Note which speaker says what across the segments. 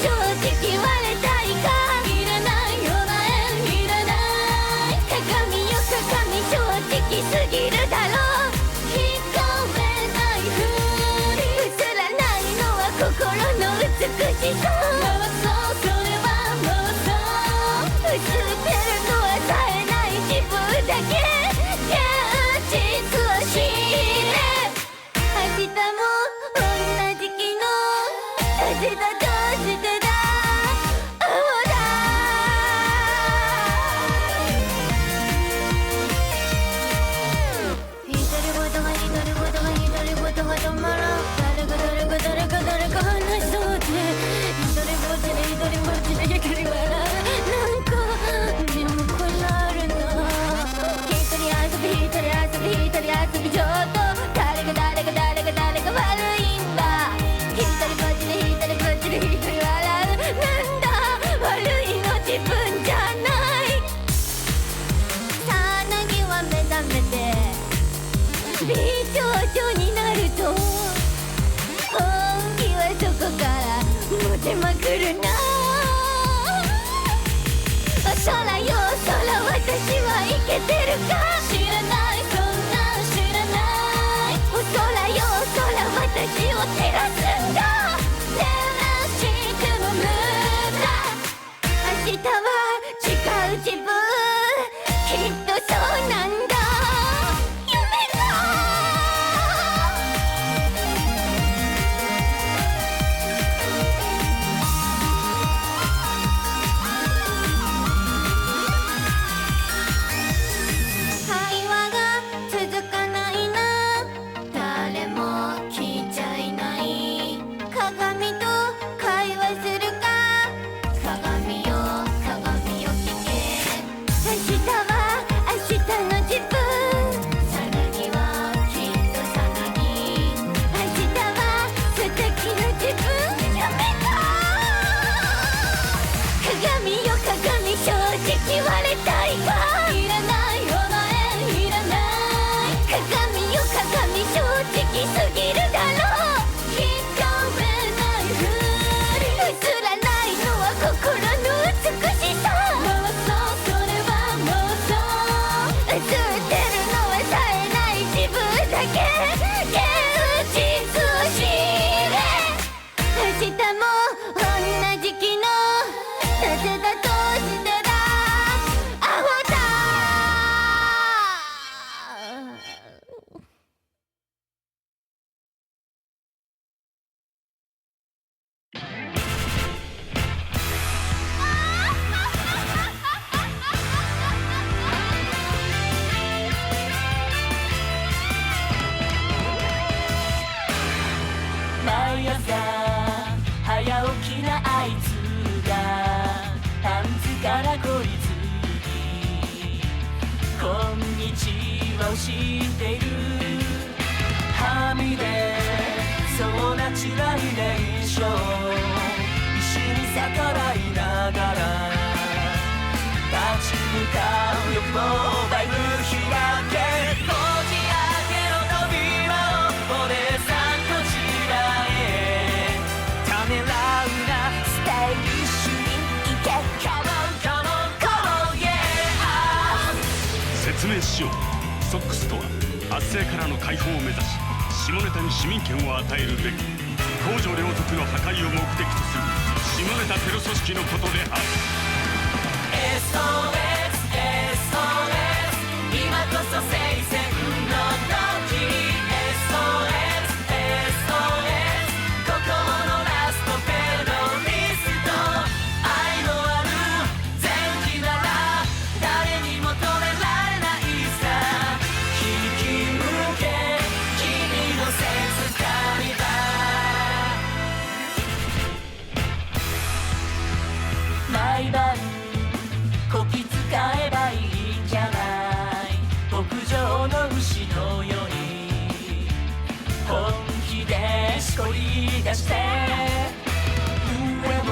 Speaker 1: 正直割れたいか。いらないよないらない。鏡よ鏡正直すぎるだろう。聞こえないふり映らないのは心の美しさ。回そうそれは妄想。映ってるのはさえない自分だけ。現実を知れ。明日も同じ昨日。明日どうしてだ青だ。独り言が独り言が独り言が止まらん。誰か話そうぜ。独りぼっちで独りぼっちで一人笑う。なんかでもこれあるな。一人遊び一人遊び一人遊びちょっと。誰が悪いんだ。一人ぼっちで一人ぼっちで一人笑う。なんだ悪いの自分じゃない。さあ凪は目覚めて美少女になると本気はそこからモテまくるな。空よ空私はイケてるか。知らないそんなん知らない。お空よ空私を照らすんだ。照らしても無駄。明日は違う自分きっとそうなんだ。夢だ。会話が続かないな。誰も聞いちゃいない。鏡と会話するか。鏡よ聞け。明日は明日の自分。さらにはきっとさらに。明日は素敵な自分。夢だ。鏡よ鏡正直割れたいわ。いらないお前いらない。鏡よ鏡正直すぎるだろう。聞こえないふり映らないのは心の美しさ。妄想それは妄想。映ってるのはさえない自分だけ。現実を知れ。明日も同じ昨日。なぜだどうしてだアホだ。
Speaker 2: 毎朝早起きなあいつがパンツからこいつにこんにちはを知っている。はみ出そうなチラリネーション石に逆らいながら立ち向かう欲望バイブ開け。こじ開けの扉を俺さんこちらへためらうな。スタイリッシュに行け。Come on come on come on yeah。
Speaker 3: 説明しよう。ソックスとは圧政からの解放を目指し下ネタに市民権を与えるべく公序良俗の破壊を目的とする下ネタテロ組織のことである。
Speaker 2: SOS SOS 今こそ聖戦の時。 SOS SOS 心のラストペロリスト。愛のある前期なら誰にも止められないさ。引き抜け君のセンスカリバー。毎晩こき使えばいいんじゃない。牧場の牛のように本気でしこり出して上も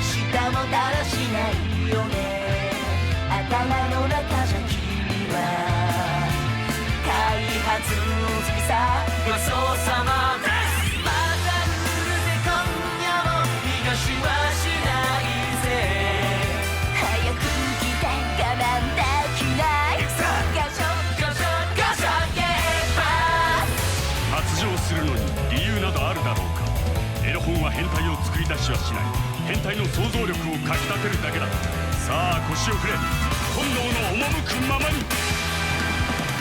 Speaker 2: 下もだらしないよね。頭の中じゃ君は開発済みさ。ごちそうさまです。また来るぜ今夜も東は
Speaker 3: り出しはしない。変態の想像力をかきたてるだけだ。さあ腰を振れ、本能の赴くままに。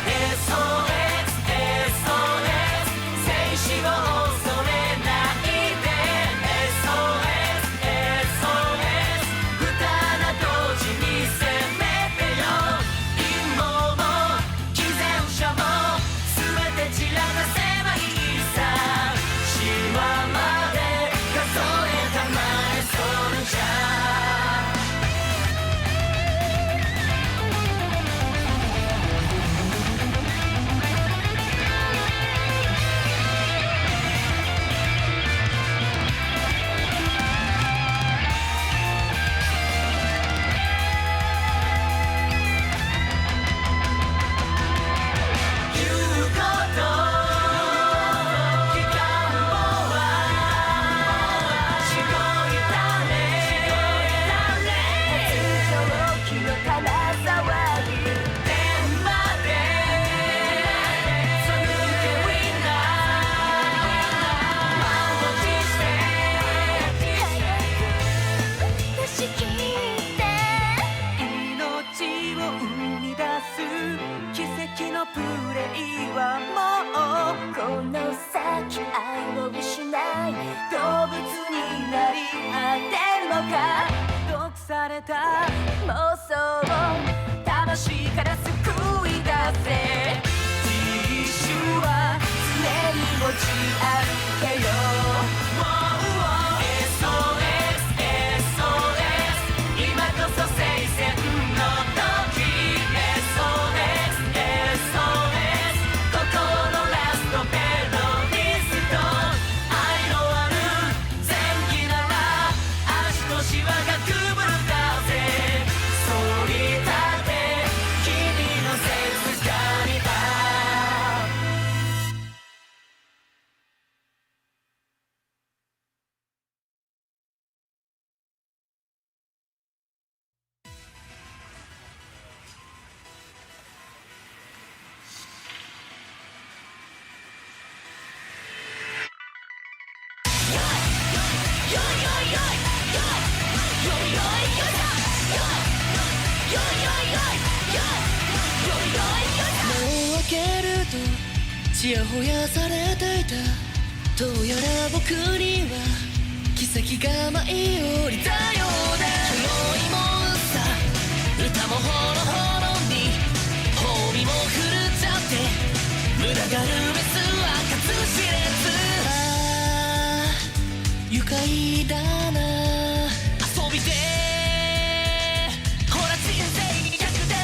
Speaker 2: SOS SOS 静止を恐れないで SOS SOS 二な同時に攻めてよ。陰謀も偽善者も全て散らかせばいいさ。シワまで数えたまえそれじゃ。プレイはもうこの先愛を失い動物になり果てるのか。毒された妄想を魂から救い出せ。自首は常に持ち歩けよ。SOS SOS 今こそ聖戦の時。SOS SOS ここのラストメロディスト。愛のある前期なら足とシワがくぶるだぜ。そり立て君の静かにだ。
Speaker 4: 目を開けるとちやほやされていた。どうやら僕には奇跡が舞い降りたようだ。黒いモンスター歌もほろほろに褒美も振るっちゃって群がるメスは数知れず。ああ愉快だな遊びでほら人生100点。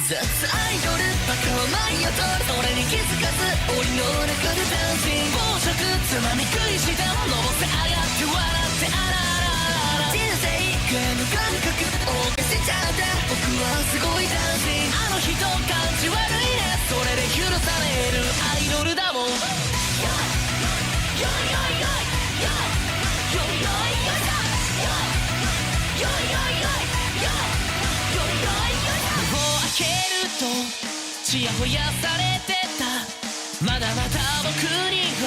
Speaker 4: 雑アイドルバカは舞い踊る。それに気づかず檻の中でダンシング。暴食つまみ食いしてのぼせ上がって笑ってあらららら。人生ゲーム感覚謳歌しちゃった。僕はすごいダンシング。あの人感じ悪いね。それで許されるアイドルだもん。開けるとちやほやされてた。まだまだ僕には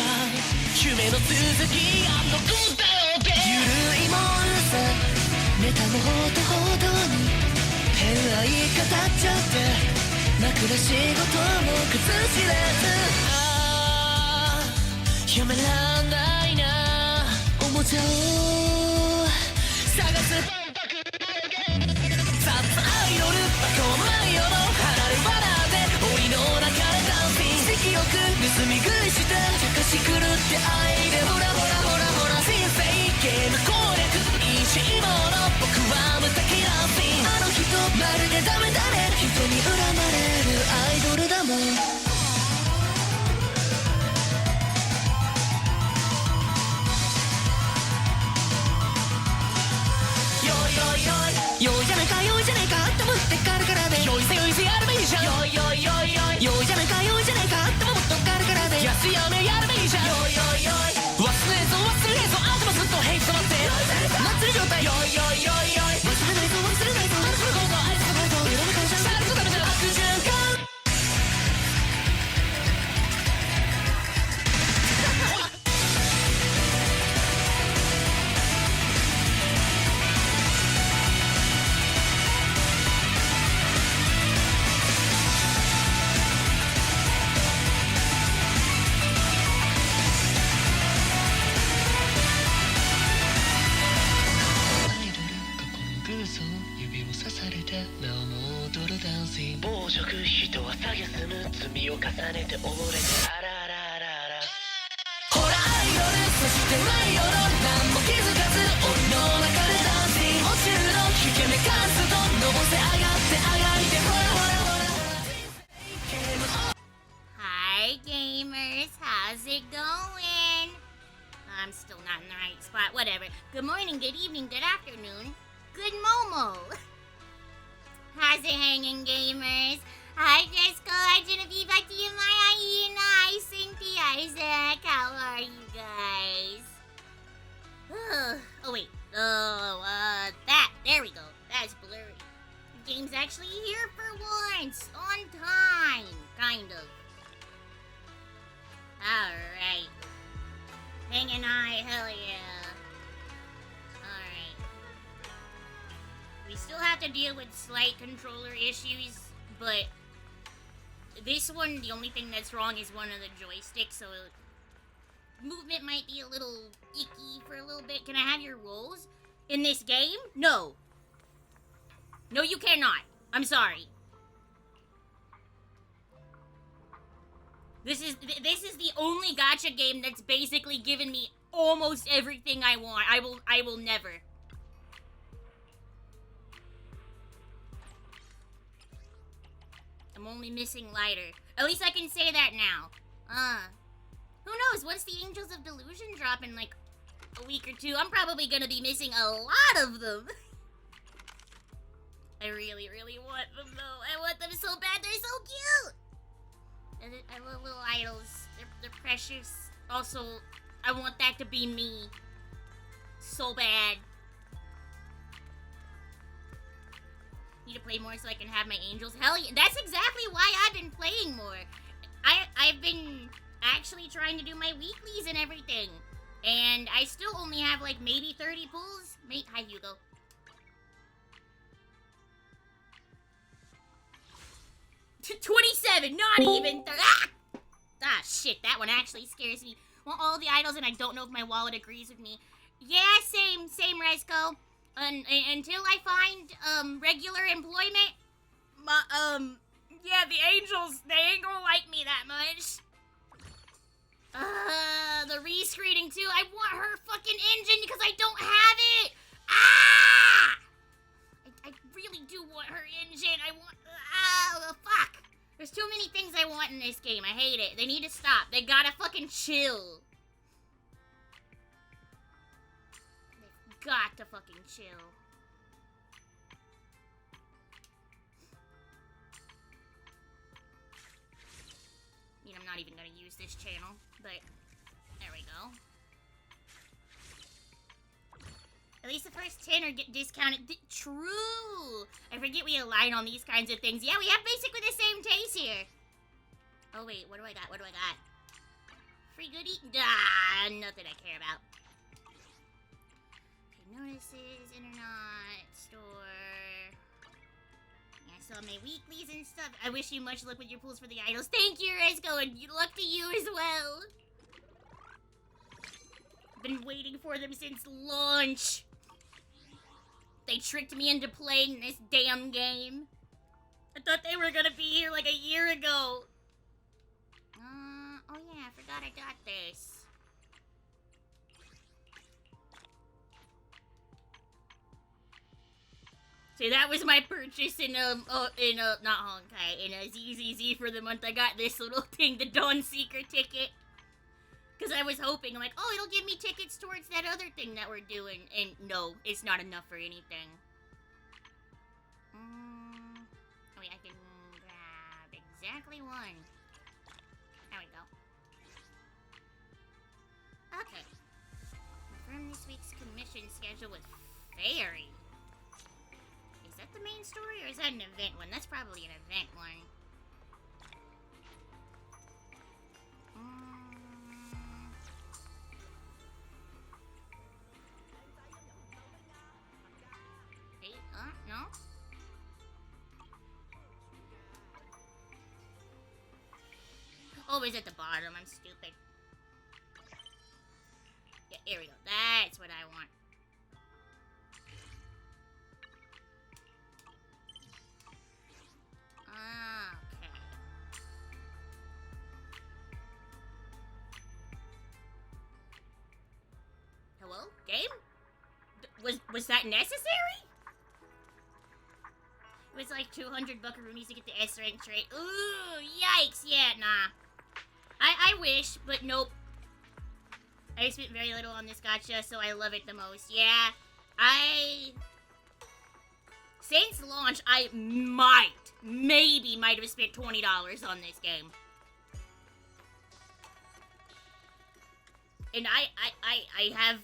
Speaker 4: 夢の続きあんのんだよべ。ゆるいもんさネタもほどほどに変愛語っちゃって枕仕事も崩しれず。ああやめらんないなおもちゃを探す。雑アイドルバカを舞い踊る。離れ離れ檻の中でダンシング。色欲盗み食いして茶化し狂って愛でほらほらほらほら。人生ゲーム攻略いいしいもの。僕は無敵ダンシング。あの人まるでダメだね。人に恨まれるアイドルだもん。よ指を重ねて溺れてあらあらあらあらほらアイドルそしてマイオロ何も気づかず檻の中でダンシング落ちるの引け目かすとのぼせ上がって上がってほらほらほら
Speaker 1: Hi, gamers. How's it going? I'm still not in the right spot. Whatever. Good morning, good evening, good afternoon. Good Momo. How's it hanging, gamers? Hi, Jessica. Hi, Genevieve. Hi, Tia Maya. Ian. Hi, Cynthia. Isaac. How are you guys? Oh, wait. That. There we go. That's blurry. The game's actually here for once. On time. Kind of. Alright. Hanging eye, hell yeah. Alright. We still have to deal with slight controller issues, but this one, the only thing that's wrong is one of the joysticks, so movement might be a little icky for a little bit. Can I have your rolls in this game? No. No, you cannot. I'm sorry. This is the only gacha game that's basically given me almost everything I want. I will never. I'm only missing lighter. At least I can say that now. Who knows? Once the Angels of Delusion drop in like a week or two, I'm probably gonna be missing a lot of them. I really, really want them though. I want them so bad. They're so cute. I love little idols. They're precious. Also, I want that to be me. So bad. Need to play more so I can have my angels. Hell yeah. That's exactly why I've been playing more. I've been actually trying to do my weeklies and everything. And I still only have like maybe 30 pulls. Hi, Hugo. To 27, not even 30. Ah, shit, that one actually scares me. Want all the idols and I don't know if my wallet agrees with me. Yeah, same, Resco. Until I find, regular employment, yeah, the angels, they ain't gonna like me that much. The rescreening too. I want her fucking engine because I don't have it. Ah! I really do want her engine. I want, fuck. There's too many things I want in this game. I hate it. They need to stop. They gotta fucking chill. They've got to fucking chill. I mean, I'm not even gonna use this channel, but there we go. At least the first 10 are get discounted. True! I forget we align on these kinds of things. Yeah, we have basically the same taste here. Oh, wait. What do I got? What do I got? Free goodie? Ah, nothing I care about. Okay, notices, internet, store. Yeah, I saw my weeklies and stuff. I wish you much luck with your pulls for the idols. Thank you, Resco, and luck to you as well. I've been waiting for them since launch. They tricked me into playing this damn game. I thought they were gonna be here like a year ago. Oh yeah, I forgot I got this. See, that was my purchase in not Honkai, in a ZZZ for the month. I got this little thing, the Dawn Seeker ticket. Because I was hoping, I'm like, oh, it'll give me tickets towards that other thing that we're doing. And no, it's not enough for anything. Oh, wait, I can grab exactly one. There we go. Okay. Confirm this week's commission schedule with Fairy. Is that the main story, or is that an event one? That's probably an event one. No? Oh, it's at the bottom. I'm stupid. Yeah, here we go. That's what I want. Okay. Was that necessary? It was like 200 buckaroonies to get the S rank trait. Ooh, yikes, yeah, nah. I wish, but nope. I spent very little on this gacha, so I love it the most. Yeah, since launch, I maybe might have spent $20 on this game. And I have,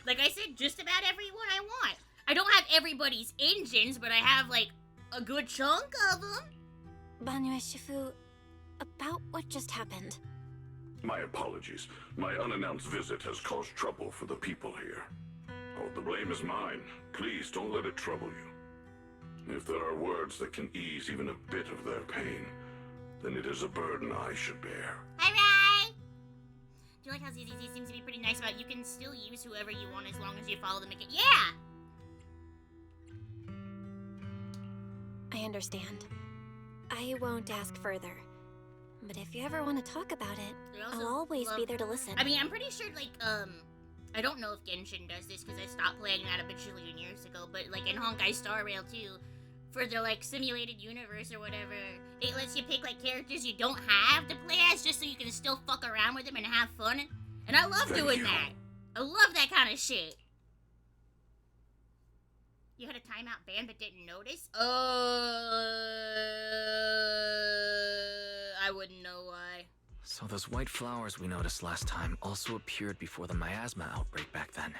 Speaker 1: like I said, just about everyone I want. I don't have everybody's engines, but I have, like, a good chunk of them.
Speaker 5: Banyue Shifu, about what just happened.
Speaker 6: My apologies. My unannounced visit has caused trouble for the people here. Oh, the blame is mine. Please don't let it trouble you. If there are words that can ease even a bit of their pain, then it is a burden I should bear.
Speaker 1: Alright! Do you like how ZZZ seems to be pretty nice about you can still use whoever you want as long as you follow them again? Yeah!
Speaker 5: I understand. I won't ask further. But if you ever want to talk about it, I'll always be there to listen.
Speaker 1: I mean, I'm pretty sure, like, I don't know if Genshin does this because I stopped playing that a bajillion years ago, but, like, in Honkai Star Rail 2, for the, like, simulated universe or whatever, it lets you pick, like, characters you don't have to play as just so you can still fuck around with them and have fun. And I love doing that. I love that kind of shit. You had a timeout ban but didn't notice? I wouldn't know why.
Speaker 7: So those white flowers we noticed last time also appeared before the miasma outbreak back then.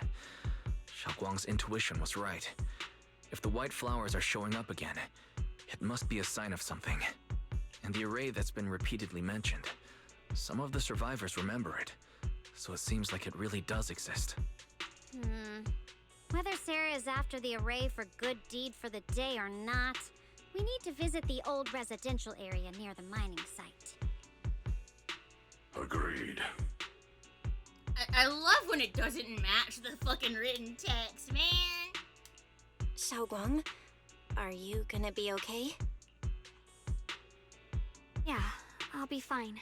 Speaker 7: Xiaoguang's intuition was right. If the white flowers are showing up again, it must be a sign of something. And the array that's been repeatedly mentioned, some of the survivors remember it, so it seems like it really does exist.
Speaker 8: Whether Sarah is after the array for good deed for the day or not, we need to visit the old residential area near the mining site.
Speaker 6: Agreed.
Speaker 1: I love when it doesn't match the fucking written text, man.
Speaker 5: Xiaoguang, are you gonna be okay?
Speaker 8: Yeah, I'll be fine.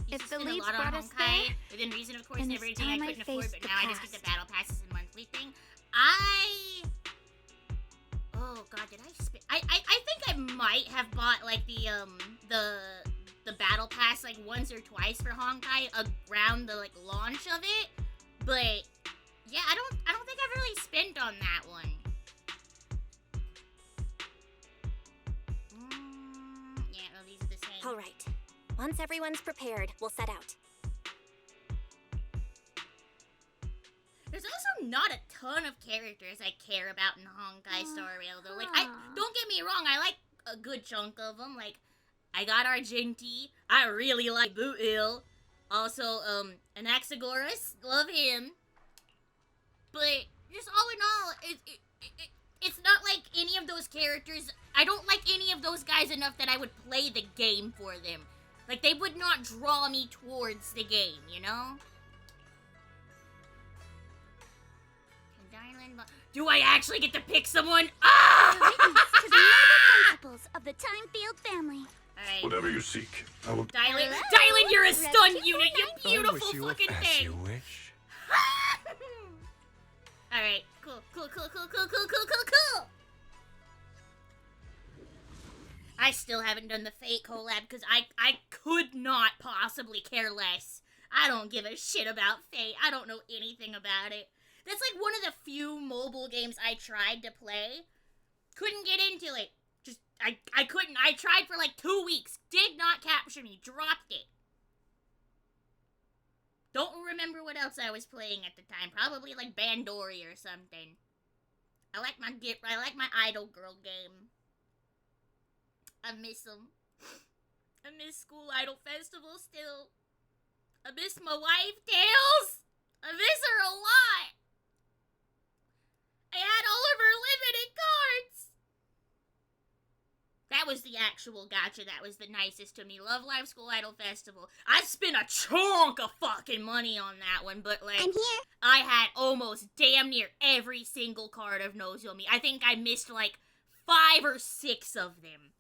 Speaker 1: Used
Speaker 8: If
Speaker 1: to
Speaker 8: the
Speaker 1: spend a
Speaker 8: leads
Speaker 1: lot on
Speaker 8: brought us
Speaker 1: Honkai,
Speaker 8: there,
Speaker 1: within reason, of course,
Speaker 8: then
Speaker 1: and
Speaker 8: it's
Speaker 1: everything I
Speaker 8: time I
Speaker 1: couldn't afford,
Speaker 8: face
Speaker 1: but
Speaker 8: the
Speaker 1: now I just get the
Speaker 8: past.
Speaker 1: battle passes and monthly thing. Oh god, did I spend? I think I might have bought like the battle pass like once or twice for Honkai around the like launch of it, but yeah, I don't think I've really spent on that one. Yeah, no, these are the same.
Speaker 5: All right. Once everyone's prepared, we'll set out.
Speaker 1: There's also not a ton of characters I care about in Honkai Star Rail, though. Like, don't get me wrong, I like a good chunk of them. Like, I got Argenti. I really like Bootil. Also, Anaxagoras. Love him. But, just all in all, it's not like any of those characters... I don't like any of those guys enough that I would play the game for them. Like, they would not draw me towards the game, you know? Do I actually get to pick someone? Ah!
Speaker 8: to the noble principles of the Time-Field family.
Speaker 1: Alright.
Speaker 6: Whatever you seek, I will...
Speaker 1: Dylan, you're a stun unit, you beautiful fucking thing!
Speaker 9: wish.
Speaker 1: Alright, cool. I still haven't done the Fate collab because I could not possibly care less. I don't give a shit about Fate. I don't know anything about it. That's like one of the few mobile games I tried to play. Couldn't get into it. Just, I couldn't. I tried for like 2 weeks. Did not capture me. Dropped it. Don't remember what else I was playing at the time. Probably like Bandori or something. I like my Idol Girl game. I miss them. I miss School Idol Festival still. I miss my wife, Tails. I miss her a lot. I had all of her limited cards. That was the actual gacha that was the nicest to me. Love Live School Idol Festival. I spent a chunk of fucking money on that one, but like...
Speaker 8: I'm here.
Speaker 1: I had almost damn near every single card of Nozomi. I think I missed like 5 or 6 of them.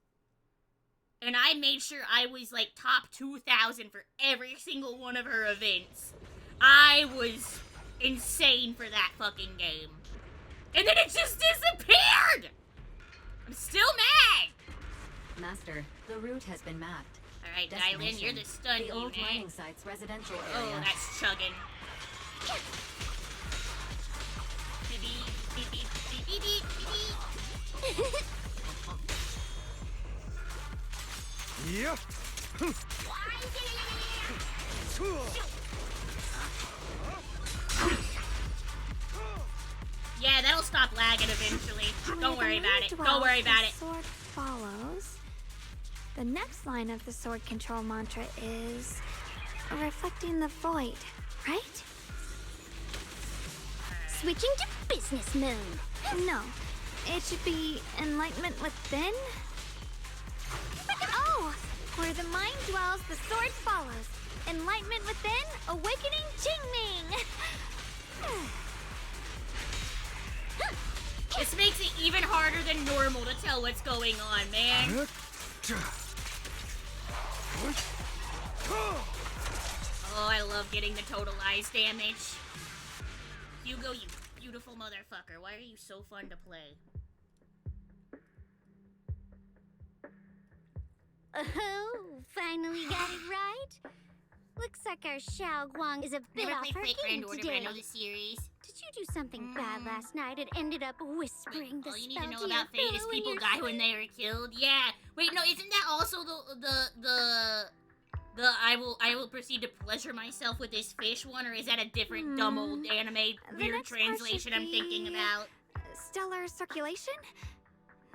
Speaker 1: And I made sure I was like top 2,000 for every single one of her events. I was insane for that fucking game.
Speaker 9: And then it just disappeared! I'm still mad!
Speaker 10: Master, the route has been mapped.
Speaker 9: Alright, Dylan, you're the stun
Speaker 10: The old
Speaker 9: unit.
Speaker 10: mining site's residential
Speaker 9: Oh,
Speaker 10: area.
Speaker 9: that's chugging. Beep, beep, beep, beep, beep, beep, beep.
Speaker 11: Yeah.
Speaker 9: Yeah, that'll stop lagging eventually. Don't worry about it.
Speaker 1: Dwell,
Speaker 9: Don't worry about
Speaker 1: the
Speaker 9: it.
Speaker 1: Sword follows. The next line of the sword control mantra is reflecting the void, right?
Speaker 8: Switching to business mode.
Speaker 1: No, it should be enlightenment within. Oh, where the mind dwells, the sword follows. Enlightenment within, awakening Qingming.
Speaker 9: This makes it even harder than normal to tell what's going on, man. Oh, I love getting the total eyes damage. Hugo, you beautiful motherfucker. Why are you so fun to play?
Speaker 8: Oh, finally got it right. Looks like our Xiao Guang is a bit
Speaker 9: Never
Speaker 8: off
Speaker 9: played
Speaker 8: her
Speaker 9: Fate
Speaker 8: game
Speaker 9: Grand Order, but
Speaker 8: today.
Speaker 9: I know the series.
Speaker 8: Did you do something bad last night and ended up whispering the
Speaker 9: All you need
Speaker 8: spell
Speaker 9: to know
Speaker 8: to
Speaker 9: about
Speaker 8: your
Speaker 9: Fate is
Speaker 8: fellow in
Speaker 9: people
Speaker 8: your
Speaker 9: die when
Speaker 8: sleep?
Speaker 9: they are killed. Yeah. Wait, no, isn't that also the I will proceed to pleasure myself with this fish one, or is that a different dumb old anime
Speaker 1: The
Speaker 9: weird
Speaker 1: next part should
Speaker 9: translation I'm thinking
Speaker 1: be
Speaker 9: about?
Speaker 1: Stellar circulation?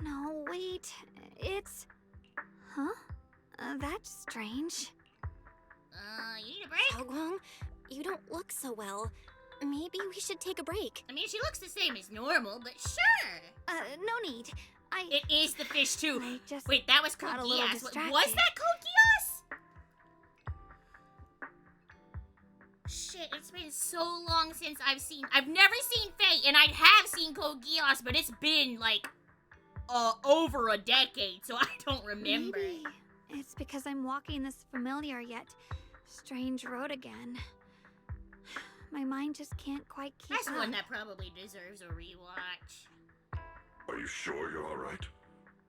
Speaker 1: No, wait. It's. Huh? That's strange.
Speaker 9: You need a break?
Speaker 5: Xiaoguang, you don't look so well. Maybe we should take a break.
Speaker 9: I mean, she looks the same as normal, but sure.
Speaker 1: No need.
Speaker 9: It is the fish too.
Speaker 1: I just
Speaker 9: Wait, that was
Speaker 1: got a little
Speaker 9: Kogias. Was
Speaker 1: distracted.
Speaker 9: that Kogias? Shit, it's been so long since I've never seen Fate, and I have seen Kogias, but it's been like over a decade, so I don't remember.
Speaker 1: Maybe it's because I'm walking this familiar yet strange road again. My mind just can't quite keep
Speaker 9: That's
Speaker 1: up.
Speaker 9: one that probably deserves a rewatch.
Speaker 6: Are you sure you're all right?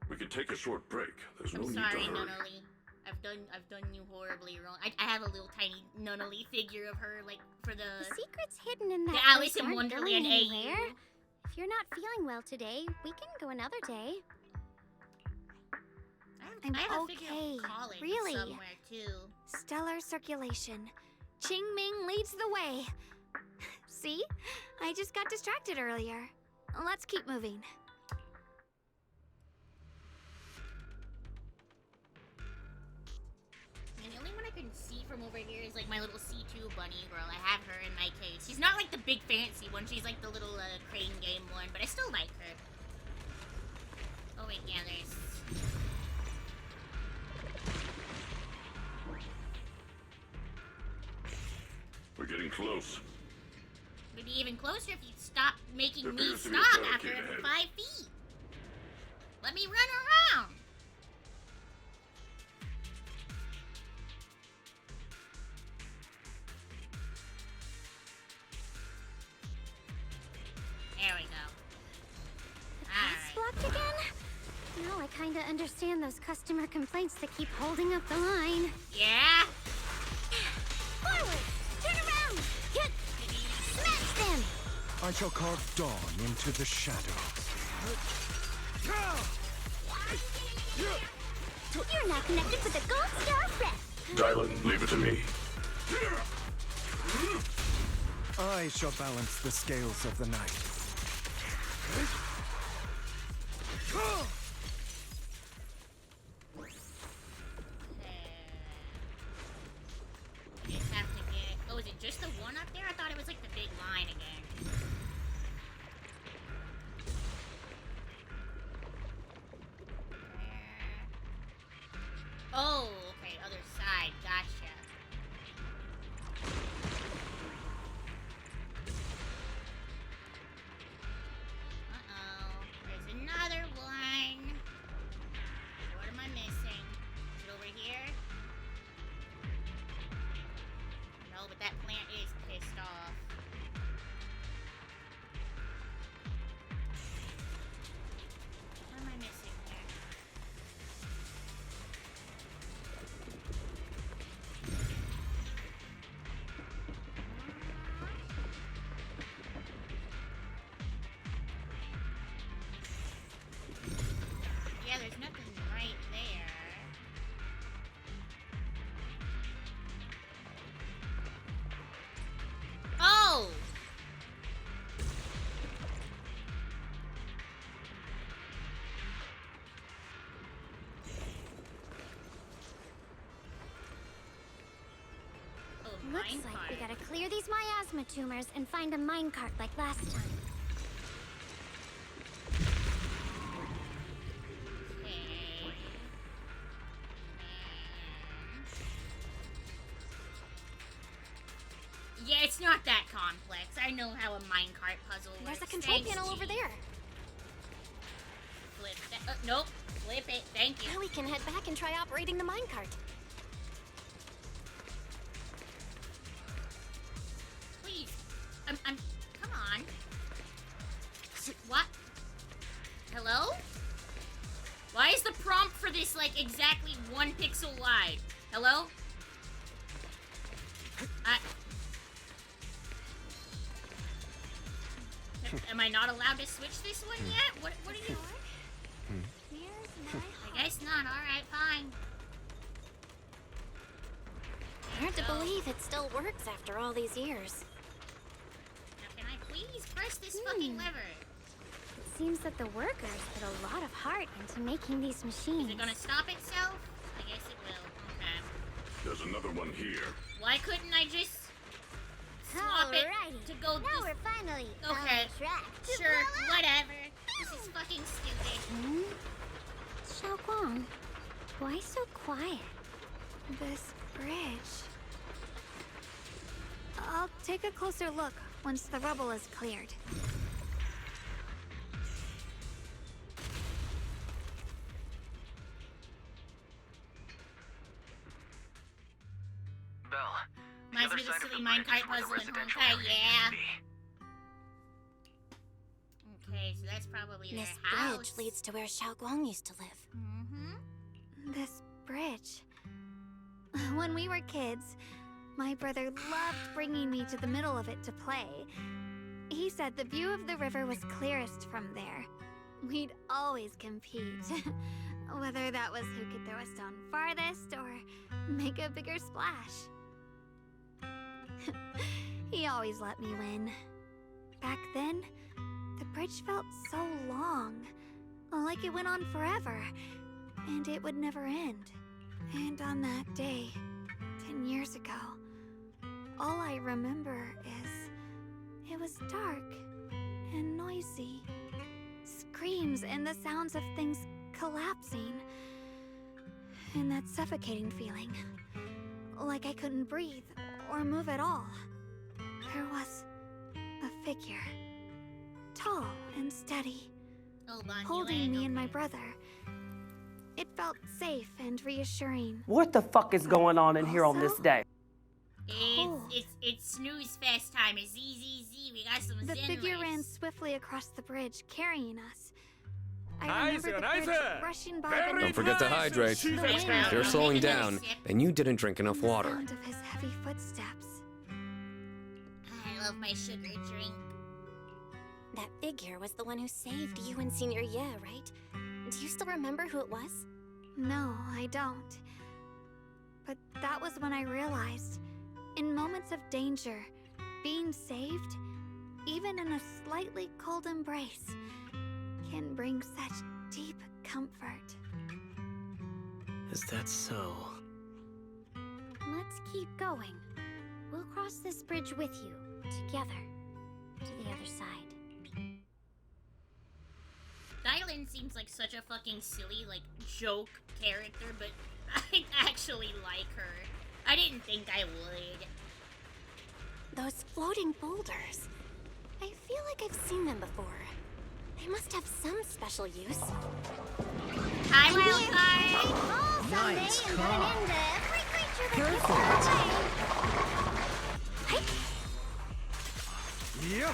Speaker 6: We can take a short break. There's no
Speaker 9: I'm
Speaker 6: need
Speaker 9: sorry,
Speaker 6: to hurry.
Speaker 9: Nunnally. I've done you horribly wrong. I have a little tiny Nunnally figure of her, like, for
Speaker 8: The
Speaker 9: the
Speaker 8: secrets hidden in that
Speaker 9: the
Speaker 8: place
Speaker 9: Alice in
Speaker 8: aren't
Speaker 9: Wonderland
Speaker 8: going anywhere.
Speaker 9: AU.
Speaker 8: If you're not feeling well today, we can go another day.
Speaker 1: I'm
Speaker 9: I have a figure
Speaker 1: okay,
Speaker 9: of Colin
Speaker 1: really.
Speaker 9: somewhere too.
Speaker 1: Stellar circulation. Qingming leads the way. See? I just got distracted earlier. Let's keep moving.
Speaker 9: And the only one I can see from over here is like my little C2 bunny girl. I have her in my case. She's not like the big fancy one. She's like the little crane game one, but I still like her. Oh wait, yeah, there's.
Speaker 6: We're getting close.
Speaker 9: We'd be even closer if you'd stop making
Speaker 6: There
Speaker 9: me
Speaker 6: appears to be a
Speaker 9: stop
Speaker 6: barricade
Speaker 9: after every
Speaker 6: ahead.
Speaker 9: 5 feet. Let me run around. There we go.
Speaker 8: It's
Speaker 9: Alright.
Speaker 8: blocked again? Now I kinda understand those customer complaints that keep holding up the line.
Speaker 9: Yeah?
Speaker 8: Forward! Turn around! Hit! Smash them!
Speaker 11: I shall carve dawn into the shadows.
Speaker 8: You're now connected with the Gold Star Rep.
Speaker 6: Dylan, leave it to me.
Speaker 11: I shall balance the scales of the night.
Speaker 9: You just have to get. Oh, is it just the one up there? I thought it was like the big line again. Oh, okay, other side. Gotcha. Uh-oh. There's another one.
Speaker 8: Looks like we gotta clear these miasma tumors and find a minecart like last time.
Speaker 9: Yeah, it's not that complex. I know how a minecart puzzle works.
Speaker 5: There's a control
Speaker 9: Thanks,
Speaker 5: panel over
Speaker 9: G.
Speaker 5: there.
Speaker 9: Flip that. Nope. Flip it. Thank you.
Speaker 5: Now we can head back and try operating the minecart.
Speaker 9: Please. I'm. Come on. What? Hello? Why is the prompt for this like exactly 1 pixel wide? Hello? Am I not allowed to switch this one yet? What are you? I guess not. Alright, fine.
Speaker 5: Hard to believe it still works after all these years.
Speaker 9: Now, can I please press this fucking lever?
Speaker 8: It seems that the workers put a lot of heart into making these machines.
Speaker 9: Is it gonna stop itself? I guess it will. Okay.
Speaker 6: There's another one here.
Speaker 9: Why couldn't I just swap it to go
Speaker 8: Now we're finally
Speaker 9: Okay.
Speaker 8: on track. to
Speaker 9: Sure,
Speaker 8: blow up.
Speaker 9: whatever. This is fucking stupid.
Speaker 8: Xiaoguang, why so quiet?
Speaker 12: This bridge. I'll take a closer look once the rubble is cleared.
Speaker 7: Belle, the
Speaker 9: Reminds
Speaker 7: other
Speaker 9: me of the
Speaker 7: side of
Speaker 9: silly
Speaker 7: the bridge
Speaker 9: minecart
Speaker 7: is where the
Speaker 9: puzzle in
Speaker 7: residential
Speaker 9: Honkai,
Speaker 7: area
Speaker 9: yeah.
Speaker 7: used to be.
Speaker 9: Okay, so that's probably their
Speaker 5: This
Speaker 9: house.
Speaker 5: bridge leads to where Xiaoguang used to live.
Speaker 12: This bridge. When we were kids, my brother loved bringing me to the middle of it to play. He said the view of the river was clearest from there. We'd always compete. Whether that was who could throw a stone farthest or make a bigger splash. He always let me win. Back then, the bridge felt so long, like it went on forever, and it would never end. And on that day, 10 years ago, all I remember is it was dark and noisy. Screams and the sounds of things collapsing. And that suffocating feeling. Like I couldn't breathe or move at all. There was a figure. Tall and steady. Holding me and my brother. It felt safe and reassuring.
Speaker 2: What the fuck is going on in here on this day?
Speaker 9: It's snooze fest time. It's ZZZ. We got some
Speaker 12: The
Speaker 9: Zen
Speaker 12: figure
Speaker 9: lists.
Speaker 12: ran swiftly across the bridge, carrying us. I remember the bridge rushing by the
Speaker 13: Don't forget to hydrate.
Speaker 12: The wind.
Speaker 13: You're slowing down, and you didn't drink enough
Speaker 12: The
Speaker 13: water.
Speaker 12: sound of his heavy footsteps.
Speaker 9: I love my sugar drink.
Speaker 5: That figure was the one who saved you in senior year, right? Do you still remember who it was?
Speaker 12: No, I don't. But that was when I realized, in moments of danger, being saved, even in a slightly cold embrace, can bring such deep comfort.
Speaker 7: Is that so?
Speaker 8: Let's keep going. We'll cross this bridge with you, together, to the other side.
Speaker 9: Dylan seems like such a fucking silly, like, joke character, but I actually like her. I didn't think I would.
Speaker 5: Those floating boulders. I feel like I've seen them before. They must have some special use.
Speaker 9: Hi, Wildcard!
Speaker 8: Nice car.
Speaker 11: Yeah.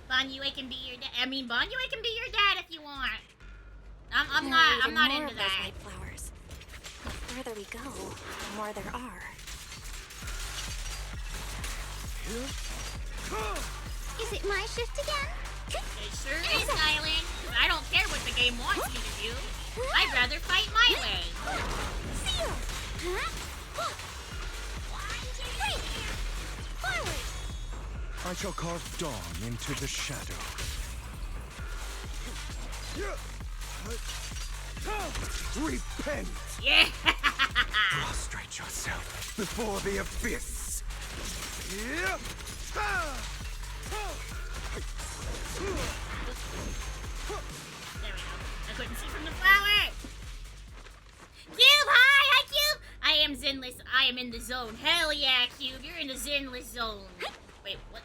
Speaker 9: Banyue can be your dad. I mean, Banyue can be your dad if you want. I'm not
Speaker 5: more
Speaker 9: into
Speaker 5: of those
Speaker 9: that.
Speaker 5: white flowers. The further we go, the more there are.
Speaker 8: Is it my shift again?
Speaker 9: It sure is, Dylan. I don't care what the game wants me to do. I'd rather fight my way.
Speaker 11: I shall carve dawn into the shadow. Repent!
Speaker 9: Yeah!
Speaker 11: Prostrate yourself before the abyss.
Speaker 9: There we go. I couldn't see from the flower. Cube, hi! Hi, Cube! I am Zenless. I am in the zone. Hell yeah, Cube. You're in the Zenless zone. Wait, what?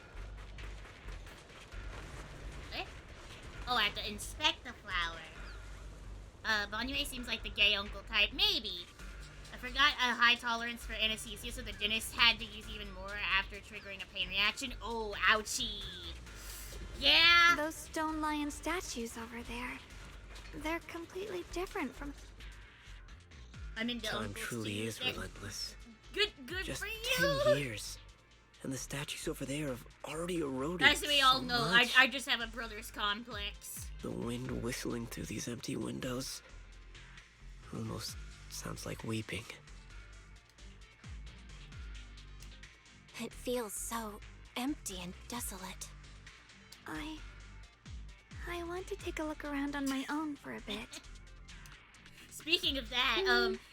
Speaker 9: What? Oh, I have to inspect the flower. Bonnie seems like the gay uncle type. Maybe. I forgot a high tolerance for anesthesia, so the dentist had to use even more after triggering a pain reaction. Oh, ouchie. Yeah.
Speaker 12: Those stone lion statues over there, they're completely different from...
Speaker 9: I'm into
Speaker 14: Time
Speaker 9: uncles
Speaker 14: truly
Speaker 9: too.
Speaker 14: is relentless.
Speaker 9: Good
Speaker 14: Just
Speaker 9: for you.
Speaker 14: 10 years. And the statues over there have already eroded.
Speaker 9: As we all
Speaker 14: so
Speaker 9: know,
Speaker 14: much.
Speaker 9: I just have a brother's complex.
Speaker 14: The wind whistling through these empty windows almost sounds like weeping.
Speaker 5: It feels so empty and desolate.
Speaker 12: I want to take a look around on my own for a bit.
Speaker 9: Speaking of that,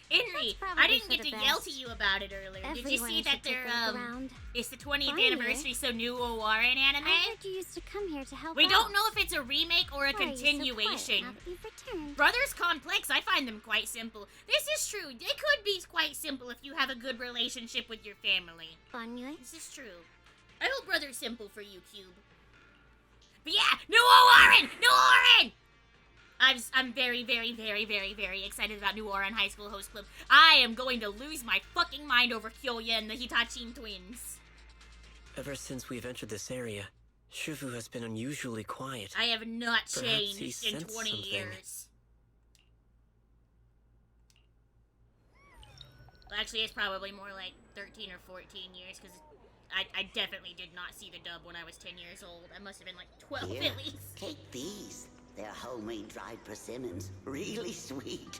Speaker 9: Henry,
Speaker 8: probably
Speaker 9: I didn't
Speaker 8: for
Speaker 9: get
Speaker 8: the
Speaker 9: to
Speaker 8: best.
Speaker 9: yell to you about it earlier. Did you
Speaker 8: Everyone
Speaker 9: see that
Speaker 8: should take
Speaker 9: they're,
Speaker 8: a look around.
Speaker 9: it's the 20th
Speaker 8: Finally.
Speaker 9: anniversary, so new Owarin anime?
Speaker 8: I heard you used to come here to help
Speaker 9: We
Speaker 8: out.
Speaker 9: don't know if it's a remake or a
Speaker 8: Why are you so quiet
Speaker 9: continuation.
Speaker 8: now that you've returned?
Speaker 9: Brothers Complex, I find them quite simple. This is true. They could be quite simple if you have a good relationship with your family.
Speaker 8: Bonnie?
Speaker 9: This is true. I hope Brothers Simple for you, Cube. But yeah, New Owarin! New Owarin! I'm very, very, very, very, very excited about New Owarin High School Host Club. I am going to lose my fucking mind over Kyoya and the Hitachin twins.
Speaker 14: Ever since we've entered this area, Shifu has been unusually quiet.
Speaker 9: I have not
Speaker 14: Perhaps he
Speaker 9: changed in
Speaker 14: sensed
Speaker 9: 20
Speaker 14: something.
Speaker 9: years. Well, actually, it's probably more like 13 or 14 years, because I definitely did not see the dub when I was 10 years old. I must have been like 12
Speaker 15: Here,
Speaker 9: at least.
Speaker 15: take these. They're homemade dried persimmons. Really sweet.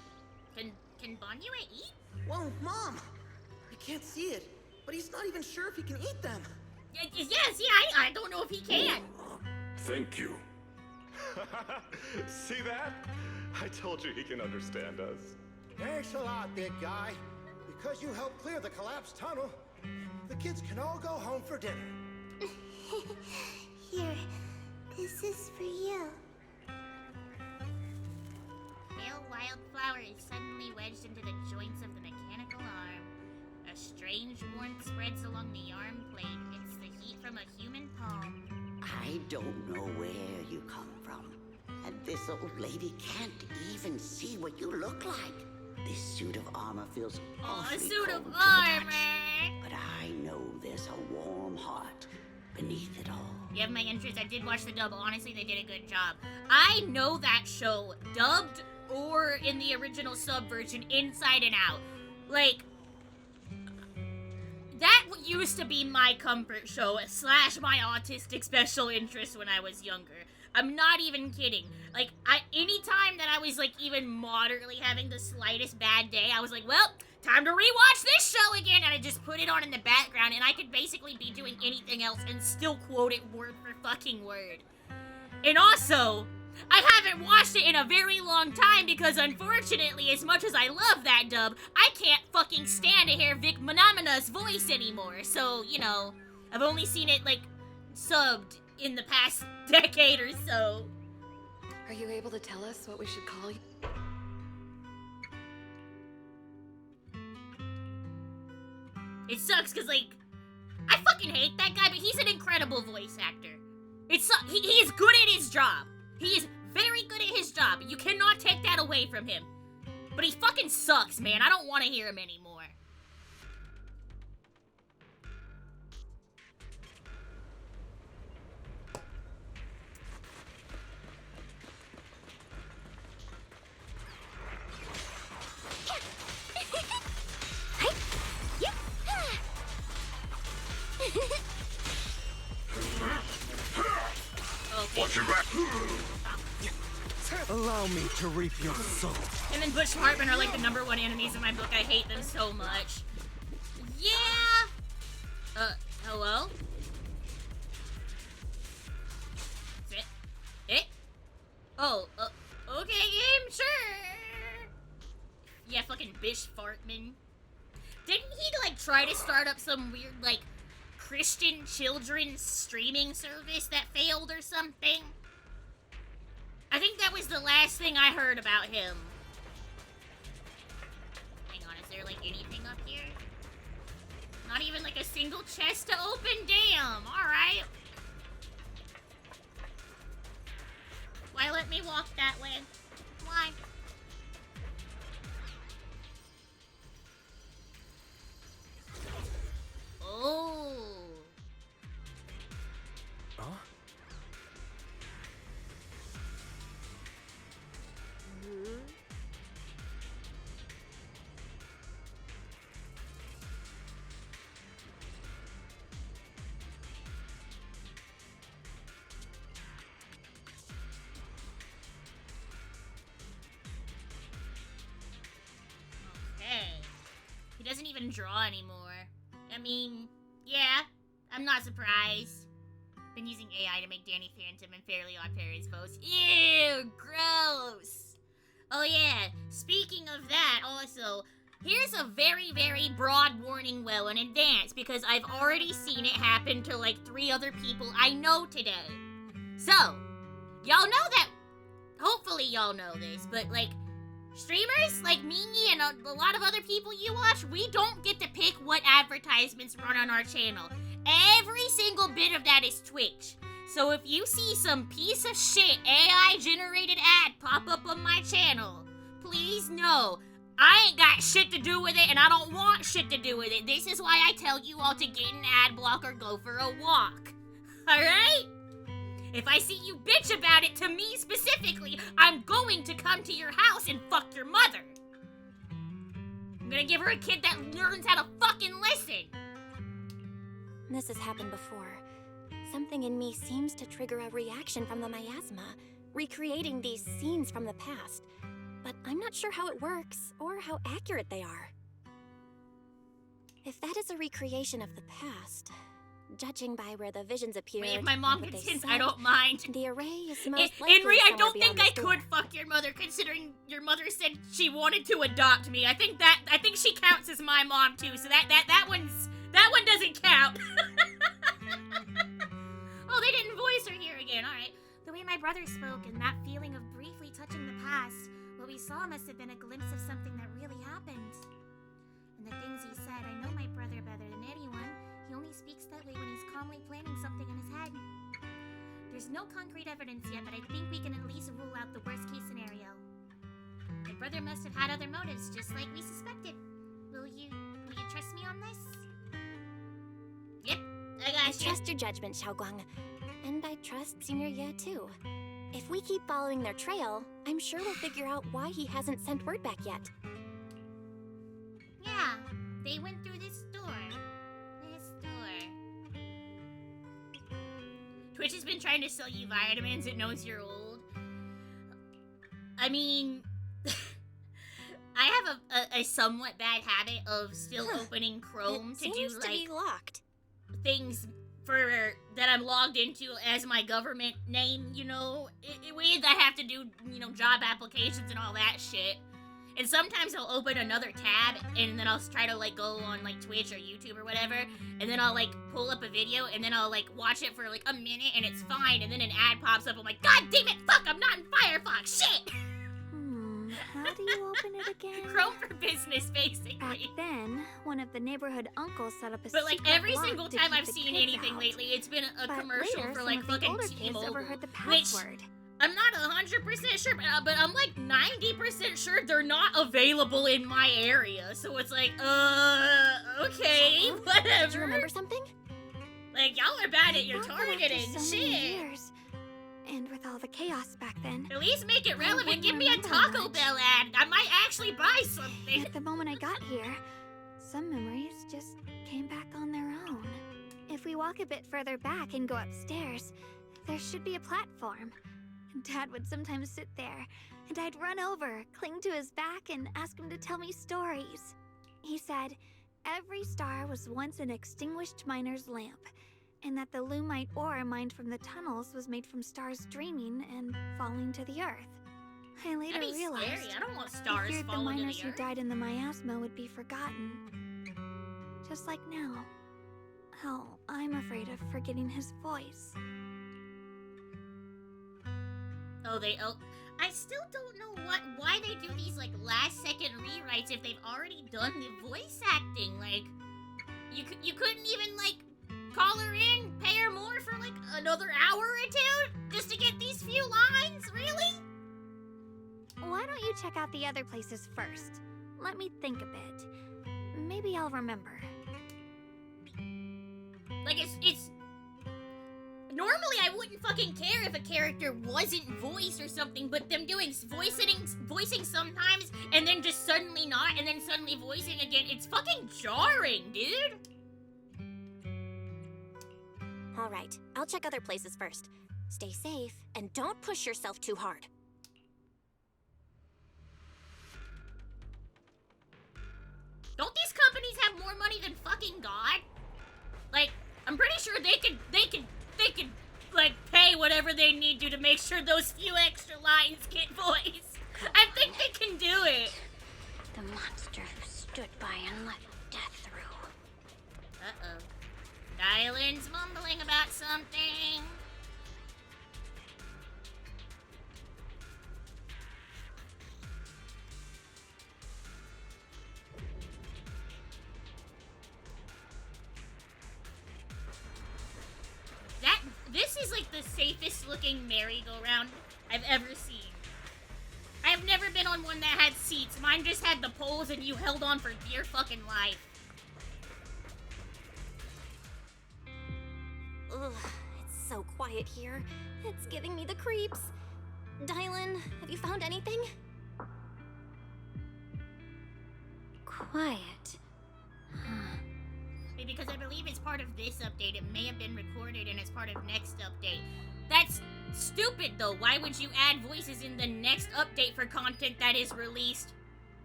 Speaker 9: Can Banyue eat?
Speaker 16: Whoa, Mom! I can't see it, but he's not even sure if he can eat them.
Speaker 9: Yes, I don't know if he can.
Speaker 6: Thank you.
Speaker 17: See that? I told you he can understand us.
Speaker 18: Thanks a lot, big guy. Because you helped clear the collapsed tunnel, the kids can all go home for dinner.
Speaker 1: Here, this is for you.
Speaker 9: Pale wildflower is suddenly wedged into the joints of the mechanical arm. A strange warmth spreads along the arm plate. It's the heat from a human palm.
Speaker 15: I don't know where you come from. And this old lady can't even see what you look like. This suit of armor feels
Speaker 9: Oh,
Speaker 15: awfully
Speaker 9: a suit of
Speaker 15: cold to the touch.
Speaker 9: armor!
Speaker 15: But I know there's a warm heart beneath it all.
Speaker 9: You have my interest. I did watch the dub. Honestly, they did a good job. I know that show, dubbed or in the original sub version, inside and out. Like, that used to be my comfort show / my autistic special interest when I was younger. I'm not even kidding. Like, anytime that I was, like, even moderately having the slightest bad day, I was like, well, time to rewatch this show again, and I just put it on in the background, and I could basically be doing anything else and still quote it word for fucking word. And also, I haven't watched it in a very long time because, unfortunately, as much as I love that dub, I can't fucking stand to hear Vic Menamina's voice anymore. So, you know, I've only seen it, like, subbed in the past decade or so.
Speaker 10: Are you able to tell us what we should call you?
Speaker 9: It sucks because, like, I fucking hate that guy, but he's an incredible voice actor. He is good at his job. He is very good at his job. You cannot take that away from him. But he fucking sucks, man. I don't want to hear him anymore.
Speaker 6: Watch your back.
Speaker 11: Allow me to reap your soul.
Speaker 9: And then Butch and Hartman are like the #1 enemies in my book. I hate them so much. Yeah! Hello? Is it? It? Oh, okay, game, sure! Yeah, fucking Bish Fartman. Didn't he, like, try to start up some weird, like, Christian children's streaming service that failed or something? I think that was the last thing I heard about him. Hang on, is there, like, anything up here? Not even, like, a single chest to open? Damn, alright. Why let me walk that way? Why? Oh.
Speaker 11: Huh?
Speaker 9: Okay. He doesn't even draw anymore. I mean, yeah, I'm not surprised. Been using AI to make Danny Phantom and Fairly Odd Parents posts. Ew, gross. Oh yeah, speaking of that, also, here's a very, very broad warning well in advance because I've already seen it happen to like 3 other people I know today. So, y'all know that, hopefully y'all know this, but like, streamers like me and a lot of other people you watch, we don't get to pick what advertisements run on our channel. Every single bit of that is Twitch. So if you see some piece of shit AI-generated ad pop up on my channel, please know, I ain't got shit to do with it and I don't want shit to do with it. This is why I tell you all to get an ad block or go for a walk. Alright? If I see you bitch about it to me specifically, I'm going to come to your house and fuck your mother. I'm gonna give her a kid that learns how to fucking listen.
Speaker 5: This has happened before. Something in me seems to trigger a reaction from the miasma, recreating these scenes from the past. But I'm not sure how it works, or how accurate they are. If that is a recreation of the past, judging by where the visions appeared,
Speaker 9: Wait, if my mom
Speaker 5: and what they
Speaker 9: consents,
Speaker 5: said,
Speaker 9: I don't mind.
Speaker 5: The array is most likely
Speaker 9: Henry, I
Speaker 5: somewhere
Speaker 9: don't think
Speaker 5: beyond
Speaker 9: I
Speaker 5: this door.
Speaker 9: could fuck your mother, considering your mother said she wanted to adopt me. I think she counts as my mom too. So that one doesn't count. Oh, they didn't voice her here again. All right. The way my brother spoke and that feeling of briefly touching the past, what we saw must have been a glimpse of something that really happened. And the things he said, I know my brother better than anyone. He only speaks that way when he's calmly planning something in his head. There's no concrete evidence yet, but I think we can at least rule out the worst case scenario. My brother must have had other motives, just like we suspected. Will you trust me on this? Yep, I got you.
Speaker 5: Trust your judgment, Xiaoguang. And I trust Senior Ye too. If we keep following their trail, I'm sure we'll figure out why he hasn't sent word back yet.
Speaker 9: Yeah, they went through this door. This door. Twitch has been trying to sell you vitamins. It knows you're old. I mean, I have a somewhat bad habit of still opening Chrome to do
Speaker 5: seems
Speaker 9: like
Speaker 5: to be locked.
Speaker 9: things for that I'm logged into as my government name, you know. With I have to do, you know, job applications and all that shit. And sometimes I'll open another tab and then I'll try to like go on like Twitch or YouTube or whatever, and then I'll like pull up a video and then I'll like watch it for like a minute and it's fine, and then an ad pops up. I'm like, God damn it, fuck, I'm not in Firefox, shit!
Speaker 12: How do you open it again?
Speaker 9: Chrome for Business, basically.
Speaker 12: Back then, one of the neighborhood uncles set up a
Speaker 9: But like
Speaker 12: secret
Speaker 9: every
Speaker 12: lock
Speaker 9: single
Speaker 12: to
Speaker 9: time
Speaker 12: keep
Speaker 9: I've
Speaker 12: the
Speaker 9: seen
Speaker 12: kids
Speaker 9: anything
Speaker 12: out.
Speaker 9: lately, it's been a
Speaker 12: But
Speaker 9: commercial
Speaker 12: later,
Speaker 9: for
Speaker 12: some
Speaker 9: like
Speaker 12: of the
Speaker 9: fucking
Speaker 12: older kids
Speaker 9: T-Mobile,
Speaker 12: overheard the
Speaker 9: which
Speaker 12: password.
Speaker 9: I'm not 100% sure, but I'm like 90% sure they're not available in my area. So it's like, okay, whatever.
Speaker 5: Do you remember something?
Speaker 9: Like, y'all are bad at your
Speaker 12: Thought that after
Speaker 9: targeting,
Speaker 12: so many
Speaker 9: shit.
Speaker 12: years, and with all the chaos back then,
Speaker 9: At least make it
Speaker 12: I
Speaker 9: relevant.
Speaker 12: wouldn't
Speaker 9: Give me a
Speaker 12: remember
Speaker 9: Taco
Speaker 12: much.
Speaker 9: Bell ad. I might actually buy something.
Speaker 12: At the moment I got here, some memories just came back on their own. If we walk a bit further back and go upstairs, there should be a platform. Dad would sometimes sit there, and I'd run over, cling to his back, and ask him to tell me stories. He said every star was once an extinguished miner's lamp, and that the Lumite ore mined from the tunnels was made from stars dreaming and falling to the earth. I later
Speaker 9: That'd be
Speaker 12: realized
Speaker 9: scary. I don't want
Speaker 12: he
Speaker 9: stars
Speaker 12: feared the
Speaker 9: falling to
Speaker 12: miners
Speaker 9: the
Speaker 12: who
Speaker 9: earth.
Speaker 12: died in the miasma would be forgotten. Just like now. Hell, I'm afraid of forgetting his voice.
Speaker 9: I still don't know why they do these like last second rewrites if they've already done the voice acting. Like, you couldn't even like call her in, pay her more for like another hour or two just to get these few lines, really?
Speaker 12: Why don't you check out the other places first? Let me think a bit. Maybe I'll remember.
Speaker 9: Like, it's... Normally, I wouldn't fucking care if a character wasn't voiced or something, but them doing voicing sometimes, and then just suddenly not, and then suddenly voicing again, it's fucking jarring, dude!
Speaker 5: Alright, I'll check other places first. Stay safe, and don't push yourself too hard.
Speaker 9: Don't these companies have more money than fucking God? Like, I'm pretty sure they could, like, pay whatever they need to make sure those few extra lines get voiced. I think they can do it.
Speaker 8: The monster who stood by and let death through.
Speaker 9: Uh-oh. Dylan's mumbling about something. This is like the safest looking merry-go-round I've ever seen. I've never been on one that had seats. Mine just had the poles and you held on for dear fucking life.
Speaker 5: Ugh, it's so quiet here. It's giving me the creeps. Dylan, have you found anything?
Speaker 8: Quiet.
Speaker 9: Because I believe it's part of this update. It may have been recorded and it's part of next update. That's stupid, though. Why would you add voices in the next update for content that is released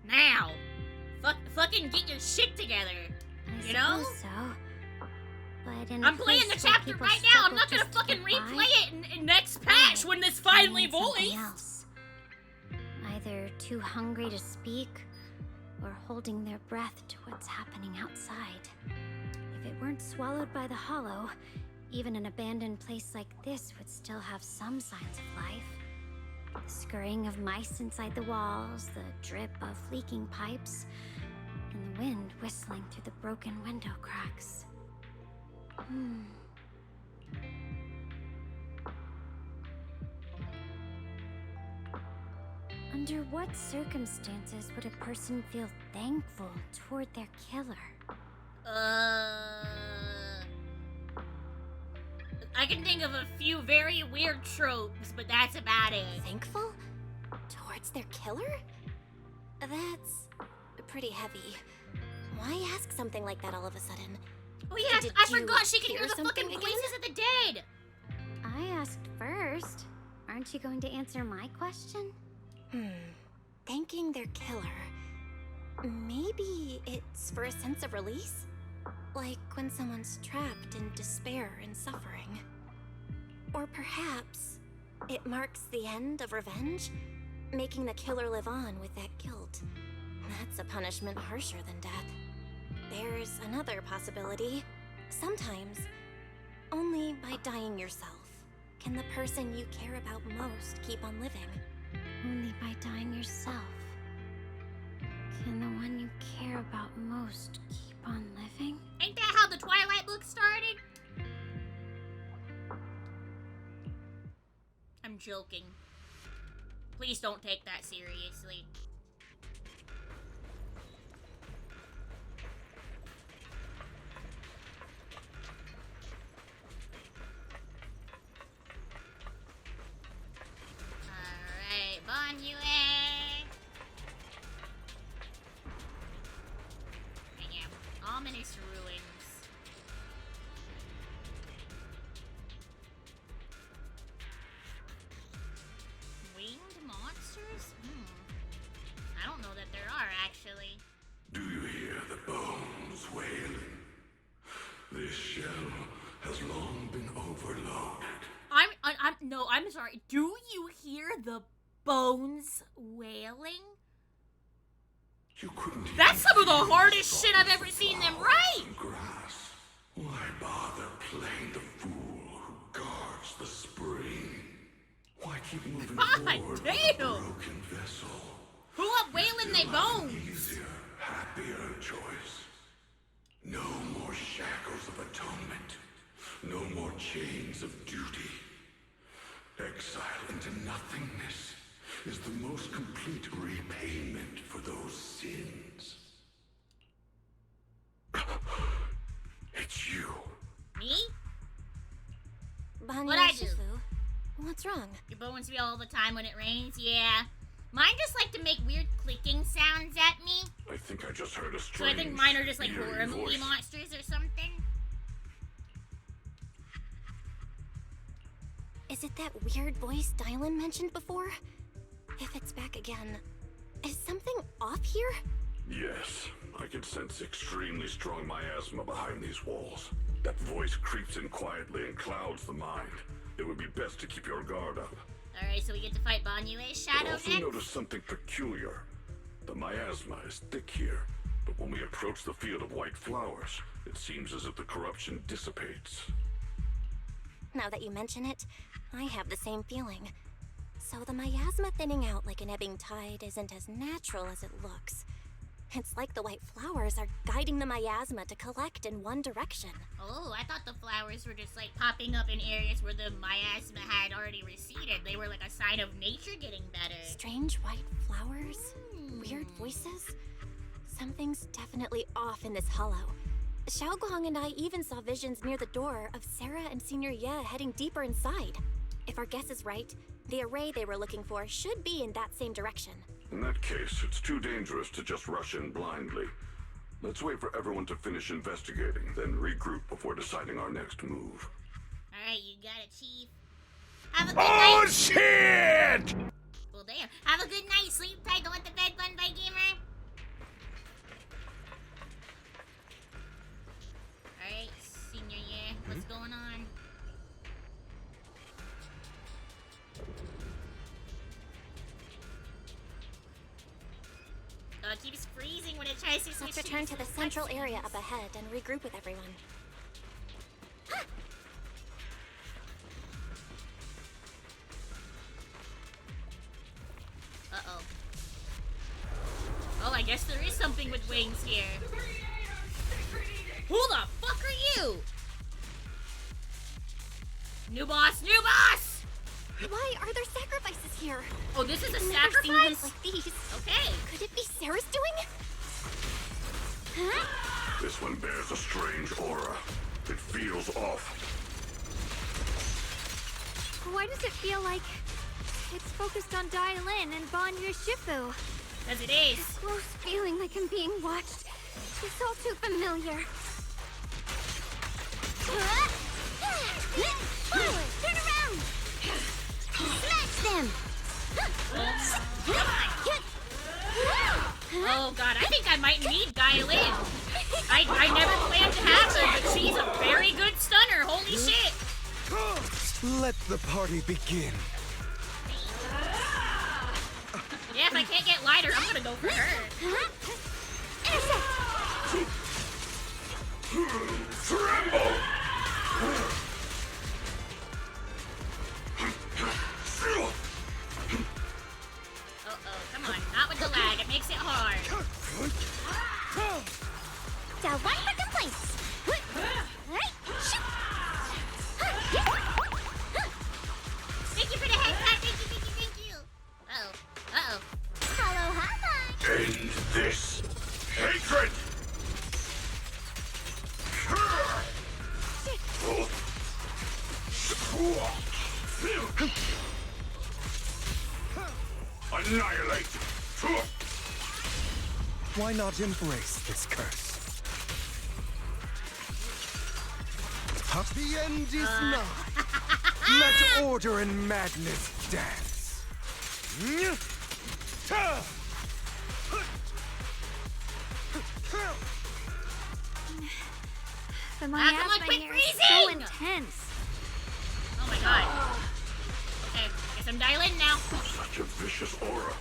Speaker 9: now? Fucking get your shit together. You know?
Speaker 8: So. But in
Speaker 9: I'm playing the chapter right now. I'm not gonna fucking replay it in next patch when it's finally voiced.
Speaker 8: Either too hungry to speak or holding their breath to what's happening outside. If it weren't swallowed by the hollow, even an abandoned place like this would still have some signs of life. The scurrying of mice inside the walls, the drip of leaking pipes, and the wind whistling through the broken window cracks. Under what circumstances would a person feel thankful toward their killer?
Speaker 9: I can think of a few very weird tropes, but that's about it.
Speaker 5: Thankful? Towards their killer? That's pretty heavy. Why ask something like that all of a sudden?
Speaker 9: Oh yeah, I forgot she can hear the fucking voices of the dead!
Speaker 8: I asked first. Aren't you going to answer my question?
Speaker 5: Thanking their killer. Maybe it's for a sense of release? Like when someone's trapped in despair and suffering. Or perhaps it marks the end of revenge, making the killer live on with that guilt. That's a punishment harsher than death. There's another possibility. Sometimes, only by dying yourself can the person you care about most keep on living.
Speaker 8: Only by dying yourself can the one you care about most keep on living?
Speaker 9: Ain't that how the Twilight book started? I'm joking. Please don't take that seriously. Alright, Bon Yue. Yeah, ominous ruins. actually.
Speaker 6: Do you hear the bones wailing? This shell has long been overloaded.
Speaker 9: I'm sorry. Do you hear the bones wailing?
Speaker 6: You couldn't.
Speaker 9: That's some of the hardest shit I've ever seen them write.
Speaker 6: Grass. Why bother playing the fool who guards the spring? Why keep moving forward with a broken vessel?
Speaker 9: Who up wailing they bones?
Speaker 6: Easier, happier choice. No more shackles of atonement. No more chains of duty. Exile into nothingness is the most complete repayment for those sins. It's you.
Speaker 9: Me?
Speaker 5: Banyu
Speaker 9: What'd I do?
Speaker 5: Shifu, what's wrong?
Speaker 9: Your bones feel all the time when it rains? Yeah. Mine just like to make weird clicking sounds at me.
Speaker 6: I think I just heard a
Speaker 9: So
Speaker 6: strange,
Speaker 9: I think mine are just like
Speaker 6: eerie
Speaker 9: horror movie
Speaker 6: voice.
Speaker 9: monsters or something.
Speaker 5: Is it that weird voice Dylan mentioned before? If it's back again, is something off here?
Speaker 6: Yes, I can sense extremely strong miasma behind these walls. That voice creeps in quietly and clouds the mind. It would be best to keep your guard up.
Speaker 9: Alright, so we get to fight Banyue's shadow
Speaker 6: I also
Speaker 9: next?
Speaker 6: noticed something peculiar. The miasma is thick here, but when we approach the field of white flowers, it seems as if the corruption dissipates.
Speaker 5: Now that you mention it, I have the same feeling. So the miasma thinning out like an ebbing tide isn't as natural as it looks. It's like the white flowers are guiding the miasma to collect in one direction.
Speaker 9: Oh, I thought the flowers were just like popping up in areas where the miasma had already receded. They were like a sign of nature getting better.
Speaker 5: Strange white flowers? Weird voices? Something's definitely off in this hollow. Xiaoguang and I even saw visions near the door of Sarah and Senior Ye heading deeper inside. If our guess is right, the array they were looking for should be in that same direction.
Speaker 6: In that case, it's too dangerous to just rush in blindly. Let's wait for everyone to finish investigating, then regroup before deciding our next move.
Speaker 9: Alright, you got it, Chief. Have a good night.
Speaker 6: Shit!
Speaker 9: Well, damn. Have a good night. Sleep tight. Don't let the bed fun by gamer. Alright, Senior Ye, what's going on? It keeps freezing when it tries to switch.
Speaker 5: Let's return to the central area up ahead and regroup with everyone.
Speaker 9: Uh-oh. Oh, I guess there is something with wings here. Who the fuck are you? New boss! New boss!
Speaker 5: Why are there sacrifices here?
Speaker 9: Oh, this is a
Speaker 5: I've never seen
Speaker 9: sacrifice?
Speaker 5: ones like these.
Speaker 9: Okay.
Speaker 5: Could it be Sarah's doing? Huh?
Speaker 6: This one bears a strange aura. It feels off.
Speaker 12: Why does it feel like it's focused on Dylan and Banyu Shifu?
Speaker 9: As it is.
Speaker 12: This close feeling like I'm being watched. It's all too familiar. Forward! Turn around! Smash them!
Speaker 9: Oh god, I think I might need Gailin. I never planned to have her, but she's a very good stunner. Holy shit!
Speaker 11: Let the party begin.
Speaker 9: Yeah, if I can't get lighter, I'm gonna go for her.
Speaker 6: Tremble!
Speaker 9: Uh-oh, come on. Not with the lag. It makes it hard.
Speaker 12: The one for complaints.
Speaker 9: Thank you for the head clap. Thank you. Uh-oh.
Speaker 12: Hello, hi.
Speaker 6: End this hatred! Annihilate!
Speaker 11: Why not embrace this curse? The end is nigh. Let order and madness dance.
Speaker 12: The
Speaker 9: come on,
Speaker 12: miasma
Speaker 9: quit
Speaker 12: here is so
Speaker 9: freezing!
Speaker 12: intense.
Speaker 9: Oh my god. Okay, guess I'm dialing now.
Speaker 6: Such a vicious aura.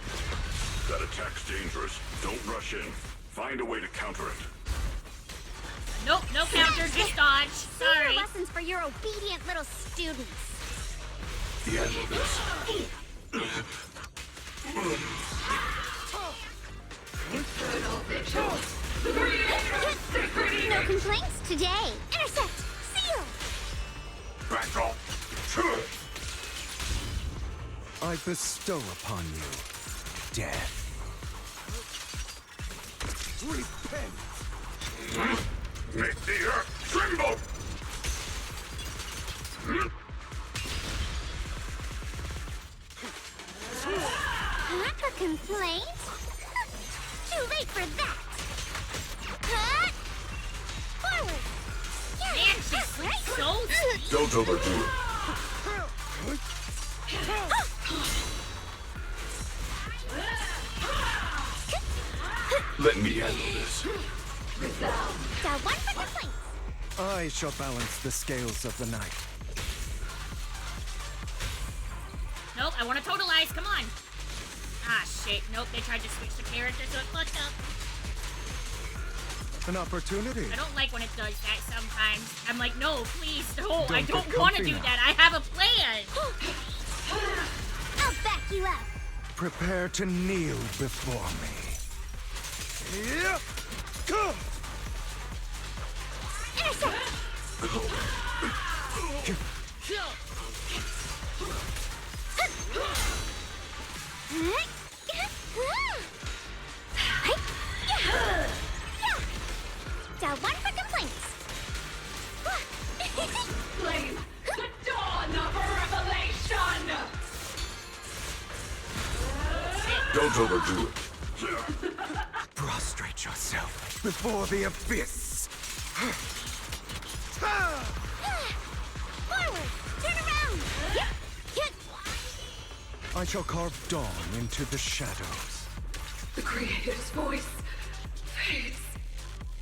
Speaker 6: That attack's dangerous. Don't rush in. Find a way to counter it.
Speaker 9: Nope, no counter, just dodge. Sorry.
Speaker 8: Lessons for your obedient little students.
Speaker 6: Handle this.
Speaker 8: No complaints today. Intercept! Seal!
Speaker 6: Back off.
Speaker 11: I bestow upon you death. Repent!
Speaker 6: Make the earth tremble!
Speaker 8: Not a complaint? Too late for that! Cut! Forward! Yeah,
Speaker 9: Man, she's
Speaker 8: right?
Speaker 9: so sweet.
Speaker 6: Don't overdo it. Let me handle this.
Speaker 8: Down one for complaints!
Speaker 11: I shall balance the scales of the night.
Speaker 9: Nope, I want to totalize. Come on. Ah, shit. Nope, they tried to switch the character, so it fucked up.
Speaker 11: An opportunity.
Speaker 9: I don't like when it does that sometimes. I'm like, no, please, no. I
Speaker 11: Don't
Speaker 9: don't
Speaker 11: get
Speaker 9: want to
Speaker 11: comfy
Speaker 9: do
Speaker 11: now.
Speaker 9: that. I have a plan.
Speaker 8: I'll back you up!
Speaker 11: Prepare to kneel before me. Yep. Go.
Speaker 8: Intercept! Down one for complaints!
Speaker 1: Flame, the dawn of revelation!
Speaker 6: Don't overdo it.
Speaker 11: Prostrate yourself before the abyss.
Speaker 8: Forward! Turn around!
Speaker 11: I shall carve dawn into the shadows.
Speaker 1: The Creator's voice fades.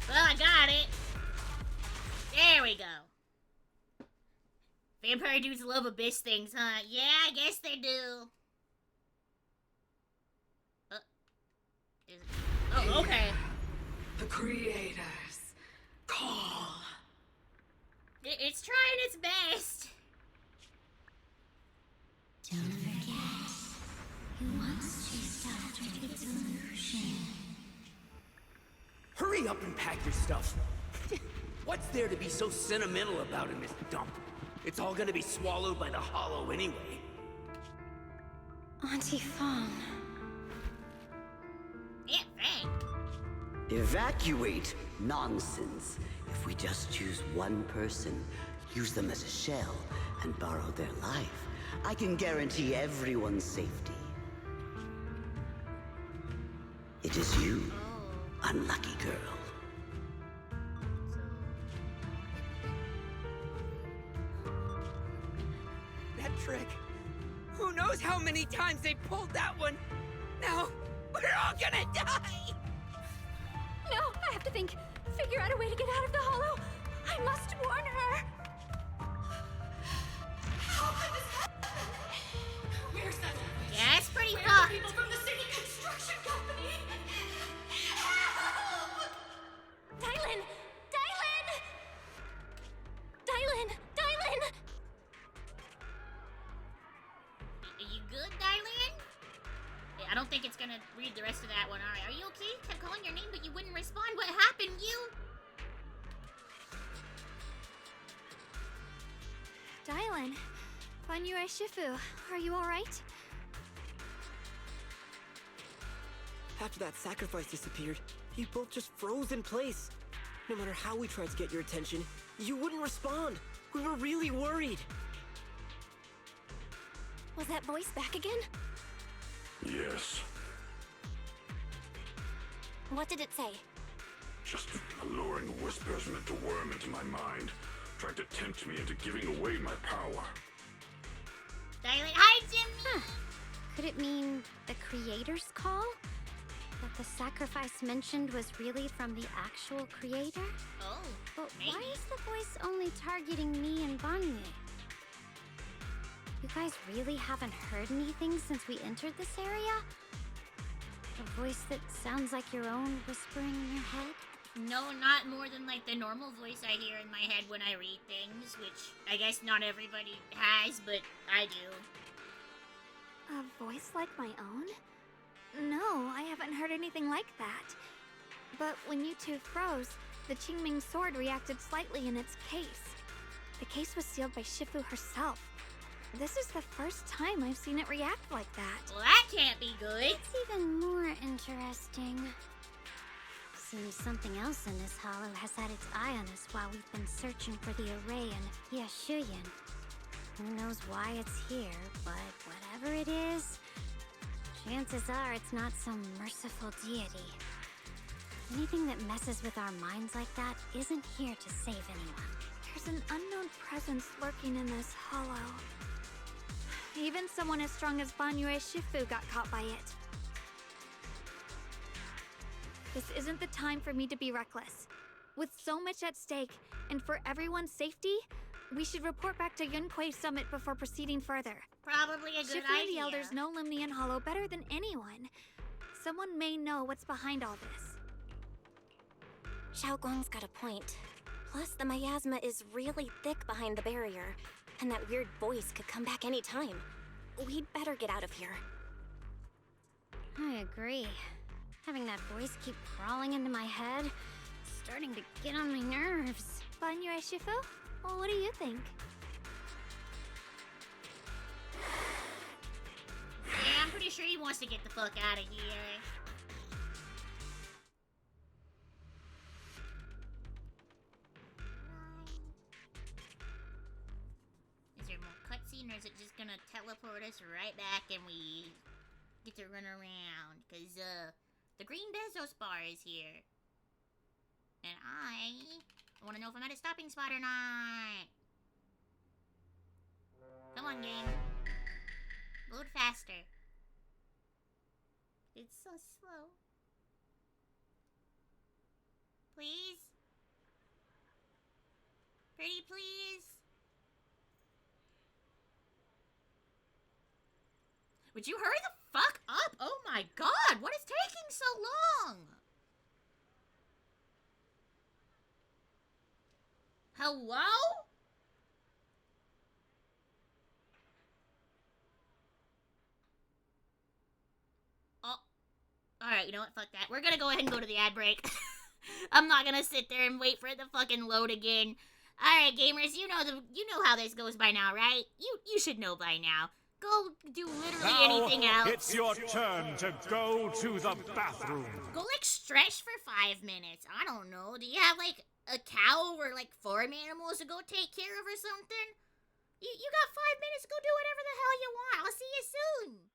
Speaker 9: Well, I got it. There we go. Vampire dudes love abyss things, huh? Yeah, I guess they do. Oh, okay.
Speaker 1: The Creator's call.
Speaker 9: It's trying its best.
Speaker 8: Don't forget, you once chased after its illusion.
Speaker 19: Hurry up and pack your stuff. What's there to be so sentimental about in this dump? It's all gonna be swallowed by the hollow anyway.
Speaker 8: Auntie Fong.
Speaker 9: Yeah, Fang.
Speaker 15: Evacuate? Nonsense. If we just choose one person, use them as a shell, and borrow their life, I can guarantee everyone's safety. It is you, unlucky girl.
Speaker 19: That trick. Who knows how many times they pulled that one? Now, we're all gonna die!
Speaker 8: No, I have to think. Figure out a way to get out of the hollow. I must warn her.
Speaker 1: How could this happen? Where's that?
Speaker 9: Yeah, it's pretty
Speaker 1: Where are
Speaker 9: fucked.
Speaker 1: the people from the city construction company? Help!
Speaker 8: Dylan! Dylan! Dylan! Dylan!
Speaker 9: Are you good, Dylan? Yeah, I don't think it's gonna read the rest of that one. Alright, are you okay? Kept calling your name, but you wouldn't respond. What happened, you?
Speaker 12: Dylan, Fanyu Shifu, are you alright?
Speaker 14: After that sacrifice disappeared, you both just froze in place. No matter how we tried to get your attention, you wouldn't respond. We were really worried.
Speaker 12: Was that voice back again?
Speaker 6: Yes.
Speaker 12: What did it say?
Speaker 6: Just alluring whispers meant to worm into my mind. Tried to tempt me into giving away my power.
Speaker 9: Dylan, hi, Jimmy!
Speaker 8: Could it mean the creator's call? That the sacrifice mentioned was really from the actual creator?
Speaker 9: Oh,
Speaker 8: but
Speaker 9: maybe.
Speaker 8: why is the voice only targeting me and Banyue? You guys really haven't heard anything since we entered this area? A voice that sounds like your own whispering in your head?
Speaker 9: No, not more than like the normal voice I hear in my head when I read things, which I guess not everybody has, but I do.
Speaker 12: A voice like my own? No, I haven't heard anything like that. But when you two froze, the Qingming sword reacted slightly in its case. The case was sealed by Shifu herself. This is the first time I've seen it react like that.
Speaker 9: Well, that can't be good.
Speaker 8: It's even more interesting. Seems something else in this hollow has had its eye on us while we've been searching for the array in Yashuyan. Who knows why it's here, but whatever it is, chances are it's not some merciful deity. Anything that messes with our minds like that isn't here to save anyone.
Speaker 12: There's an unknown presence lurking in this hollow. Even someone as strong as Banyue Shifu got caught by it. This isn't the time for me to be reckless. With so much at stake, and for everyone's safety, we should report back to Yunquei Summit before proceeding further.
Speaker 9: Probably a good
Speaker 12: Shifu and the
Speaker 9: idea.
Speaker 12: elders know Limnian Hollow better than anyone. Someone may know what's behind all this.
Speaker 5: Xiaoguang's got a point. Plus, the miasma is really thick behind the barrier, and that weird voice could come back any time. We'd better get out of here.
Speaker 8: I agree. Having that voice keep crawling into my head, starting to get on my nerves.
Speaker 12: Banyue Shifu? Well, what do you think?
Speaker 9: Yeah, I'm pretty sure he wants to get the fuck out of here. Is there more cutscene, or is it just gonna teleport us right back and we get to run around? Cause, the Green Bezos bar is here. And I want to know if I'm at a stopping spot or not. Come on, game. Load faster. It's so slow. Please? Pretty please? Would you hurry the fuck up? Oh my god, what is taking so long? Hello? Oh. Alright, you know what? Fuck that. We're gonna go ahead and go to the ad break. I'm not gonna sit there and wait for it to fucking load again. Alright, gamers, you know how this goes by now, right? You should know by now. Go do literally anything else.
Speaker 20: It's your turn to go to the bathroom.
Speaker 9: Go, like, stretch for 5 minutes. I don't know. Do you have, like, a cow or, like, farm animals to go take care of or something? You got 5 minutes to go do whatever the hell you want. I'll see you soon.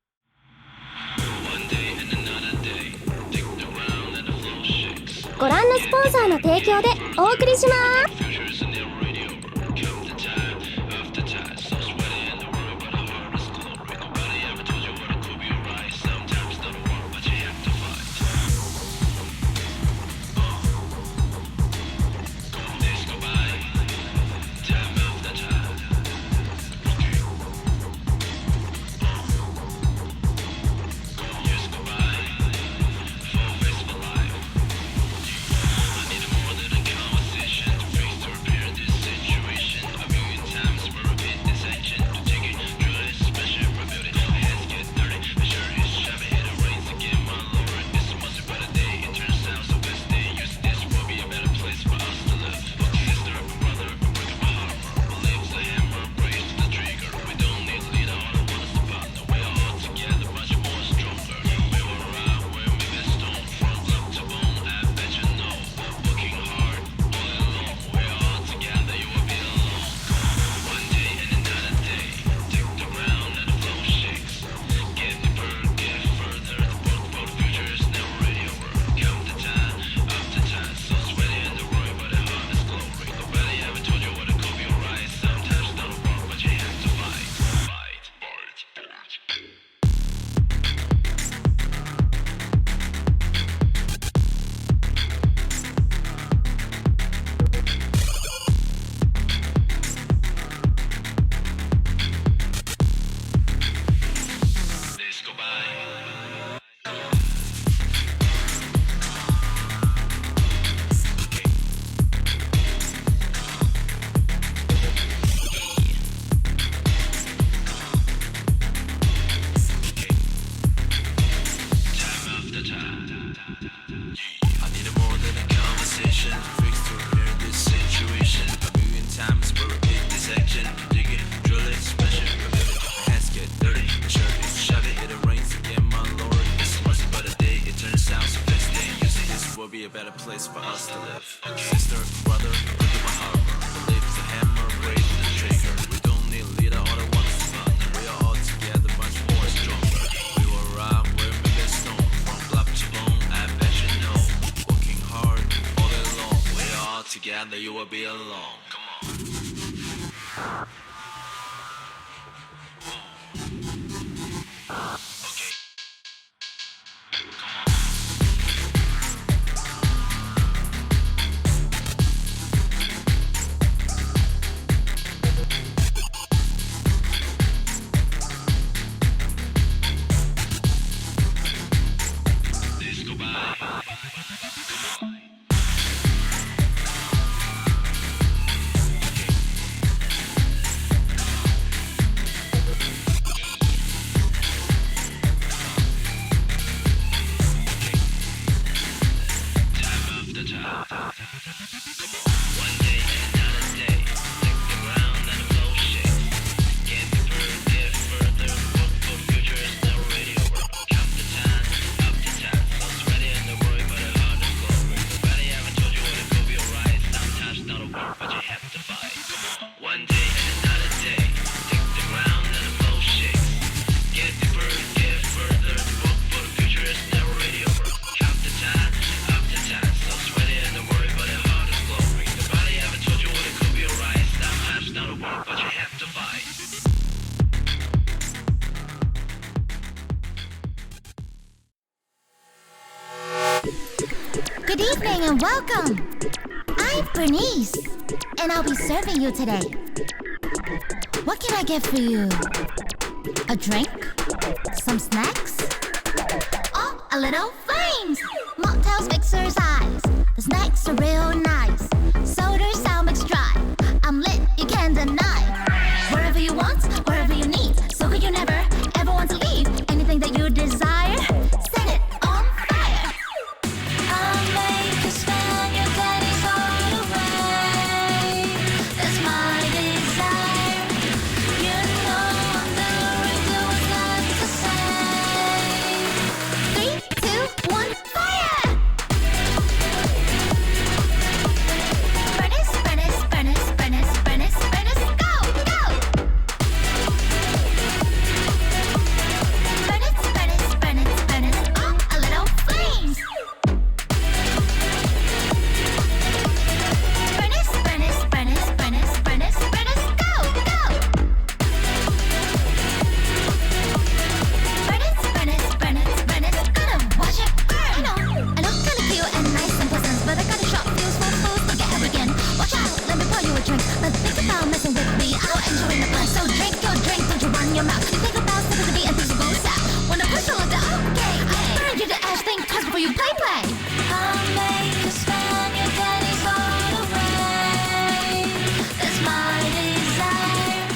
Speaker 4: One day and another day, dig around and the flow shakes.
Speaker 1: ご覧のスポンサーの提供でお送りします。
Speaker 4: Futures in their radio. Come the time after time. So sweaty and the worry, but the heart is glory. Nobody ever told you what it could be alright. Sometimes not a war, but you have to fight. Days go by, time after time. Years go by, full face for life. I need more than a conversation to face the
Speaker 21: be a better place for us to live. Sister, brother, give a hug. Believe the hammer, raise the trigger. We don't need a leader or the one to run. We are all together, much more stronger. We will ride where we get stone. From block to bone, I bet you know. Working hard all day long. We are all together, you will be alone. Come on.
Speaker 1: Good evening and welcome! I'm Bernice, and I'll be serving you today. What can I get for you? A drink? Some snacks? Oh, a little flames! Mocktails mixer's eyes. The snacks are real nice. Soda sound mix dry. I'm lit, you can't deny. Wherever you want, wherever you need. So good you never, ever want to leave. Anything that you desire, set it on fire. I'll make you spend your days all away. That's my desire. You know I'm doing what's left to say. 3, 2, 1, fire! Furnace, furnace, furnace, furnace, furnace, furnace, go, go! Furnace, furnace, furnace, furnace, oh, a little flames! Furnace, furnace, furnace, furnace, furnace, furnace, go, go! Furnace, furnace, furnace, furnace, gonna watch it burn! I know, I look kinda cute and nice and pleasant, but I got a short fuse for fools to get up again. Watch out, let me pour you a drink, but think about messing with me, I'll enjoy the fun. So drink your drink, don't you run your mouth. You think about stepping to beat and things will go south. Wanna push a little, okay, burn you to ash, think twice before you play, play. I'll make you spend your days all away. That's my desire.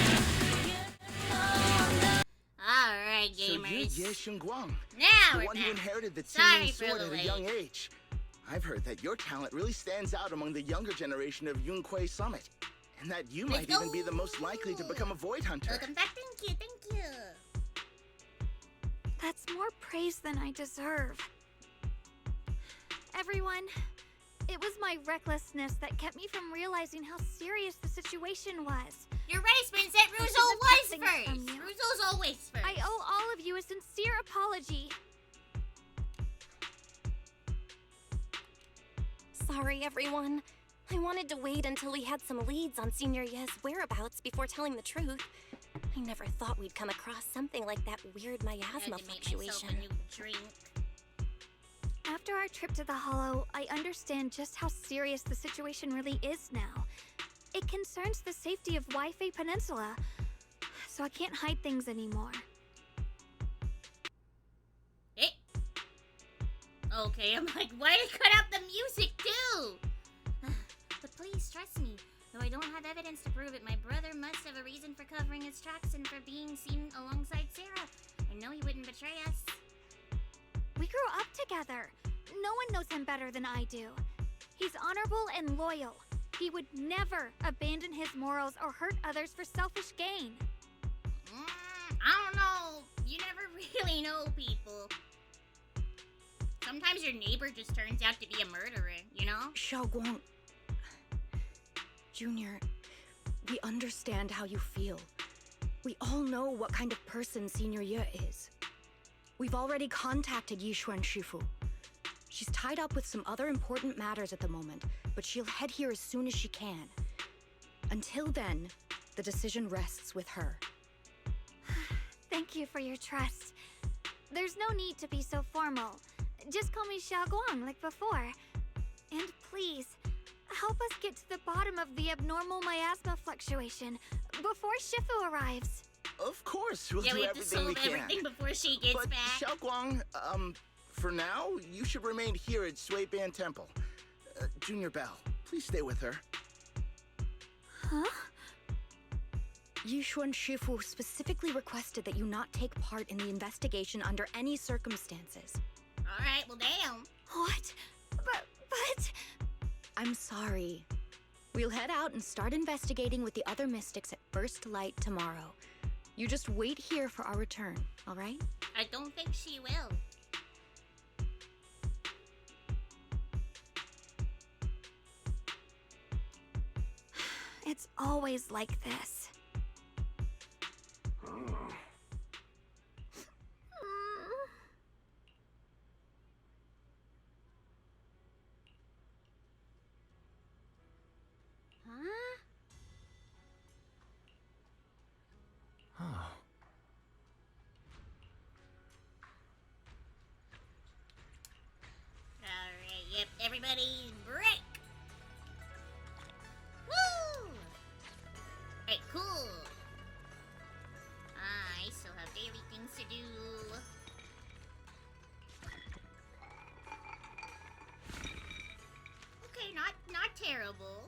Speaker 9: Alright,
Speaker 11: So you're
Speaker 9: gamers.
Speaker 11: Ye Shengguang,
Speaker 9: Now
Speaker 11: the
Speaker 9: we're
Speaker 11: one who
Speaker 9: back.
Speaker 11: inherited the
Speaker 9: Sorry
Speaker 11: Qingming
Speaker 9: for
Speaker 11: sword
Speaker 9: the
Speaker 11: at a
Speaker 9: wait.
Speaker 11: young age. I've heard that your talent really stands out among the younger generation of Yunquei Summit, and that you might even be the most likely to become a Void Hunter.
Speaker 9: Welcome back, thank you, thank you.
Speaker 12: That's more praise than I deserve. Everyone, it was my recklessness that kept me from realizing how serious the situation was.
Speaker 9: You're right, Spincet.
Speaker 12: I
Speaker 9: Ruzo
Speaker 12: should have
Speaker 9: was
Speaker 12: kept things
Speaker 9: first.
Speaker 12: from you.
Speaker 9: Ruzo's always first.
Speaker 12: I owe all of you a sincere apology.
Speaker 5: Sorry, everyone. I wanted to wait until we had some leads on Senior Ye's whereabouts before telling the truth. I never thought we'd come across something like that weird miasma fluctuation.
Speaker 12: After our trip to the Hollow, I understand just how serious the situation really is now. It concerns the safety of Waifei Peninsula, so I can't hide things anymore.
Speaker 9: Okay, I'm like, why did you cut out the music too? But please trust me. Though I don't have evidence to prove it, my brother must have a reason for covering his tracks and for being seen alongside Sarah. I know he wouldn't betray us.
Speaker 12: We grew up together. No one knows him better than I do. He's honorable and loyal. He would never abandon his morals or hurt others for selfish gain.
Speaker 9: I don't know. You never really know people. sometimes your neighbor just turns out to be a murderer, you know?
Speaker 3: Xiaoguang... Junior, we understand how you feel. We all know what kind of person Senior Ye is. We've already contacted Yishuan Shifu. She's tied up with some other important matters at the moment, but she'll head here as soon as she can. Until then, the decision rests with her.
Speaker 12: Thank you for your trust. There's no need to be so formal. Just call me Xiaoguang like before. And please, help us get to the bottom of the abnormal miasma fluctuation before Shifu arrives.
Speaker 11: Of course, we'll
Speaker 9: Yeah,
Speaker 11: do
Speaker 9: we have to
Speaker 11: everything we
Speaker 9: solve
Speaker 11: can.
Speaker 9: everything before she gets
Speaker 11: but
Speaker 9: back.
Speaker 11: Xiaoguang, for now, you should remain here at Sui Ban Temple. Junior Bell, please stay with her.
Speaker 12: Huh?
Speaker 3: Yishuan Shifu specifically requested that you not take part in the investigation under any circumstances.
Speaker 9: Alright, well damn.
Speaker 12: What? But...
Speaker 3: I'm sorry. We'll head out and start investigating with the other mystics at first light tomorrow. You just wait here for our return, alright?
Speaker 9: I don't think she will.
Speaker 12: It's always like this.
Speaker 9: Alright, yep, everybody break! Woo! Alright, cool. I still have daily things to do. Okay, not terrible.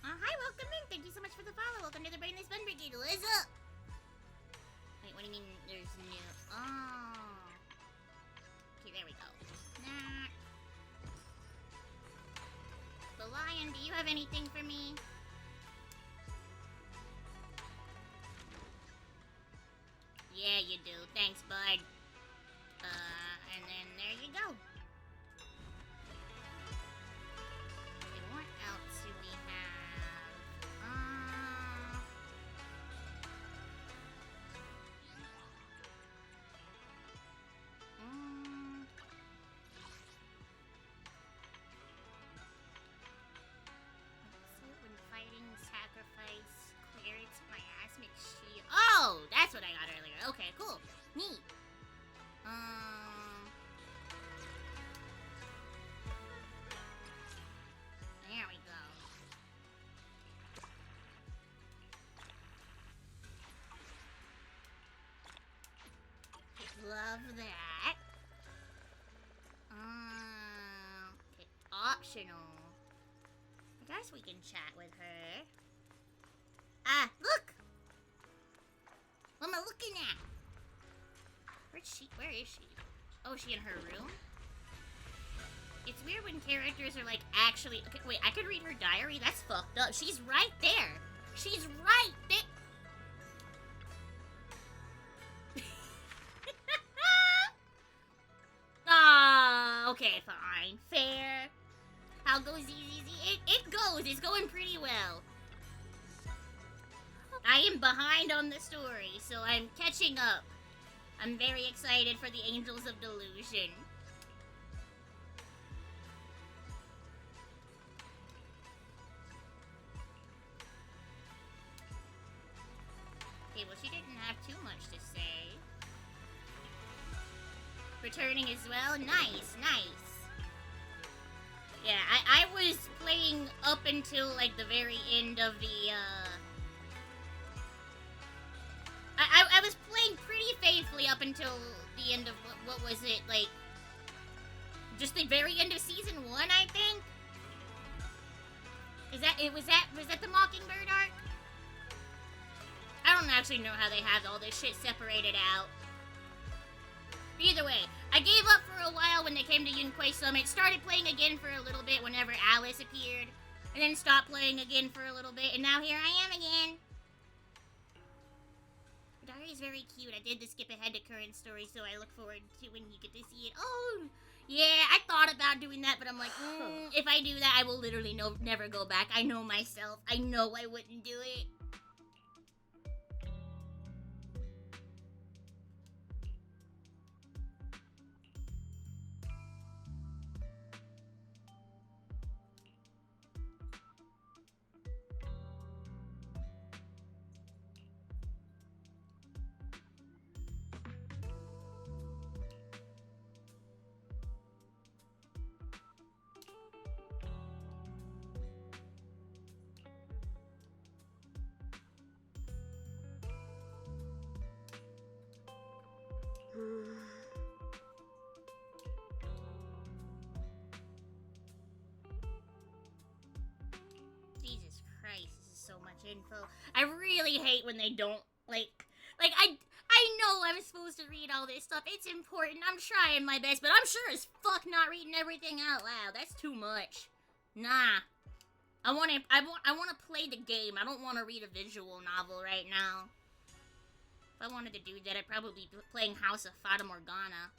Speaker 9: Hi, welcome in. Thank you so much for the follow. Welcome to the Brainless Fun Brigade. What's up? Wait, what do you mean there's new? Oh. Okay, there we go. Nah. The Lion, do you have anything for me? Yeah, you do. Thanks, bud. And then there you go. Okay, what else do we have? When fighting, sacrifice, clear its miasmic shield. Oh, that's what I got earlier. Okay, cool. Neat. There we go. Love that. Okay, optional. I guess we can chat with her. Ah, look! What am I looking at? Where is she? Oh, is she in her room? It's weird when characters are like actually... Okay, wait, I could read her diary? That's fucked up. She's right there. She's right there. Ah, okay, fine. Fair. How goes easy? It goes. It's going pretty well. I am behind on the story, so I'm catching up. I'm very excited for the Angels of Delusion. Okay, well, she didn't have too much to say. Returning as well? Nice, nice. Yeah, I was playing up until, like, the very end of the, I was playing pretty faithfully up until the end of, what was it, like, just the very end of Season 1, I think? Was that the Mockingbird arc? I don't actually know how they have all this shit separated out. Either way, I gave up for a while when they came to Yunquay Summit, started playing again for a little bit whenever Alice appeared, and then stopped playing again for a little bit, and now here I am again. Dari's very cute. I did the skip ahead to current story, so I look forward to when you get to see it. Oh, yeah, I thought about doing that, but I'm like, if I do that, I will literally never go back. I know myself. I know I wouldn't do it. Jesus Christ, this is so much info. I really hate when they don't, like I know I'm supposed to read all this stuff. It's important. I'm trying my best, but I'm sure as fuck not reading everything out loud. That's too much. Nah. I want to play the game. I don't want to read a visual novel right now. If I wanted to do that, I'd probably be playing House of Fata Morgana.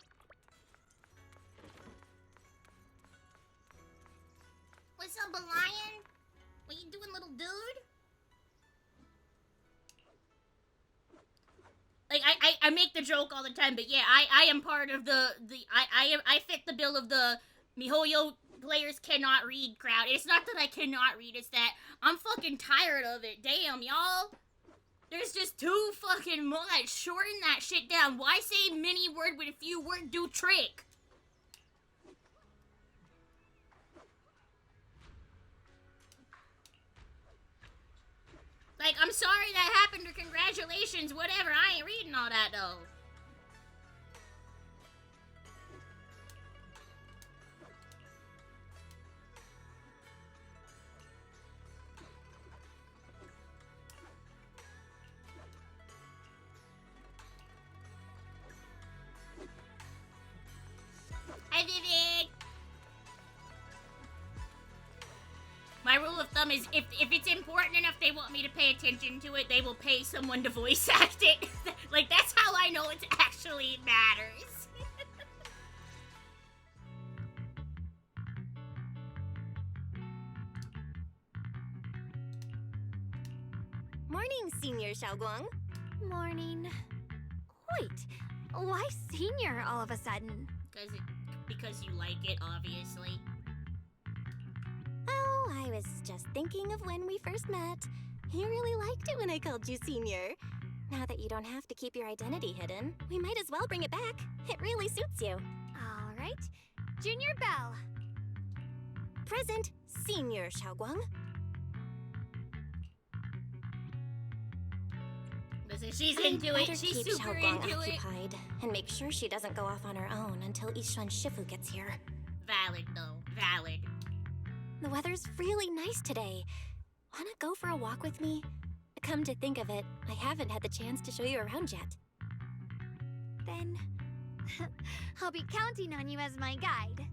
Speaker 9: What's up, Lion? What you doing, little dude? Like, I make the joke all the time, but yeah, I am part of I fit the bill of the MiHoYo players cannot read crowd. It's not that I cannot read, it's that I'm fucking tired of it. Damn, y'all. There's just too fucking much. Shorten that shit down. Why say many word when few word do trick? Like, I'm sorry that happened or congratulations, whatever. I ain't reading all that, though. Hi, Vivian! My rule of thumb is if it's important enough they want me to pay attention to it, they will pay someone to voice act it. Like, that's how I know it actually matters.
Speaker 5: Morning, Senior Xiaoguang.
Speaker 12: Morning. Wait, why senior all of a sudden?
Speaker 9: Because you like it, obviously.
Speaker 5: Oh, I was just thinking of when we first met. You really liked it when I called you Senior. Now that you don't have to keep your identity hidden, we might as well bring it back. It really suits you.
Speaker 12: All right. Junior Belle.
Speaker 5: Present, Senior Xiaoguang.
Speaker 9: Listen, she's into it. She's
Speaker 5: keep
Speaker 9: super
Speaker 5: Xiaoguang
Speaker 9: into it.
Speaker 5: occupied and make sure she doesn't go off on her own until Yishuan Shifu gets here.
Speaker 9: Valid, though. Valid.
Speaker 5: The weather's really nice today. Wanna go for a walk with me? Come to think of it, I haven't had the chance to show you around yet.
Speaker 12: Then I'll be counting on you as my guide.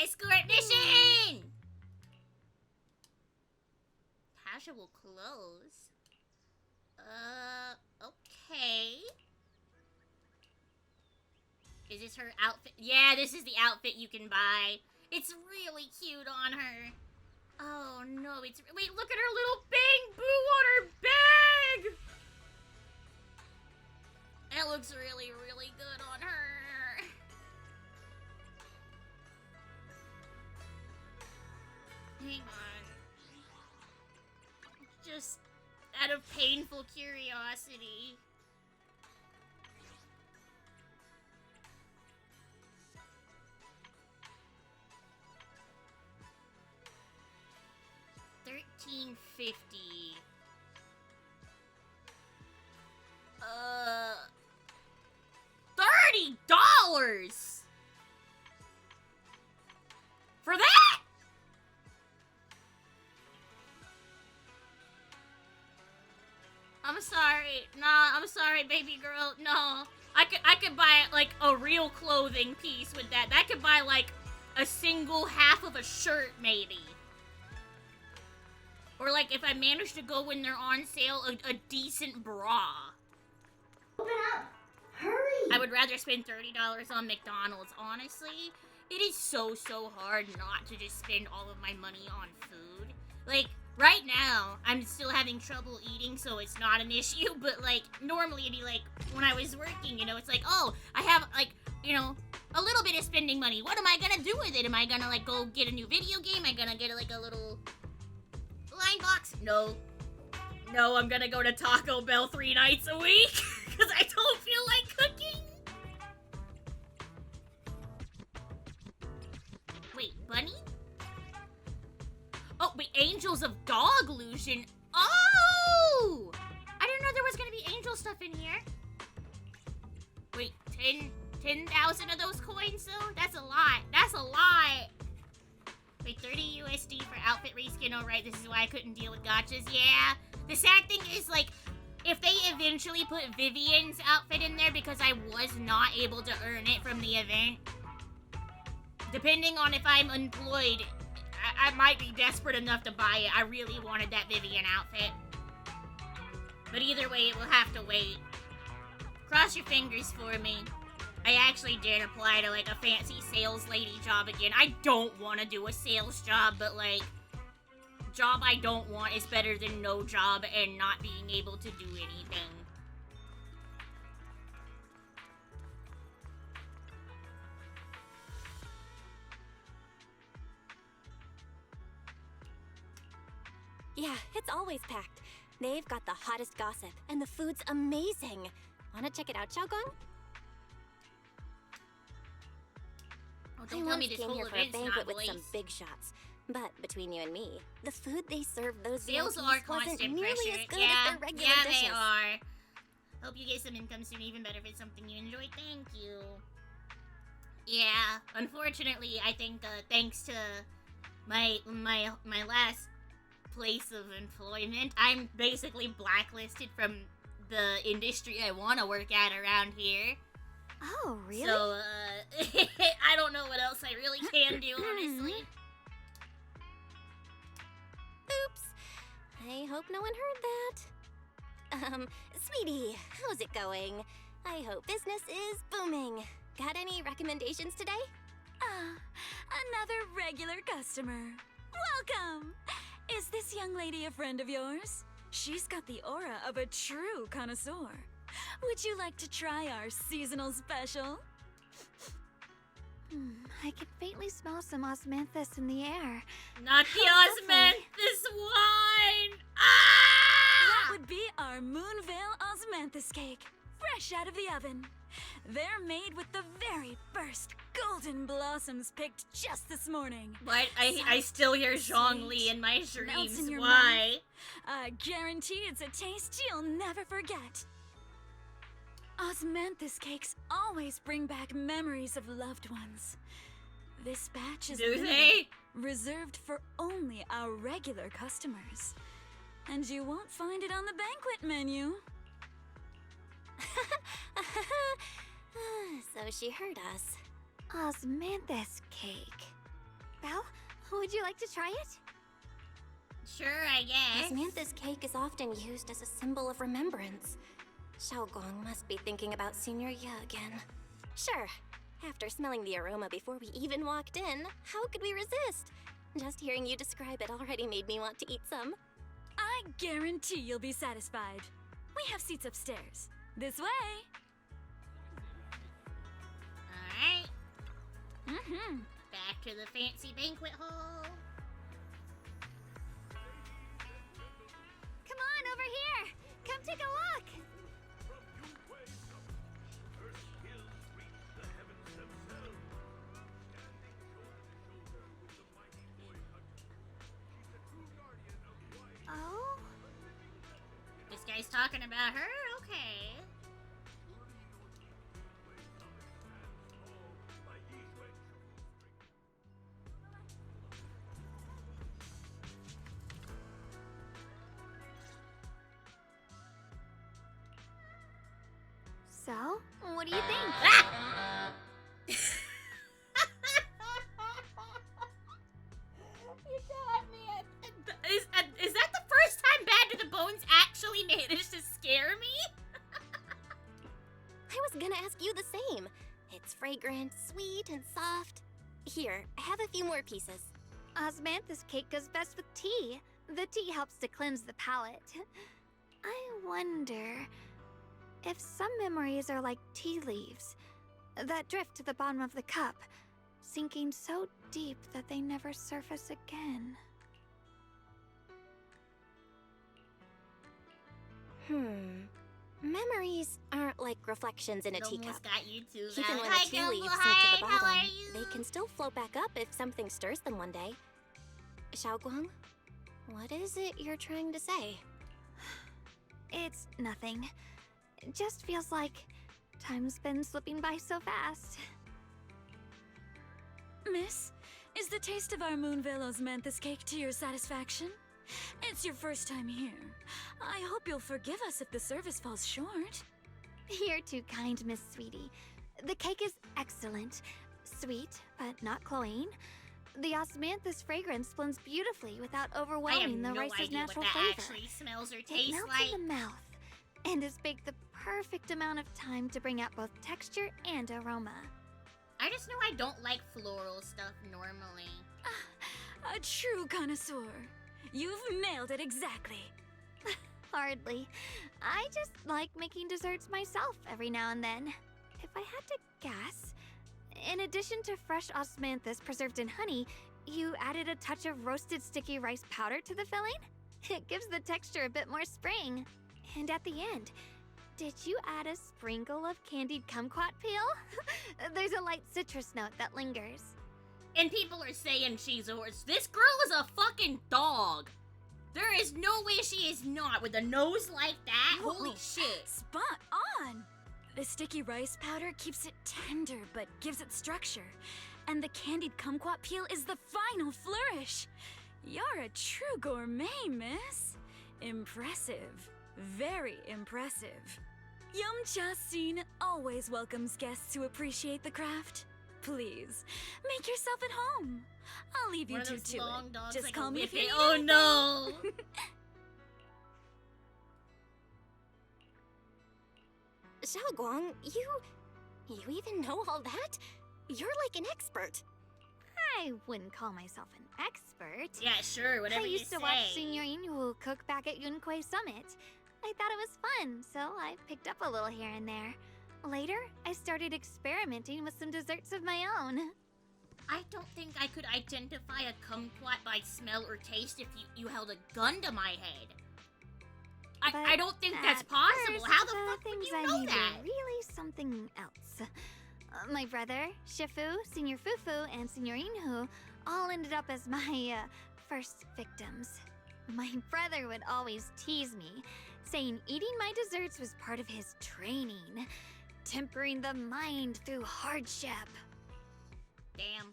Speaker 9: Escort mission! Casual clothes. Okay. Is this her outfit? Yeah, this is the outfit you can buy. It's really cute on her. Oh no, it's... Wait, look at her little bang boo on her bag! That looks really, really good on her. Hang on. Just out of painful curiosity. $13.50. $30 for that? I'm sorry. Nah, I'm sorry, baby girl. No. I could buy like a real clothing piece with that. That could buy like a single half of a shirt maybe. Or like if I manage to go when they're on sale, a decent bra. Open up! Hurry! I would rather spend $30 on McDonald's, honestly. It is so hard not to just spend all of my money on food. Like, right now, I'm still having trouble eating, so it's not an issue, but, like, normally it'd be like, when I was working, you know, it's like, oh, I have, like, you know, a little bit of spending money. What am I gonna do with it? Am I gonna, like, go get a new video game? Am I gonna get, like, a little line box? No. No, I'm gonna go to Taco Bell 3 nights a week, because I don't feel like cooking. Wait, Bunny? Oh, wait, Angels of Dog Illusion. Oh! I didn't know there was gonna be angel stuff in here. Wait, 10,000 of those coins, though? That's a lot. That's a lot. Wait, 30 USD for outfit reskin. Oh, right, this is why I couldn't deal with gachas. Yeah. The sad thing is, like, if they eventually put Vivian's outfit in there because I was not able to earn it from the event, depending on if I'm employed, I might be desperate enough to buy it. I really wanted that Vivian outfit. But either way, it will have to wait. Cross your fingers for me. I actually did apply to, like, a fancy sales lady job again. I don't want to do a sales job, but, like, job I don't want is better than no job and not being able to do anything.
Speaker 5: Yeah, it's always packed. They've got the hottest gossip, and the food's amazing. Wanna check it out, Xiaogong?
Speaker 9: Oh,
Speaker 5: I
Speaker 9: don't tell me
Speaker 5: once
Speaker 9: this
Speaker 5: came
Speaker 9: whole
Speaker 5: here for a
Speaker 9: event's
Speaker 5: banquet
Speaker 9: not
Speaker 5: with some
Speaker 9: laced.
Speaker 5: big shots. But between you and me, the food they serve those
Speaker 9: Sales
Speaker 5: VIPs
Speaker 9: are
Speaker 5: wasn't
Speaker 9: constant
Speaker 5: nearly
Speaker 9: pressure.
Speaker 5: as good
Speaker 9: Yeah,
Speaker 5: as their regular
Speaker 9: yeah,
Speaker 5: dishes.
Speaker 9: they are. Hope you get some income soon, even better if it's something you enjoy. Thank you. Yeah, unfortunately, I think thanks to my last place of employment, I'm basically blacklisted from the industry I want to work at around here.
Speaker 12: Oh, really?
Speaker 9: So, I don't know what else I really can do, honestly.
Speaker 5: Oops. I hope no one heard that. Sweetie, how's it going? I hope business is booming. Got any recommendations today?
Speaker 2: Another regular customer. Welcome! Is this young lady a friend of yours? She's got the aura of a true connoisseur. Would you like to try our seasonal special?
Speaker 12: I can faintly smell some osmanthus in the air.
Speaker 9: Not the
Speaker 12: How lovely.
Speaker 9: osmanthus wine!
Speaker 2: That would be our Moonvale osmanthus cake, fresh out of the oven. They're made with the very first golden blossoms picked just this morning.
Speaker 9: But I still hear Zhongli in my
Speaker 2: Melts
Speaker 9: dreams.
Speaker 2: in your
Speaker 9: Why?
Speaker 2: mouth. I guarantee it's a taste you'll never forget. Osmanthus cakes always bring back memories of loved ones. This batch is
Speaker 9: Do
Speaker 2: limited,
Speaker 9: they?
Speaker 2: reserved for only our regular customers. And you won't find it on the banquet menu.
Speaker 5: So she heard us.
Speaker 12: Osmanthus cake. Belle, would you like to try it?
Speaker 9: Sure, I guess.
Speaker 5: Osmanthus cake is often used as a symbol of remembrance. Xiaogong must be thinking about Senior Ye again. Sure. After smelling the aroma before we even walked in, how could we resist? Just hearing you describe it already made me want to eat some.
Speaker 2: I guarantee you'll be satisfied. We have seats upstairs. This way.
Speaker 9: Alright.
Speaker 2: Mm-hmm.
Speaker 9: Back to the fancy banquet hall.
Speaker 12: Come on, over here! Come take a look! Oh?
Speaker 9: This guy's talking about her? Okay.
Speaker 12: So, what do you think?
Speaker 9: Ah! You got me. Is that the first time Bad to the Bones actually managed to scare me?
Speaker 5: and sweet and soft. Here, have a few more pieces.
Speaker 12: Osmanthus cake goes best with tea. The tea helps to cleanse the palate. I wonder if some memories are like tea leaves that drift to the bottom of the cup, sinking so deep that they never surface again.
Speaker 5: Memories aren't like reflections in a teacup.
Speaker 9: Almost got you too.
Speaker 5: Even when
Speaker 9: Hi,
Speaker 5: the tea
Speaker 9: Gumball.
Speaker 5: leaves
Speaker 9: Hi,
Speaker 5: sink to the
Speaker 9: how
Speaker 5: bottom,
Speaker 9: are you?
Speaker 5: they can still float back up if something stirs them one day. Xiaoguang, what is it you're trying to say?
Speaker 12: It's nothing. It just feels like time's been slipping by so fast.
Speaker 2: Miss, is the taste of our Moonvale Osmanthus cake to your satisfaction? It's your first time here. I hope you'll forgive us if the service falls short.
Speaker 12: You're too kind, Miss Sweetie. The cake is excellent. Sweet, but not cloying. The osmanthus fragrance blends beautifully without overwhelming the
Speaker 9: no
Speaker 12: rice's
Speaker 9: idea
Speaker 12: natural
Speaker 9: what that
Speaker 12: flavor.
Speaker 9: actually smells or
Speaker 12: It
Speaker 9: tastes
Speaker 12: melts
Speaker 9: like.
Speaker 12: in the mouth and is baked the perfect amount of time to bring out both texture and aroma.
Speaker 9: I just know I don't like floral stuff normally.
Speaker 2: A true connoisseur. You've nailed it exactly.
Speaker 12: Hardly. I just like making desserts myself every now and then. If I had to guess, in addition to fresh osmanthus preserved in honey, you added a touch of roasted sticky rice powder to the filling? It gives the texture a bit more spring. And at the end, did you add a sprinkle of candied kumquat peel? There's a light citrus note that lingers.
Speaker 9: And people are saying she's a horse. This girl is a fucking dog. There is no way she is not with a nose like that.
Speaker 2: Whoa.
Speaker 9: Holy shit.
Speaker 2: Spot on! The sticky rice powder keeps it tender but gives it structure. And the candied kumquat peel is the final flourish. You're a true gourmet, miss. Impressive. Very impressive. Yum-Cha Scene always welcomes guests who appreciate the craft. Please, make yourself at home. I'll leave you
Speaker 9: One of
Speaker 2: two
Speaker 9: those
Speaker 2: to
Speaker 9: long
Speaker 2: it.
Speaker 9: dogs
Speaker 2: Just
Speaker 9: like
Speaker 2: call
Speaker 9: a
Speaker 2: me if you
Speaker 9: whippet.
Speaker 2: need
Speaker 9: Oh
Speaker 2: anything.
Speaker 9: no!
Speaker 5: Xiaoguang, you even know all that? You're like an expert.
Speaker 12: I wouldn't call myself an expert.
Speaker 9: Yeah, sure, whatever
Speaker 12: I
Speaker 9: you
Speaker 12: used
Speaker 9: say.
Speaker 12: to watch Senior Inhu cook back at Yunquay Summit. I thought it was fun, so I picked up a little here and there. Later, I started experimenting with some desserts of my own.
Speaker 9: I don't think I could identify a kumquat by smell or taste if you held a gun to my head. I don't think that's
Speaker 12: At
Speaker 9: possible.
Speaker 12: first,
Speaker 9: How the fuck would
Speaker 12: things
Speaker 9: you
Speaker 12: I
Speaker 9: know
Speaker 12: made
Speaker 9: that?
Speaker 12: were really something else. My brother, Shifu, Senior Fufu, and Senior Inhu all ended up as my first victims. My brother would always tease me, saying eating my desserts was part of his training, tempering the mind through hardship.
Speaker 9: Damn.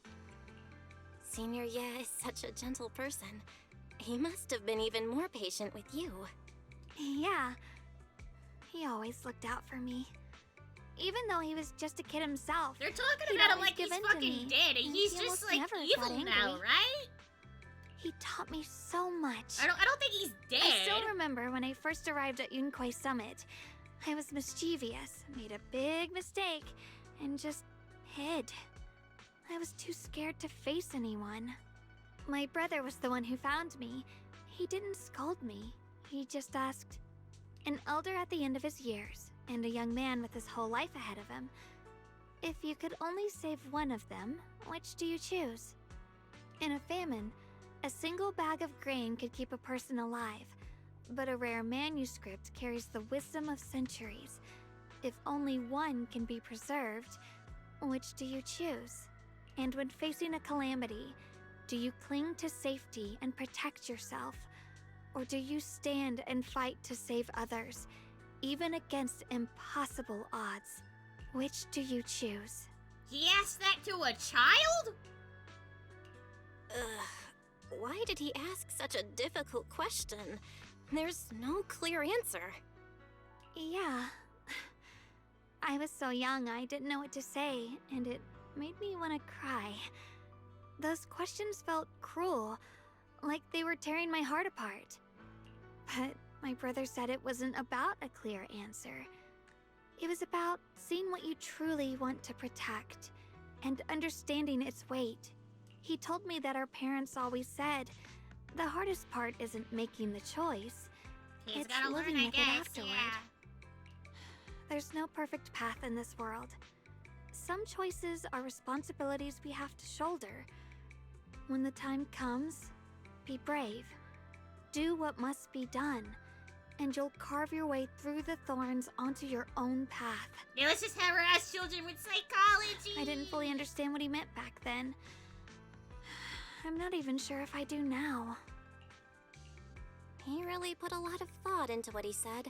Speaker 5: Senior Ye is such a gentle person. He must have been even more patient with you.
Speaker 12: Yeah, he always looked out for me. Even though he was just a kid himself.
Speaker 9: They're talking
Speaker 12: he'd
Speaker 9: about him
Speaker 12: always
Speaker 9: like he's
Speaker 12: give in to
Speaker 9: fucking
Speaker 12: me,
Speaker 9: dead, and he's
Speaker 12: he
Speaker 9: just
Speaker 12: almost
Speaker 9: like
Speaker 12: never got
Speaker 9: evil now,
Speaker 12: angry.
Speaker 9: right?
Speaker 12: He taught me so much.
Speaker 9: I don't think he's dead.
Speaker 12: I still remember when I first arrived at Yunquay Summit. I was mischievous, made a big mistake, and just hid. I was too scared to face anyone. My brother was the one who found me. He didn't scold me. He just asked, an elder at the end of his years, and a young man with his whole life ahead of him, if you could only save one of them, which do you choose? In a famine, a single bag of grain could keep a person alive, but a rare manuscript carries the wisdom of centuries. If only one can be preserved, which do you choose? And when facing a calamity, do you cling to safety and protect yourself? Or do you stand and fight to save others, even against impossible odds? Which do you choose?
Speaker 9: He asked that to a child?
Speaker 5: Why did he ask such a difficult question? There's no clear answer.
Speaker 12: Yeah. I was so young I didn't know what to say, and it made me want to cry. Those questions felt cruel, like they were tearing my heart apart. But my brother said it wasn't about a clear answer. It was about seeing what you truly want to protect and understanding its weight. He told me that our parents always said, the hardest part isn't making the choice,
Speaker 9: He's
Speaker 12: it's
Speaker 9: gotta
Speaker 12: living
Speaker 9: learn, I
Speaker 12: with
Speaker 9: guess,
Speaker 12: it afterward.
Speaker 9: yeah.
Speaker 12: There's no perfect path in this world. Some choices are responsibilities we have to shoulder. When the time comes, be brave. Do what must be done, and you'll carve your way through the thorns onto your own path.
Speaker 9: Now let's just have her ask children with psychology.
Speaker 12: I didn't fully understand what he meant back then. I'm not even sure if I do now.
Speaker 5: He really put a lot of thought into what he said.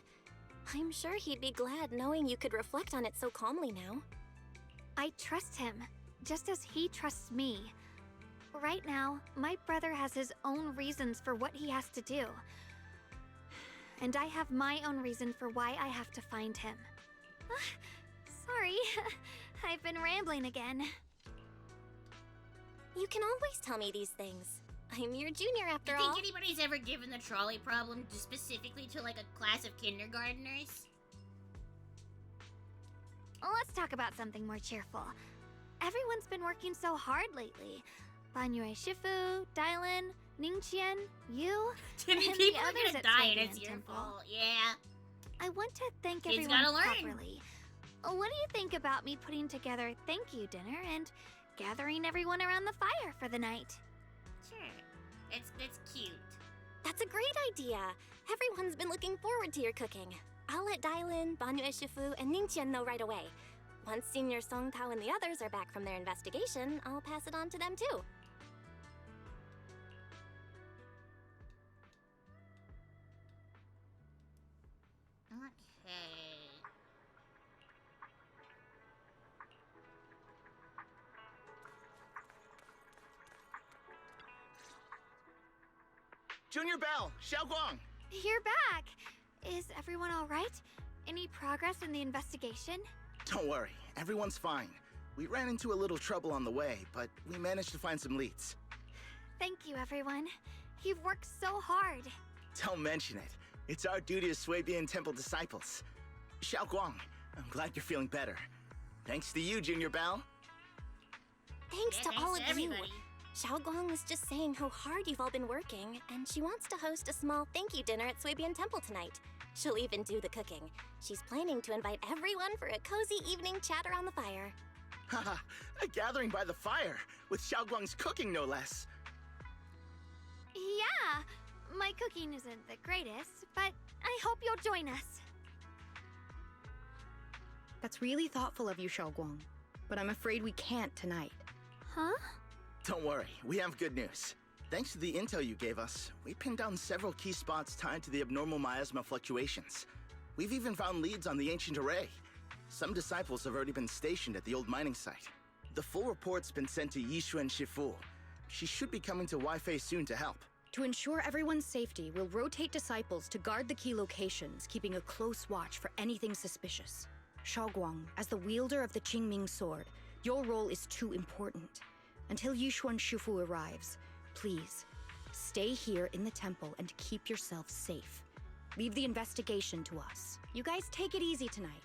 Speaker 5: I'm sure he'd be glad knowing you could reflect on it so calmly now.
Speaker 12: I trust him, just as he trusts me. Right now, my brother has his own reasons for what he has to do. And I have my own reason for why I have to find him. Sorry, I've been rambling again.
Speaker 5: You can always tell me these things. I'm your junior after
Speaker 9: Do you
Speaker 5: all.
Speaker 9: think anybody's ever given the trolley problem specifically to like a class of kindergartners?
Speaker 12: Let's talk about something more cheerful. Everyone's been working so hard lately. Banyue Shifu, Dylan, Ningqian, you,
Speaker 9: Timmy,
Speaker 12: and
Speaker 9: people
Speaker 12: the
Speaker 9: are
Speaker 12: others
Speaker 9: gonna
Speaker 12: at
Speaker 9: die and
Speaker 12: Sui
Speaker 9: it's
Speaker 12: Bian
Speaker 9: your
Speaker 12: Temple.
Speaker 9: fault, yeah.
Speaker 12: I want to thank
Speaker 9: Kids
Speaker 12: everyone
Speaker 9: gotta learn.
Speaker 12: properly. What do you think about me putting together a thank you dinner and gathering everyone around the fire for the night?
Speaker 9: Sure. That's cute.
Speaker 5: That's a great idea. Everyone's been looking forward to your cooking. I'll let Dylan, Banyue Shifu, and Ningqian know right away. Once Senior Song Tao and the others are back from their investigation, I'll pass it on to them too.
Speaker 9: Okay.
Speaker 11: Junior Bell, Xiaoguang.
Speaker 12: You're back! Is everyone alright? Any progress in the investigation?
Speaker 11: Don't worry, everyone's fine. We ran into a little trouble on the way, but we managed to find some leads.
Speaker 12: Thank you, everyone. You've worked so hard.
Speaker 11: Don't mention it. It's our duty as Sui Bian Temple disciples. Xiaoguang, I'm glad you're feeling better. Thanks to you, Junior Bao.
Speaker 5: Thanks
Speaker 9: Yeah,
Speaker 5: to
Speaker 9: thanks
Speaker 5: all
Speaker 9: to
Speaker 5: of
Speaker 9: everybody.
Speaker 5: you. Xiaoguang was just saying how hard you've all been working, and she wants to host a small thank you dinner at Sui Bian Temple tonight. She'll even do the cooking. She's planning to invite everyone for a cozy evening chat around the fire.
Speaker 11: Haha, a gathering by the fire, with Xiaoguang's cooking no less.
Speaker 12: Yeah, my cooking isn't the greatest, but I hope you'll join us.
Speaker 3: That's really thoughtful of you, Xiaoguang. But I'm afraid we can't tonight.
Speaker 12: Huh?
Speaker 11: Don't worry, we have good news. Thanks to the intel you gave us, we pinned down several key spots tied to the abnormal miasma fluctuations. We've even found leads on the ancient array. Some disciples have already been stationed at the old mining site. The full report's been sent to Yishuan Shifu. She should be coming to Weifei soon to help.
Speaker 3: To ensure everyone's safety, we'll rotate disciples to guard the key locations, keeping a close watch for anything suspicious. Xiaoguang, as the wielder of the Qingming sword, your role is too important. Until Yishuan Shifu arrives, please, stay here in the temple and keep yourself safe. Leave the investigation to us. You guys take it easy tonight.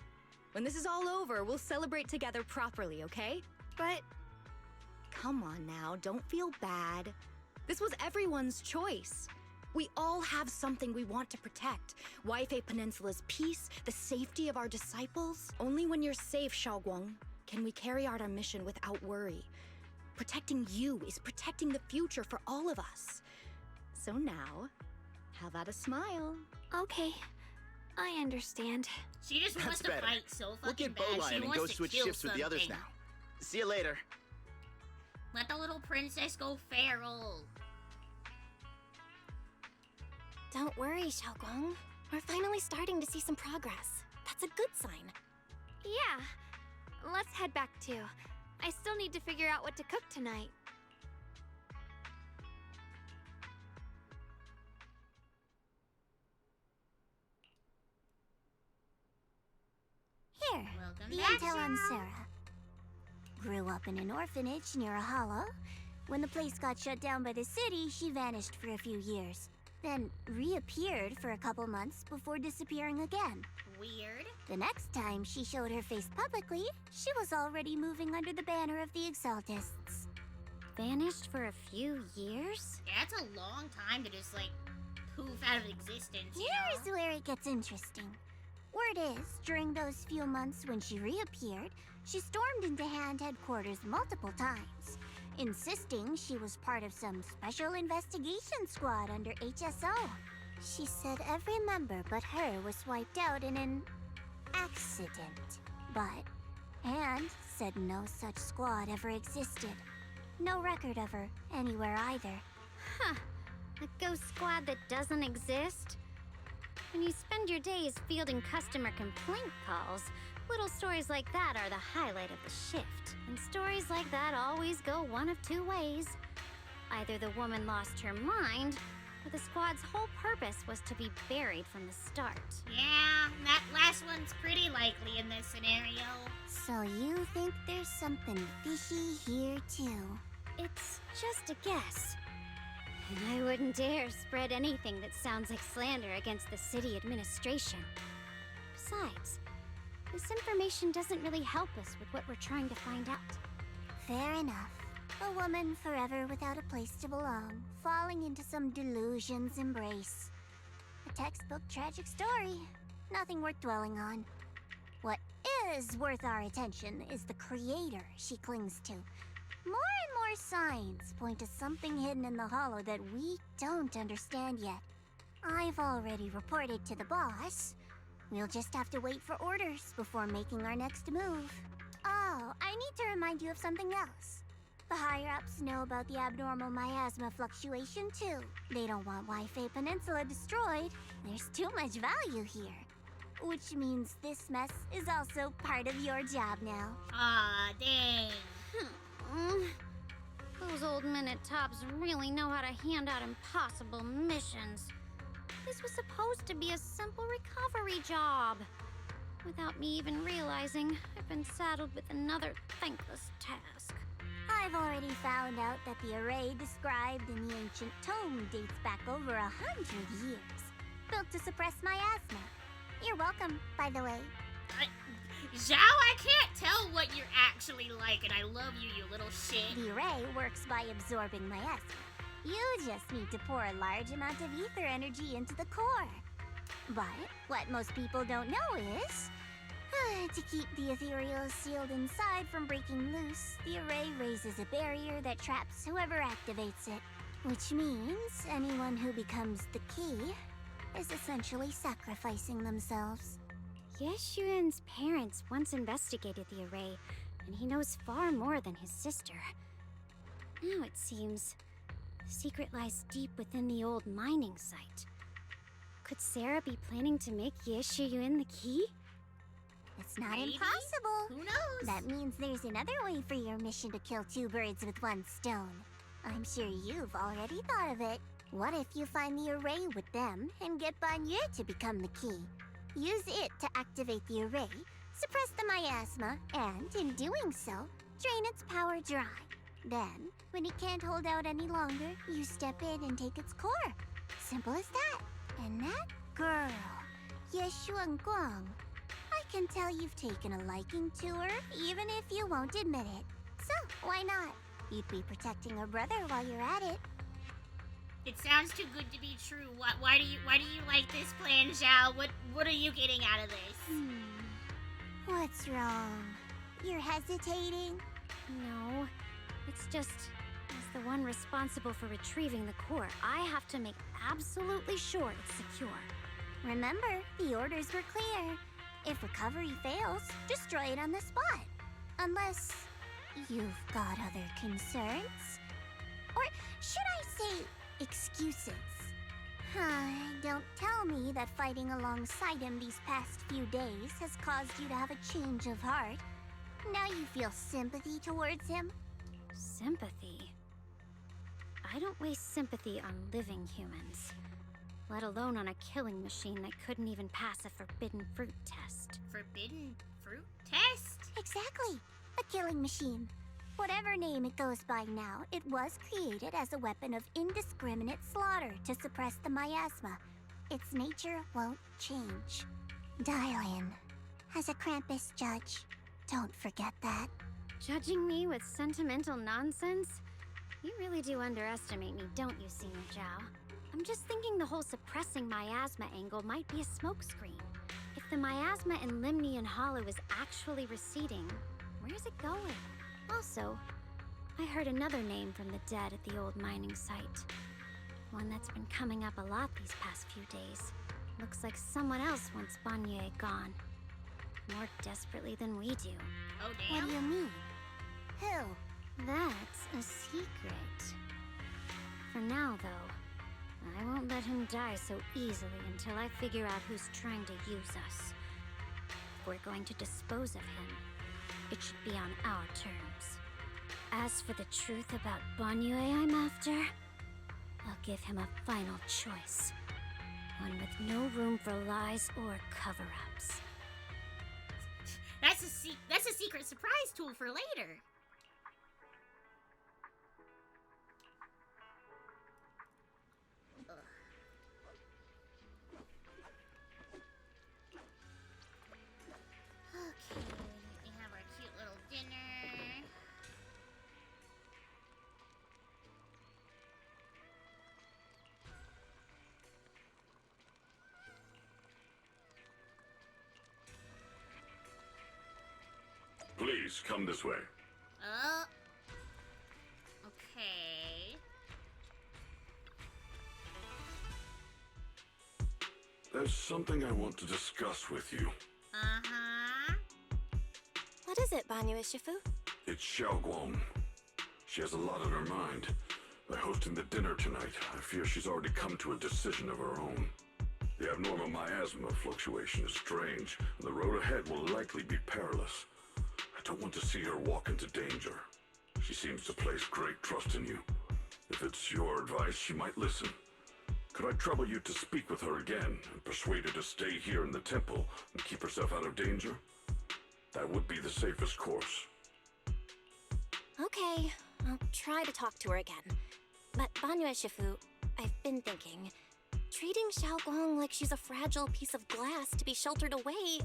Speaker 3: When this is all over, we'll celebrate together properly, okay?
Speaker 12: But...
Speaker 3: Come on now, don't feel bad. This was everyone's choice. We all have something we want to protect. Weifei Peninsula's peace, the safety of our disciples. Only when you're safe, Xiaoguang, can we carry out our mission without worry. Protecting you is protecting the future for all of us. So now, how about a smile?
Speaker 12: Okay, I understand.
Speaker 9: She just wants
Speaker 11: That's
Speaker 9: to
Speaker 11: better.
Speaker 9: fight so
Speaker 11: We'll
Speaker 9: fucking
Speaker 11: get
Speaker 9: bad. She
Speaker 11: Bowline and
Speaker 9: wants
Speaker 11: go
Speaker 9: to
Speaker 11: switch
Speaker 9: kill
Speaker 11: shifts with the others
Speaker 9: something.
Speaker 11: now. See you later.
Speaker 9: Let the little princess go feral.
Speaker 5: Don't worry, Xiaoguang. We're finally starting to see some progress. That's a good sign.
Speaker 12: Yeah, let's head back too. I still need to figure out what to cook tonight.
Speaker 1: Here,
Speaker 9: Welcome
Speaker 1: the
Speaker 9: back,
Speaker 1: intel on
Speaker 9: Cheryl.
Speaker 1: Sarah. Grew up in an orphanage near a hollow. When the place got shut down by the city, she vanished for a few years. Then reappeared for a couple months before disappearing again.
Speaker 9: Weird.
Speaker 1: The next time she showed her face publicly, she was already moving under the banner of the Exaltists.
Speaker 8: Vanished for a few years?
Speaker 9: Yeah, that's a long time to just, like, poof out of existence, you
Speaker 1: Here's
Speaker 9: know?
Speaker 1: where it gets interesting. Word is, during those few months when she reappeared, she stormed into Hand headquarters multiple times, insisting she was part of some special investigation squad under HSO. She said every member but her was wiped out in an accident. But Hand said no such squad ever existed. No record of her anywhere either.
Speaker 8: Huh. A ghost squad that doesn't exist? When you spend your days fielding customer complaint calls, little stories like that are the highlight of the shift. And stories like that always go one of two ways. Either the woman lost her mind, or the squad's whole purpose was to be buried from the start.
Speaker 9: Yeah, that last one's pretty likely in this scenario.
Speaker 1: So you think there's something fishy here too?
Speaker 8: It's just a guess. And I wouldn't dare spread anything that sounds like slander against the city administration. Besides, this information doesn't really help us with what we're trying to find out.
Speaker 1: Fair enough. A woman forever without a place to belong, falling into some delusion's embrace. A textbook tragic story. Nothing worth dwelling on. What is worth our attention is the creator she clings to. More and more signs point to something hidden in the hollow that we don't understand yet. I've already reported to the boss. We'll just have to wait for orders before making our next move. Oh, I need to remind you of something else. The higher-ups know about the abnormal miasma fluctuation too. They don't want Waifei Peninsula destroyed. There's too much value here. Which means this mess is also part of your job now.
Speaker 9: Aw, dang.
Speaker 8: Those old minute tops really know how to hand out impossible missions. This was supposed to be a simple recovery job. Without me even realizing, I've been saddled with another thankless task.
Speaker 1: I've already found out that the array described in the ancient tome dates back over 100 years. Built to suppress miasma. You're welcome, by the way.
Speaker 9: Zhao, I can't tell what you're actually like, and I love you, you little shit.
Speaker 1: The array works by absorbing miasma. You just need to pour a large amount of ether energy into the core. But what most people don't know is, to keep the ethereal sealed inside from breaking loose, the array raises a barrier that traps whoever activates it. Which means anyone who becomes the key is essentially sacrificing themselves.
Speaker 8: Yeshuan's parents once investigated the array, and he knows far more than his sister. Now it seems the secret lies deep within the old mining site. Could Sarah be planning to make Yeshuyun the key?
Speaker 1: It's not
Speaker 9: Maybe?
Speaker 1: impossible.
Speaker 9: Who knows?
Speaker 1: That means there's another way for your mission to kill two birds with one stone. I'm sure you've already thought of it. What if you find the array with them and get Banyu to become the key? Use it to activate the array, suppress the miasma, and in doing so, drain its power dry. Then, when it can't hold out any longer, you step in and take its core. Simple as that. And that girl, Yeshuan Guang, I can tell you've taken a liking to her, even if you won't admit it. So, why not? You'd be protecting her brother while you're at it.
Speaker 9: It sounds too good to be true. Why do you like this plan, Zhao? What are you getting out of this?
Speaker 1: What's wrong? You're hesitating?
Speaker 8: No, it's just, as the one responsible for retrieving the core, I have to make absolutely sure it's secure.
Speaker 1: Remember, the orders were clear. If recovery fails, destroy it on the spot. Unless you've got other concerns. Or should I say, excuses? Don't tell me that fighting alongside him these past few days has caused you to have a change of heart. Now you feel sympathy towards him?
Speaker 8: Sympathy? I don't waste sympathy on living humans, let alone on a killing machine that couldn't even pass a forbidden fruit test.
Speaker 9: Forbidden fruit test?
Speaker 1: Exactly. A killing machine. Whatever name it goes by now, it was created as a weapon of indiscriminate slaughter to suppress the miasma. Its nature won't change. Dial in. As a Krampus judge, don't forget that.
Speaker 8: Judging me with sentimental nonsense? You really do underestimate me, don't you, Senior Zhao? I'm just thinking the whole suppressing miasma angle might be a smokescreen. If the miasma in Limnian Hollow is actually receding, where's it going? Also, I heard another name from the dead at the old mining site. One that's been coming up a lot these past few days. Looks like someone else wants Banyue gone. More desperately than we do.
Speaker 9: Oh,
Speaker 1: What
Speaker 9: damn.
Speaker 1: do you mean? Who?
Speaker 8: That's a secret. For now, though, I won't let him die so easily until I figure out who's trying to use us. If we're going to dispose of him, it should be on our terms. As for the truth about Banyue I'm after, I'll give him a final choice. One with no room for lies or cover-ups.
Speaker 9: That's a secret surprise tool for later. Ugh. Okay, we have our cute little dinner.
Speaker 6: Please, come this way.
Speaker 9: Okay.
Speaker 6: There's something I want to discuss with you.
Speaker 9: Uh-huh.
Speaker 5: What is it, Banyue Shifu?
Speaker 6: It's Xiaoguang. She has a lot on her mind. By hosting the dinner tonight, I fear she's already come to a decision of her own. The abnormal miasma fluctuation is strange, and the road ahead will likely be perilous. I don't want to see her walk into danger. She seems to place great trust in you. If it's your advice, she might listen. Could I trouble you to speak with her again and persuade her to stay here in the temple and keep herself out of danger? That would be the safest course.
Speaker 5: Okay, I'll try to talk to her again. But Banyue Shifu, I've been thinking, treating Xiaoguang like she's a fragile piece of glass to be sheltered away,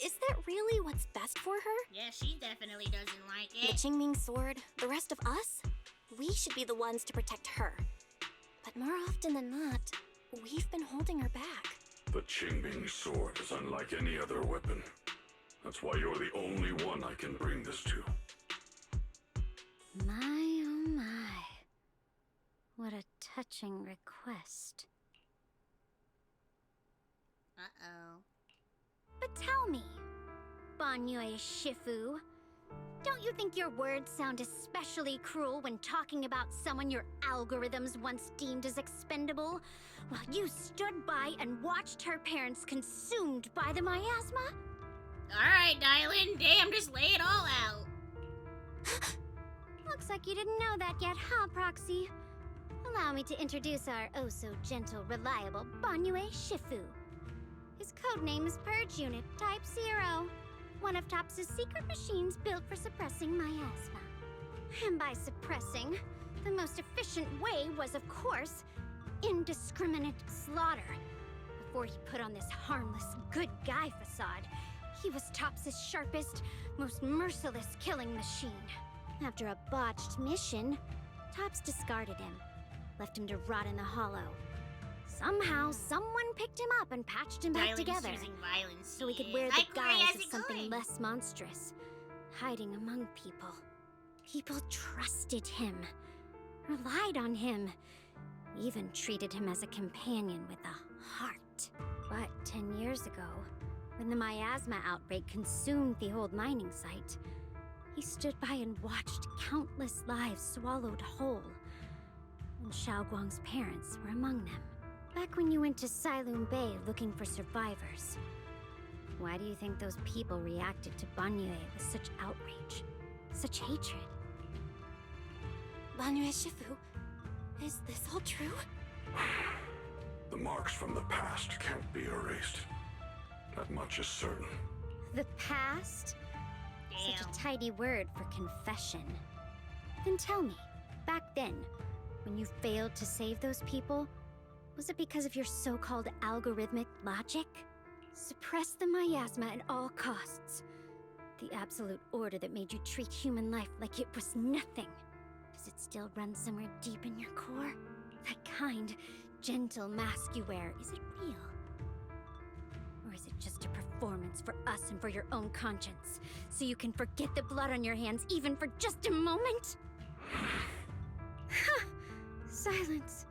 Speaker 5: is that really what's best for her?
Speaker 9: Yeah, she definitely doesn't like
Speaker 5: The
Speaker 9: it.
Speaker 5: Qingming sword, the rest of us, we should be the ones to protect her. But more often than not, we've been holding her back.
Speaker 6: The Qingming sword is unlike any other weapon. That's why you're the only one I can bring this to.
Speaker 8: My oh my. What a touching request.
Speaker 9: Uh-oh.
Speaker 8: But tell me, Banyue Shifu, don't you think your words sound especially cruel when talking about someone your algorithms once deemed as expendable, while you stood by and watched her parents consumed by the miasma?
Speaker 9: Alright, Dylan. Damn, just lay it all out.
Speaker 8: Looks like you didn't know that yet, huh, Proxy? Allow me to introduce our oh-so-gentle, reliable Banyue Shifu. His codename is Purge Unit Type 0, one of TOPS' secret machines built for suppressing miasma. And by suppressing, the most efficient way was, of course, indiscriminate slaughter. Before he put on this harmless, good guy facade, he was TOPS' sharpest, most merciless killing machine. After a botched mission, TOPS discarded him, left him to rot in the hollow. Somehow, someone picked him up and patched him back
Speaker 9: Dylan's
Speaker 8: together,
Speaker 9: using violence.
Speaker 8: so he could
Speaker 9: Yes.
Speaker 8: wear
Speaker 9: Hi,
Speaker 8: the
Speaker 9: Corey,
Speaker 8: guise
Speaker 9: how's
Speaker 8: of
Speaker 9: it
Speaker 8: something
Speaker 9: going?
Speaker 8: less monstrous, hiding among people. People trusted him, relied on him, even treated him as a companion with a heart. But 10 years ago, when the miasma outbreak consumed the old mining site, he stood by and watched countless lives swallowed whole. And Xiaoguang's parents were among them. Back when you went to Silum Bay looking for survivors, why do you think those people reacted to Banyue with such outrage, such hatred?
Speaker 5: Banyue Shifu, is this all true?
Speaker 6: The marks from the past can't be erased. That much is certain.
Speaker 8: The past? Such a tidy word for confession. Then tell me, back then, when you failed to save those people, was it because of your so-called algorithmic logic? Suppress the miasma at all costs. The absolute order that made you treat human life like it was nothing. Does it still run somewhere deep in your core? That kind, gentle mask you wear, is it real? Or is it just a performance for us and for your own conscience? So you can forget the blood on your hands even for just a moment? Silence.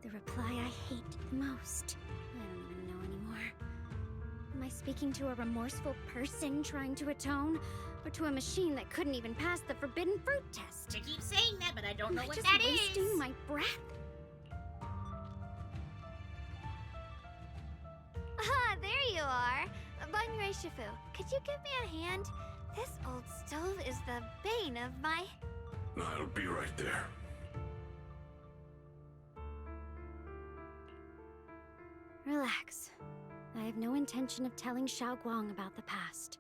Speaker 8: The reply I hate the most. I don't even know anymore. Am I speaking to a remorseful person trying to atone? Or to a machine that couldn't even pass the forbidden fruit test?
Speaker 9: I keep saying that, but I don't know what
Speaker 8: just
Speaker 9: that is.
Speaker 8: wasting my breath?
Speaker 12: Ah, there you are. Banyue Shifu, could you give me a hand? This old stove is the bane of my...
Speaker 6: I'll be right there.
Speaker 8: Relax. I have no intention of telling Xiaoguang about the past.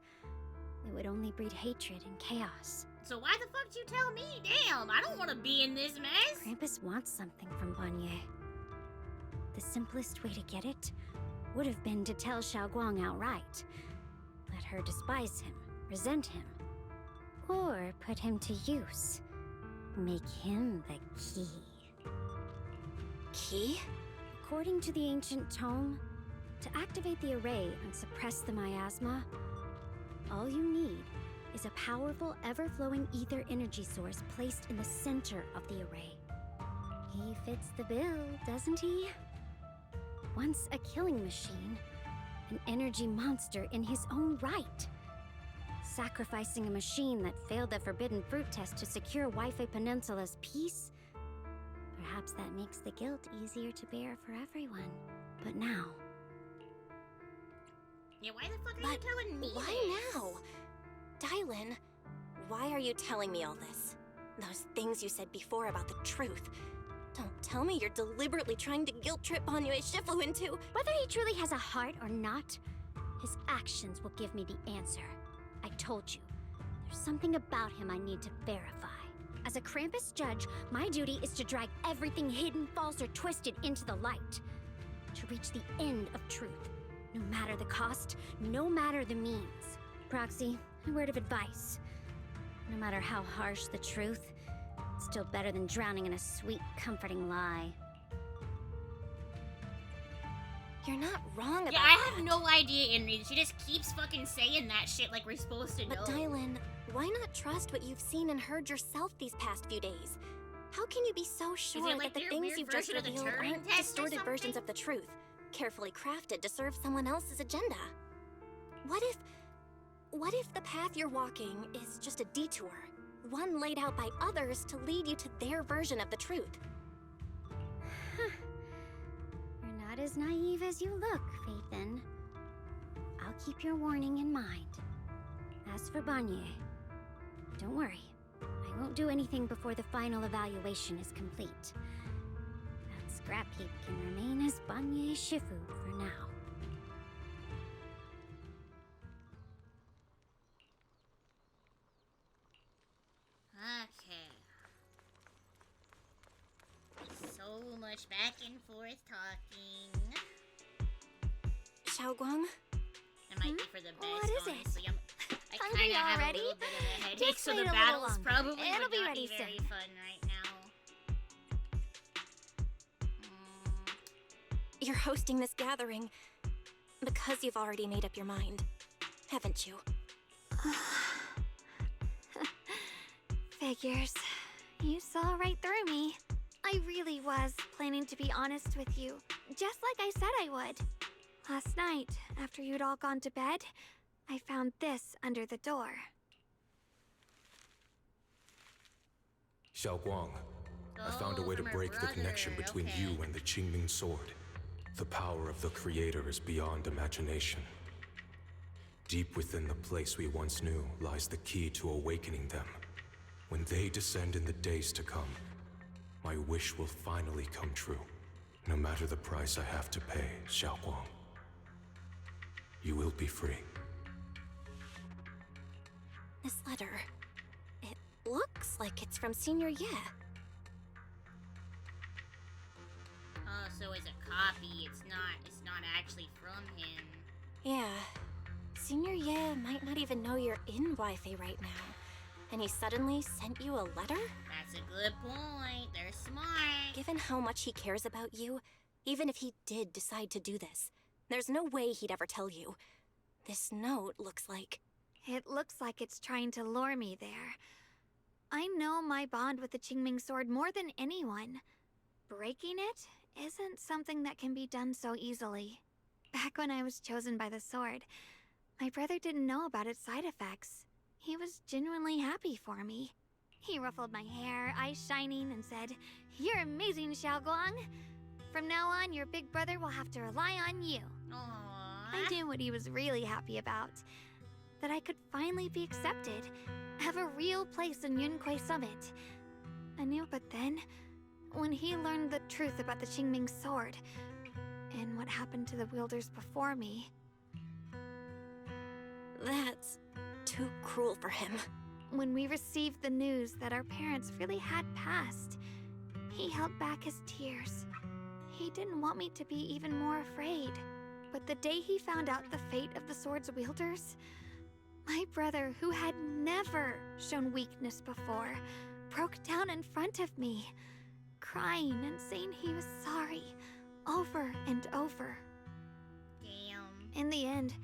Speaker 8: It would only breed hatred and chaos.
Speaker 9: So why the fuck did you tell me? Damn, I don't want to be in this mess.
Speaker 8: Krampus wants something from Banyue. The simplest way to get it would have been to tell Xiaoguang outright. Let her despise him, resent him, or put him to use. Make him the key.
Speaker 5: Key?
Speaker 8: According to the ancient tome, to activate the array and suppress the miasma, all you need is a powerful, ever-flowing ether energy source placed in the center of the array. He fits the bill, doesn't he? Once a killing machine, an energy monster in his own right. Sacrificing a machine that failed the forbidden fruit test to secure Waifei Peninsula's peace? Perhaps that makes the guilt easier to bear for everyone. But now...
Speaker 9: Yeah, why the fuck are you telling me
Speaker 5: Why
Speaker 9: this?
Speaker 5: now? Dylan, why are you telling me all this? Those things you said before about the truth. Don't tell me you're deliberately trying to guilt trip Banyue Shifu into...
Speaker 8: Whether he truly has a heart or not, his actions will give me the answer. I told you, there's something about him I need to verify. As a Krampus judge, my duty is to drag everything hidden, false, or twisted into the light. To reach the end of truth. No matter the cost, no matter the means. Proxy, a word of advice. No matter how harsh the truth, it's still better than drowning in a sweet, comforting lie.
Speaker 5: You're not wrong about
Speaker 9: Yeah, I have no idea, and she just keeps fucking saying that shit like we're supposed to know.
Speaker 5: But Dylan, why not trust what you've seen and heard yourself these past few days? How can you be so sure
Speaker 9: like
Speaker 5: that the
Speaker 9: your
Speaker 5: things
Speaker 9: weird
Speaker 5: you've just
Speaker 9: version of the
Speaker 5: revealed
Speaker 9: Turing
Speaker 5: aren't
Speaker 9: test or
Speaker 5: distorted versions of the truth, carefully crafted to serve someone else's agenda? What if the path you're walking is just a detour? One laid out by others to lead you to their version of the truth?
Speaker 8: You're not as naive as you look, Faithin. I'll keep your warning in mind. As for Banyue, don't worry. I won't do anything before the final evaluation is complete. That scrap heap can remain as Banyue Shifu for now.
Speaker 9: Okay. So much back and forth talking.
Speaker 5: Xiaoguang?
Speaker 9: It might be for the best,
Speaker 12: What is it?
Speaker 9: honestly. I
Speaker 12: Hungry
Speaker 9: kind of have
Speaker 12: already?
Speaker 9: a little bit of a headache,
Speaker 12: Just
Speaker 9: so
Speaker 12: wait
Speaker 9: the
Speaker 12: a little
Speaker 9: battle's
Speaker 12: longer.
Speaker 9: probably
Speaker 12: It'll
Speaker 9: would
Speaker 12: be
Speaker 9: not
Speaker 12: ready
Speaker 9: be very
Speaker 12: soon.
Speaker 9: fun right now.
Speaker 5: You're hosting this gathering because you've already made up your mind, haven't you?
Speaker 12: Figures. You saw right through me. I really was planning to be honest with you, just like I said I would. Last night, after you'd all gone to bed, I found this under the door.
Speaker 13: Xiaoguang, I found a way to break the connection between you and the Qingming Sword. The power of the Creator is beyond imagination. Deep within the place we once knew lies the key to awakening them. When they descend in the days to come, my wish will finally come true. No matter the price I have to pay, Xiaoguang. You will be free.
Speaker 5: This letter, it looks like it's from Senior Ye.
Speaker 9: Oh, so it's a copy. It's not actually from him.
Speaker 5: Yeah. Senior Ye might not even know you're in Wi-Fi right now. And he suddenly sent you a letter?
Speaker 9: That's a good point. They're smart.
Speaker 5: Given how much he cares about you, even if he did decide to do this, there's no way he'd ever tell you. This note looks like...
Speaker 12: It looks like it's trying to lure me there. I know my bond with the Qingming sword more than anyone. Breaking it isn't something that can be done so easily. Back when I was chosen by the sword, my brother didn't know about its side effects. He was genuinely happy for me. He ruffled my hair, eyes shining, and said, "You're amazing, Xiaoguang. From now on, your big brother will have to rely on you."
Speaker 9: Aww.
Speaker 12: I knew what he was really happy about. That I could finally be accepted, have a real place in Yunque Summit. I knew, but then, when he learned the truth about the Qingming sword, and what happened to the wielders before me...
Speaker 5: That's too cruel for him.
Speaker 12: When we received the news that our parents really had passed, he held back his tears. He didn't want me to be even more afraid. But the day he found out the fate of the sword's wielders, my brother, who had never shown weakness before, broke down in front of me, crying and saying he was sorry, over and over.
Speaker 9: Damn.
Speaker 12: In the end,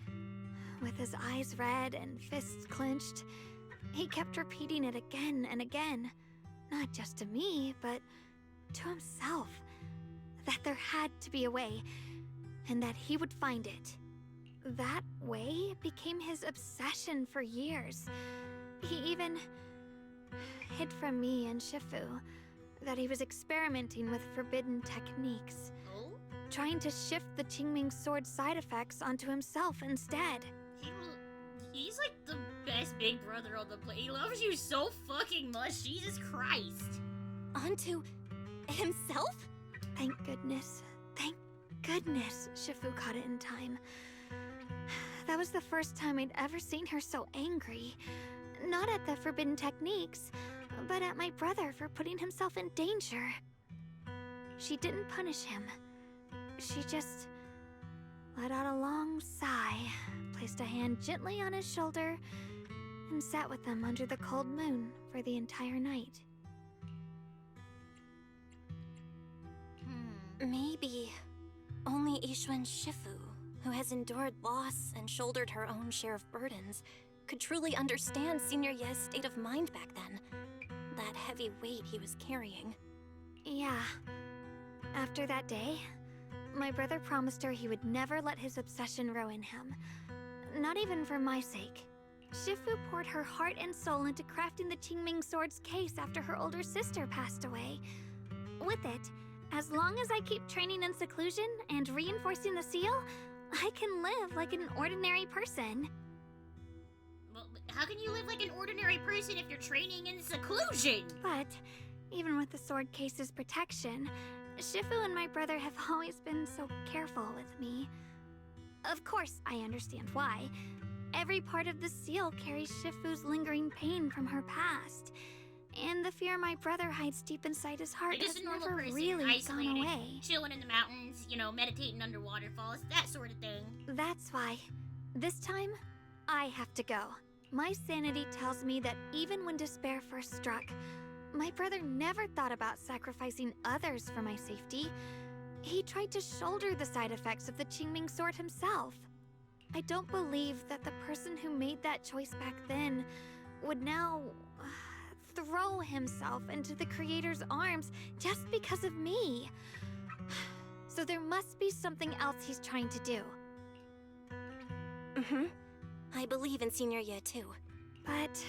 Speaker 12: with his eyes red and fists clenched, he kept repeating it again and again, not just to me, but to himself, that there had to be a way, and that he would find it. That way became his obsession for years. He even hid from me and Shifu that he was experimenting with forbidden techniques, trying to shift the Qingming sword side effects onto himself instead.
Speaker 9: He's like the best big brother on the planet. He loves you so fucking much, Jesus Christ.
Speaker 5: Onto himself?
Speaker 12: Thank goodness. Thank goodness Shifu caught it in time. That was the first time I'd ever seen her so angry. Not at the forbidden techniques, but at my brother for putting himself in danger. She didn't punish him. She just let out a long sigh, placed a hand gently on his shoulder, and sat with him under the cold moon for the entire night.
Speaker 5: Maybe only Yixuan Shifu, who has endured loss and shouldered her own share of burdens, could truly understand Senior Ye's state of mind back then. That heavy weight he was carrying.
Speaker 12: Yeah. After that day, my brother promised her he would never let his obsession ruin him. Not even for my sake. Shifu poured her heart and soul into crafting the Qingming sword's case after her older sister passed away. With it, as long as I keep training in seclusion and reinforcing the seal, I can live like an ordinary person.
Speaker 9: Well, how can you live like an ordinary person if you're training in seclusion?
Speaker 12: But, even with the sword case's protection, Shifu and my brother have always been so careful with me. Of course, I understand why. Every part of the seal carries Shifu's lingering pain from her past. And the fear my brother hides deep inside his heart
Speaker 9: Like
Speaker 12: has
Speaker 9: just a normal
Speaker 12: never
Speaker 9: person,
Speaker 12: really
Speaker 9: isolated,
Speaker 12: gone away.
Speaker 9: chilling in the mountains, you know, meditating under waterfalls, that sort of thing.
Speaker 12: That's why, this time, I have to go. My sanity tells me that even when despair first struck, my brother never thought about sacrificing others for my safety. He tried to shoulder the side effects of the Qingming sword himself. I don't believe that the person who made that choice back then would now throw himself into the Creator's arms just because of me. So there must be something else he's trying to do.
Speaker 5: I believe in Senior Ye too.
Speaker 12: But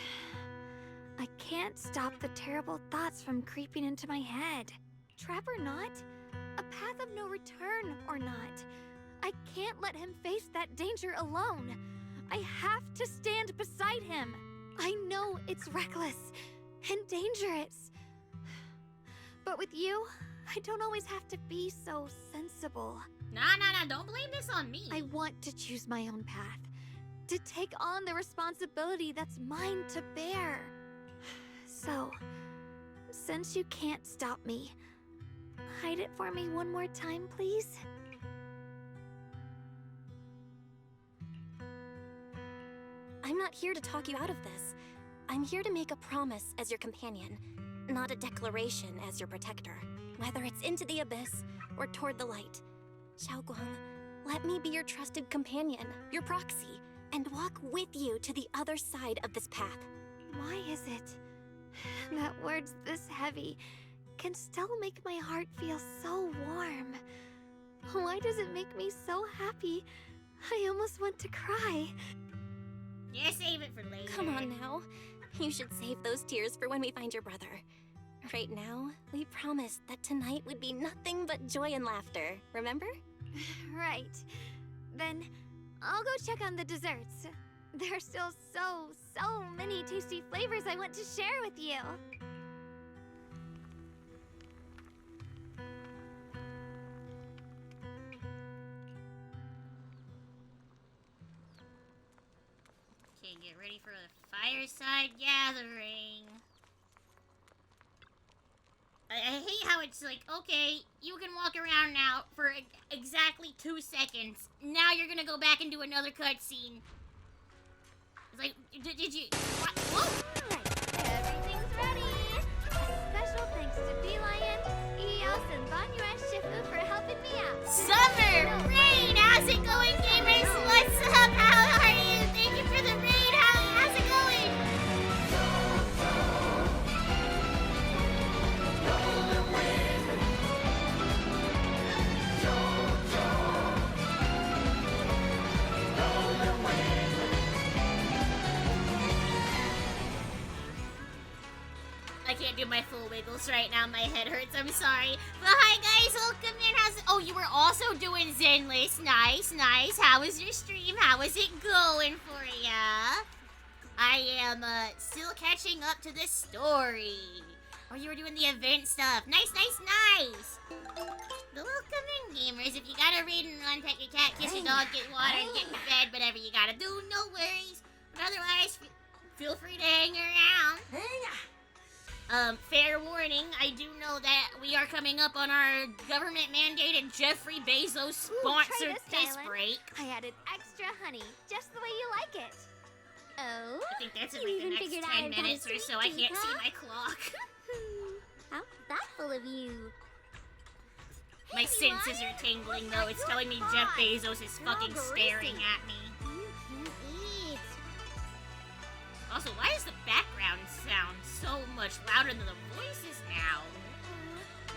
Speaker 12: I can't stop the terrible thoughts from creeping into my head. Trap or not, a path of no return or not, I can't let him face that danger alone. I have to stand beside him. I know it's reckless and dangerous. But with you, I don't always have to be so sensible.
Speaker 9: Nah, don't blame this on me.
Speaker 12: I want to choose my own path. To take on the responsibility that's mine to bear. So, since you can't stop me, hide it for me one more time, please?
Speaker 5: not here to talk you out of this. I'm here to make a promise as your companion, not a declaration as your protector. Whether it's into the abyss or toward the light. Xiaoguang, let me be your trusted companion, your proxy, and walk with you to the other side of this path.
Speaker 12: Why is it that words this heavy can still make my heart feel so warm? Why does it make me so happy? I almost want to cry.
Speaker 9: Yeah, save it for later.
Speaker 5: Come on now. You should save those tears for when we find your brother. Right now, we promised that tonight would be nothing but joy and laughter, remember?
Speaker 12: Right. Then I'll go check on the desserts. There's still so many tasty flavors I want to share with you.
Speaker 9: Okay, get ready for the fireside gathering. I hate how it's like, okay, you can walk around now for exactly 2 seconds. Now you're gonna go back and do another cutscene. It's like, did you... What? Whoa!
Speaker 12: Alright, everything's ready! Special thanks to B-Lion, EOS, and Banyue Shifu for helping me out.
Speaker 9: Summer! Rain! How's it going, gamers? What's up? How are you? Thank you for the raid! How's it going? I can't do my full wiggles right now. My head hurts. I'm sorry. But hi, guys. Welcome in. Oh, you were also doing Zenless. Nice, nice. How was your stream? How is it going for ya? I am still catching up to the story. Oh, you were doing the event stuff. Nice, nice, nice. Welcome in, gamers. If you gotta read and unpack your cat, kiss your dog, get water, and get in bed, whatever you gotta do, no worries. But otherwise, feel free to hang around. Fair warning, I do know that we are coming up on our government-mandated Jeffrey Bezos sponsored piss break.
Speaker 12: I added extra honey, just the way you like it.
Speaker 5: Oh?
Speaker 9: I think that's in like the next 10 minutes or so. I can't see my clock.
Speaker 5: How's that full of you?
Speaker 9: My senses are tingling though. It's telling me Jeff Bezos is fucking staring at me. Also, why is the background sound so much louder than the voices now?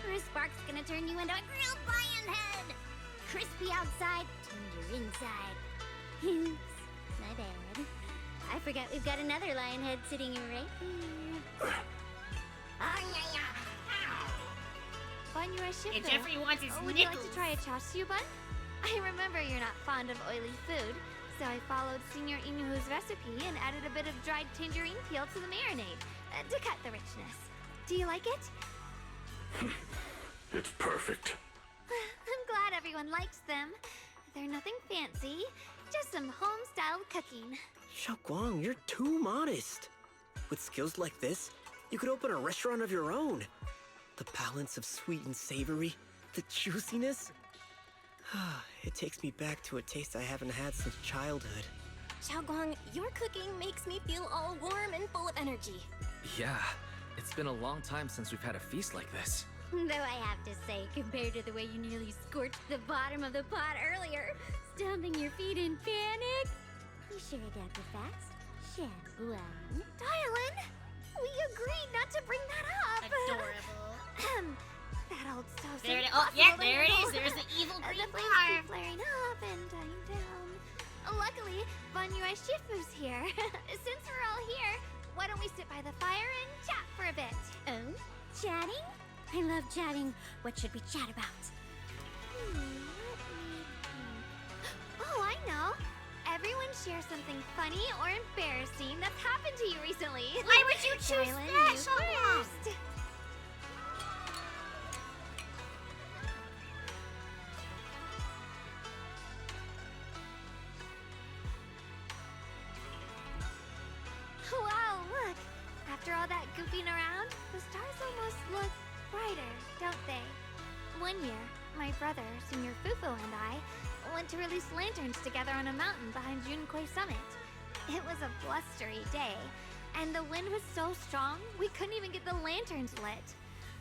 Speaker 8: Chris Sparks gonna turn you into a grilled lion head! Crispy outside, tender inside. Oops, my bad. I forgot we've got another lion head sitting right here.
Speaker 12: Banyue Shifu.
Speaker 9: Yeah, Jeffrey wants his
Speaker 12: Would
Speaker 9: nickels.
Speaker 12: you like to try a chashu bun? I remember you're not fond of oily food, so I followed Senior Inuhu's recipe and added a bit of dried tangerine peel to the marinade to cut the richness. Do you like it?
Speaker 6: It's perfect.
Speaker 12: I'm glad everyone likes them. They're nothing fancy, just some home-style cooking.
Speaker 14: Xiaoguang, you're too modest. With skills like this, you could open a restaurant of your own. The balance of sweet and savory, the juiciness. It takes me back to a taste I haven't had since childhood.
Speaker 5: Xiaoguang, your cooking makes me feel all warm and full of energy.
Speaker 7: Yeah, it's been a long time since we've had a feast like this.
Speaker 8: Though I have to say, compared to the way you nearly scorched the bottom of the pot earlier, stomping your feet in panic, you sure adapted fast, Xiaoguang.
Speaker 12: Dialin, we agreed not to bring that up.
Speaker 9: Adorable.
Speaker 12: That old stuff's
Speaker 9: There it is.
Speaker 12: impossible
Speaker 9: Oh, yeah,
Speaker 12: to
Speaker 9: there it
Speaker 12: handle.
Speaker 9: is. There's the evil green
Speaker 12: The flames
Speaker 9: bar.
Speaker 12: keep flaring up and dying down. Luckily, Banyue Shifu's here. Since we're all here, why don't we sit by the fire and chat for a bit?
Speaker 8: Oh, chatting? I love chatting. What should we chat about?
Speaker 12: Oh, I know. Everyone share something funny or embarrassing that's happened to you recently.
Speaker 9: Why would you choose
Speaker 12: Dylan,
Speaker 9: that,
Speaker 12: you
Speaker 9: Xiaoguang?
Speaker 12: first. Wow, look! After all that goofing around, the stars almost look brighter, don't they? One year, my brother, Senior Fufu, and I went to release lanterns together on a mountain behind Junkui Summit. It was a blustery day, and the wind was so strong we couldn't even get the lanterns lit.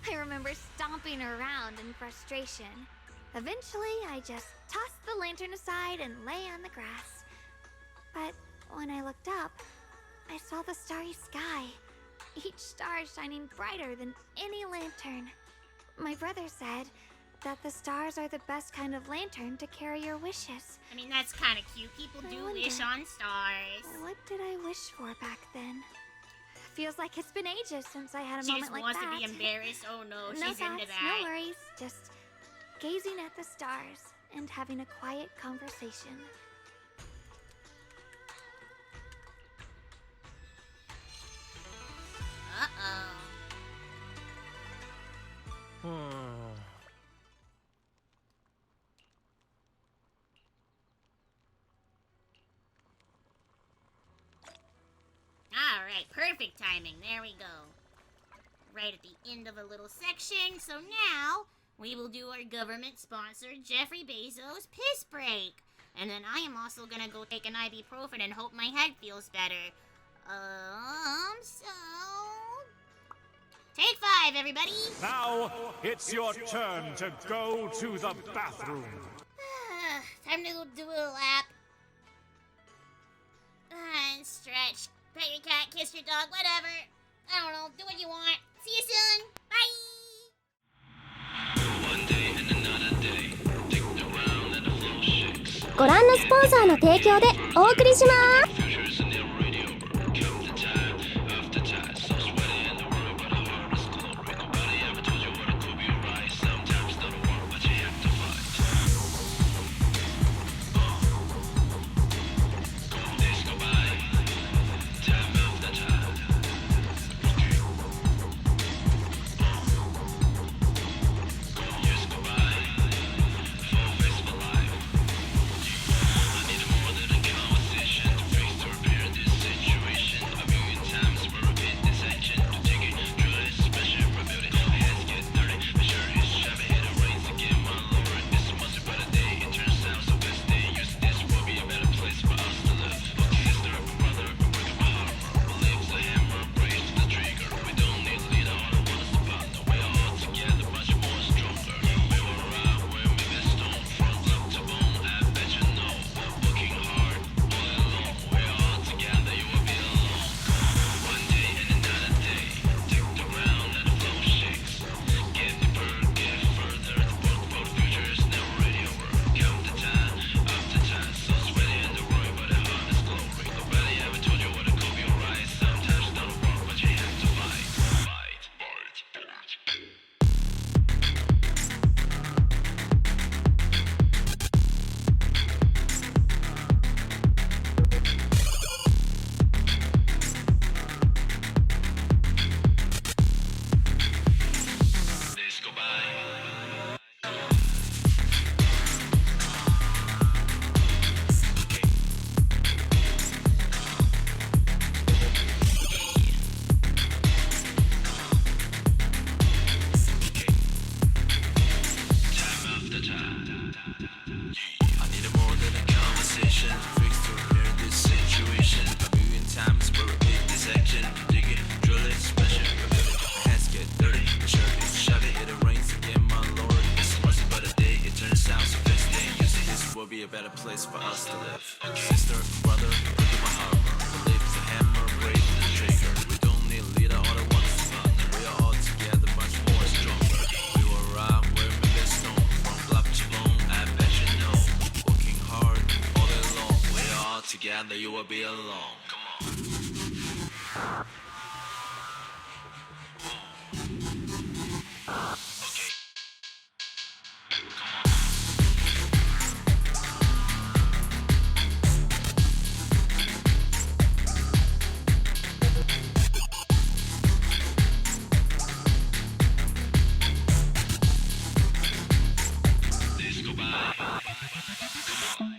Speaker 12: I remember stomping around in frustration. Eventually, I just tossed the lantern aside and lay on the grass. But when I looked up, I saw the starry sky, each star shining brighter than any lantern. My brother said that the stars are the best kind of lantern to carry your wishes.
Speaker 9: I mean, that's kind of cute. People do wish on stars.
Speaker 12: What did I wish for back then? Feels like it's been ages since I had a moment like that.
Speaker 9: She just wants to be embarrassed. Oh no, she's
Speaker 12: thoughts,
Speaker 9: into that.
Speaker 12: No worries, just gazing at the stars and having a quiet conversation.
Speaker 9: Alright, perfect timing. There we go. Right at the end of a little section. So now, we will do our government-sponsored Jeffrey Bezos piss break. And then I am also gonna go take an ibuprofen and hope my head feels better. So... Take 5, everybody!
Speaker 20: Now, it's your turn to go to the bathroom.
Speaker 9: Time to go do a lap. And stretch. Pet your cat, kiss your dog, whatever. I don't know, do what you want. See you soon! Bye!
Speaker 4: One day and another day, take the round and the flow shakes.
Speaker 1: ご覧のスポンサーの提供でお送りします。
Speaker 4: Futures in their radio, come the time after time, so sweaty in the world, but the heart is glory. Nobody ever told you what it could be right. Sometimes not a world, but you have to fight. Days go by, time after time. Years go by, full face for life. I need more than a conversation to face to repair this situation. A million times for repeat this action to take it, drill it, smash it, rebuild it. Hands get dirty, make sure it's shabby, hit the rains again, my lord. This must be a better day. It turns out so best day. Use this will be a better place for us to live. Sister, brother, break up my heart. Believes the hammer, raise the trigger. We don't need a leader, all I want is a partner. We are all together, much more stronger. We will ride, we're moving stone, front left to bone. I bet you know. Working hard, all alone. We are all together, you will be alone. One day and another day, take the round and the flow shakes. Get deeper, get further. The boat for the future is never radio work. Come the time after time, so sweaty in the roy, but the heart is glory. Nobody ever told you what it could be right. Sometimes not a work, but you have to fight. Fight. Days go by. Time after time. I need more than a conversation to fix to repair this situation. A million times for repeat this action. Dig it, drill it, smash it, rebuild it. My hands get dirty, my shirt is shabby. It rains again, my lord. This must be a better day. It turns out so best day. Using this will be a better place for us to live. Sister, brother, look at my heart. Believe the hammer, raise the trigger. We don't need a leader, all I want is a partner. We are all together, much more stronger. We will ride, we're moving stone, from block to bone. I bet you know. Working hard, all alone. We are all together, you will be alone. Come on. Okay. Days go by. Come on.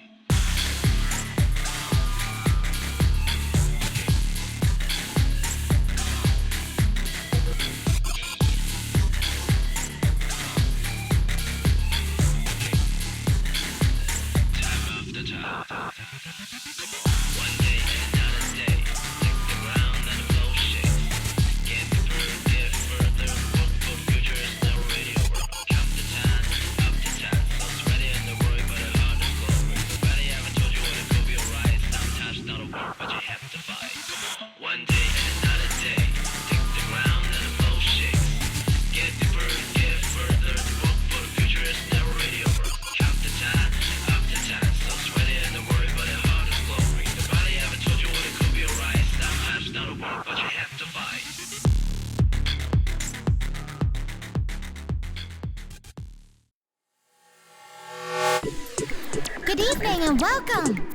Speaker 1: Good evening and welcome.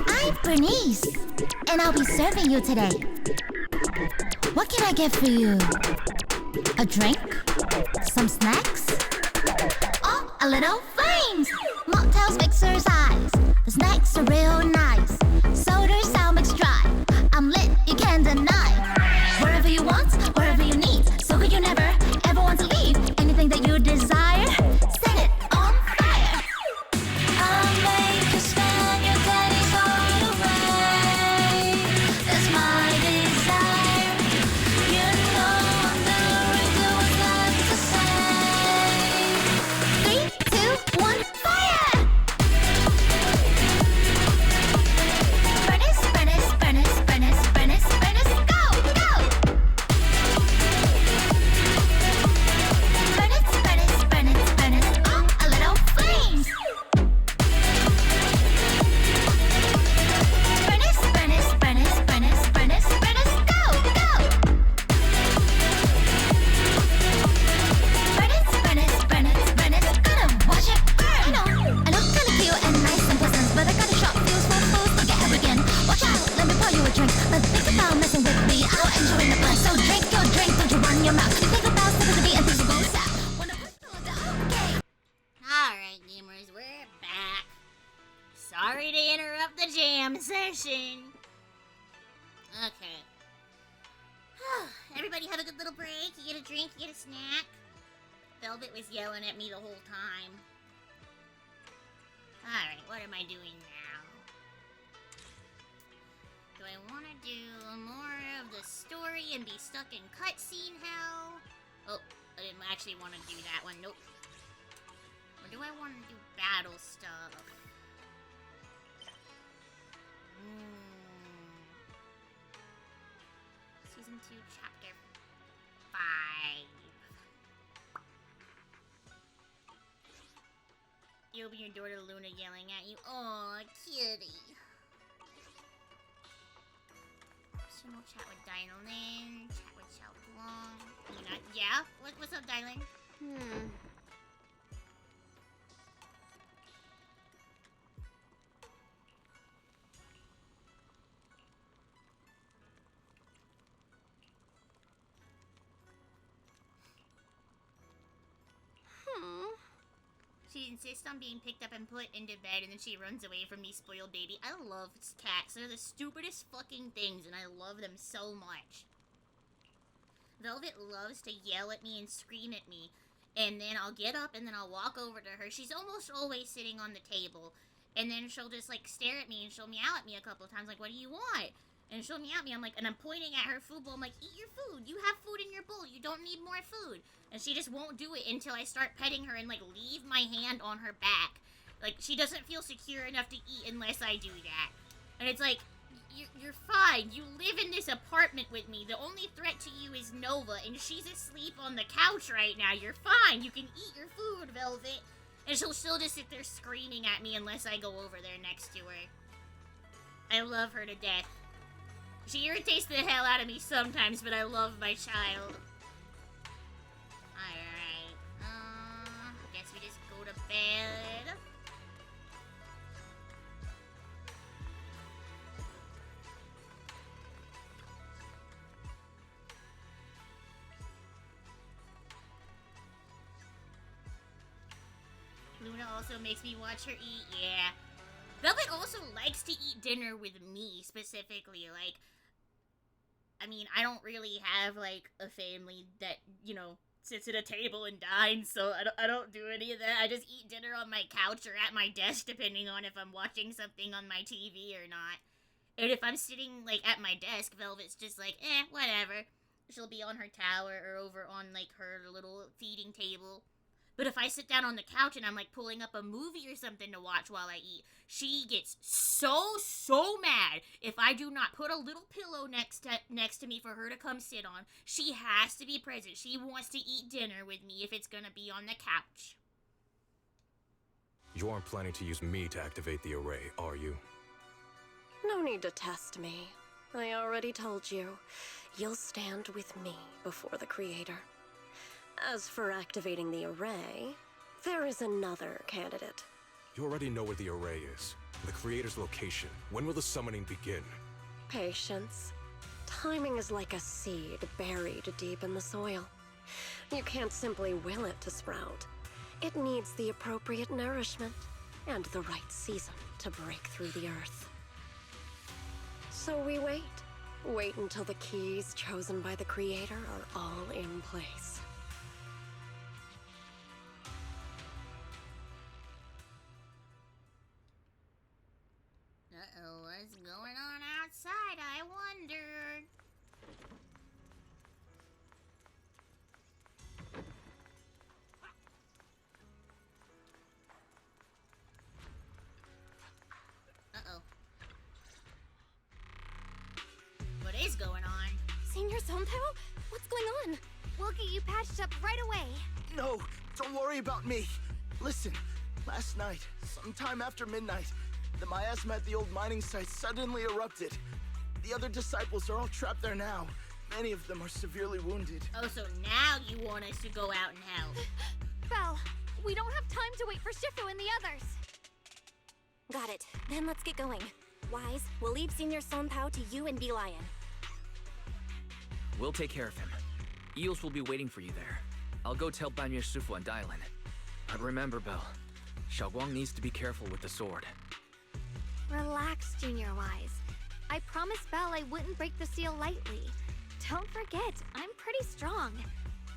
Speaker 1: I'm Bernice, and I'll be serving you today. What can I get for you? A drink? Some snacks? Oh, a little flames! Mocktails, mixers, eyes. The snacks are real nice. Sodas, sound mix dry. I'm lit, you can't deny. Wherever you want, wherever you need. So good you never, ever want to leave. Anything that you desire, set it on fire. I'll make you spend your days all away. That's my desire. You know I'm doing what's left to say. 3, 2, 1, fire! Furnace, furnace, furnace, furnace, furnace, furnace, go, go! Furnace, furnace, furnace, furnace, oh, a little flames! Furnace, furnace, furnace, furnace, furnace, furnace, go, go! Furnace, furnace, furnace, furnace, gonna watch it burn! I know, I look kinda cute and nice and pleasant, but I got a shop fuse for fools to get arrogant. Watch out, let me pour you a drink. But think about messing with me, I'll enjoy the fun. So drink your drink, don't you run your mouth. You think about stepping to me and things will go south. When the first one okay.
Speaker 9: Alright, gamers, we're back. Sorry to interrupt the jam session. Okay. Everybody have a good little break. You get a drink, you get a snack. Velvet was yelling at me the whole time. Alright, what am I doing now? Do I want to do more of the story and be stuck in cutscene hell? Oh, I didn't actually want to do that one. Nope. Or do I want to do battle stuff? Season 2, Chapter 5. You open your door to Luna yelling at you. Aw, kitty. Personal chat with Dylan. Chat with Xiao Long. Luna, yeah? What's up, Dylan? She insists on being picked up and put into bed, and then she runs away from me, spoiled baby. I love cats. They're the stupidest fucking things, and I love them so much. Velvet loves to yell at me and scream at me, and then I'll get up, and then I'll walk over to her. She's almost always sitting on the table, and then she'll just, like, stare at me, and she'll meow at me a couple of times, like, what do you want? And she'll meow at me, I'm like, and I'm pointing at her food bowl, I'm like, eat your food, you have food in your bowl, you don't need more food. And she just won't do it until I start petting her and, like, leave my hand on her back. Like, she doesn't feel secure enough to eat unless I do that. And it's like, you're fine, you live in this apartment with me, the only threat to you is Nova, and she's asleep on the couch right now, you're fine, you can eat your food, Velvet. And she'll still just sit there screaming at me unless I go over there next to her. I love her to death. She irritates the hell out of me sometimes, but I love my child. Alright. Guess we just go to bed. Luna also makes me watch her eat, yeah. Velvet also likes to eat dinner with me, specifically, like, I mean, I don't really have, like, a family that, you know, sits at a table and dines, so I don't do any of that. I just eat dinner on my couch or at my desk, depending on if I'm watching something on my TV or not. And if I'm sitting, like, at my desk, Velvet's just like, whatever. She'll be on her tower or over on, like, her little feeding table. But if I sit down on the couch and I'm, like, pulling up a movie or something to watch while I eat, she gets so mad if I do not put a little pillow next to me for her to come sit on. She has to be present. She wants to eat dinner with me if it's gonna be on the couch.
Speaker 13: You aren't planning to use me to activate the array, are you?
Speaker 16: No need to test me. I already told you. You'll stand with me before the Creator. As for activating the array, there is another candidate.
Speaker 13: You already know where the array is, and the creator's location. When will the summoning begin?
Speaker 16: Patience. Timing is like a seed buried deep in the soil. You can't simply will it to sprout. It needs the appropriate nourishment and the right season to break through the earth. So we wait. Wait until the keys chosen by the creator are all in place.
Speaker 9: Uh-oh, what's going on outside, I wonder? Uh-oh. What is going on?
Speaker 12: Senior Sontao? What's going on? We'll get you patched up right away.
Speaker 11: No, don't worry about me. Listen, last night, sometime after midnight, the miasma at the old mining site suddenly erupted. The other disciples are all trapped there now. Many of them are severely wounded.
Speaker 9: Oh, so now you want us to go out and help?
Speaker 12: Belle, we don't have time to wait for Shifu and the others.
Speaker 5: Got it. Then let's get going. Wise, we'll leave Senior Sontao to you and Bee Lion.
Speaker 7: We'll take care of him. Eels will be waiting for you there. I'll go tell Banyu Shifu and Dylan. But remember, Belle, Xiaoguang needs to be careful with the sword.
Speaker 12: Relax, Junior Wise. I promised Belle I wouldn't break the seal lightly. Don't forget, I'm pretty strong.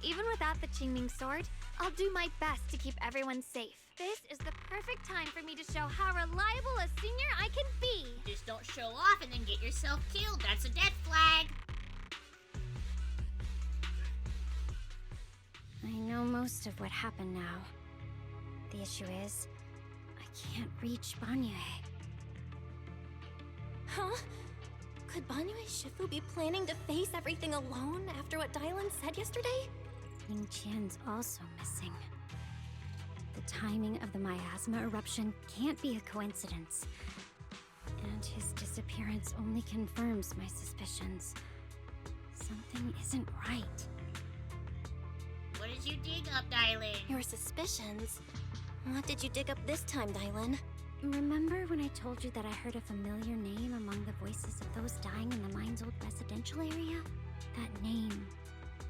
Speaker 12: Even without the Qingming sword, I'll do my best to keep everyone safe. This is the perfect time for me to show how reliable a senior I can be.
Speaker 9: Just don't show off and then get yourself killed. That's a death flag.
Speaker 8: I know most of what happened now. The issue is, I can't reach Banyue.
Speaker 5: Huh? Could Banyue Shifu be planning to face everything alone after what Dylan said yesterday?
Speaker 8: Ning Qian's also missing. The timing of the miasma eruption can't be a coincidence. And his disappearance only confirms my suspicions. Something isn't right.
Speaker 9: What did you dig up, Dylan?
Speaker 5: Your suspicions? What did you dig up this time, Dylan?
Speaker 8: Remember when I told you that I heard a familiar name among the voices of those dying in the mine's old residential area? That name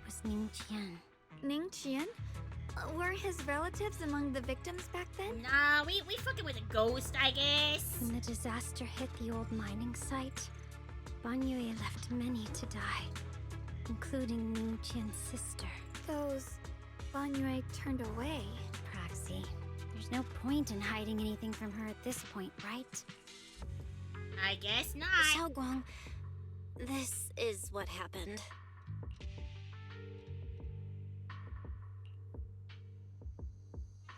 Speaker 8: was Ning Qian.
Speaker 12: Ning Qian? Were his relatives among the victims back then?
Speaker 9: Nah, we fucking with a ghost, I guess.
Speaker 8: When the disaster hit the old mining site, Banyue left many to die, including Ning Qian's sister.
Speaker 12: Those Banyue turned away.
Speaker 8: Praxi, there's no point in hiding anything from her at this point, right?
Speaker 9: I guess not.
Speaker 5: Xiaoguang, this is what happened.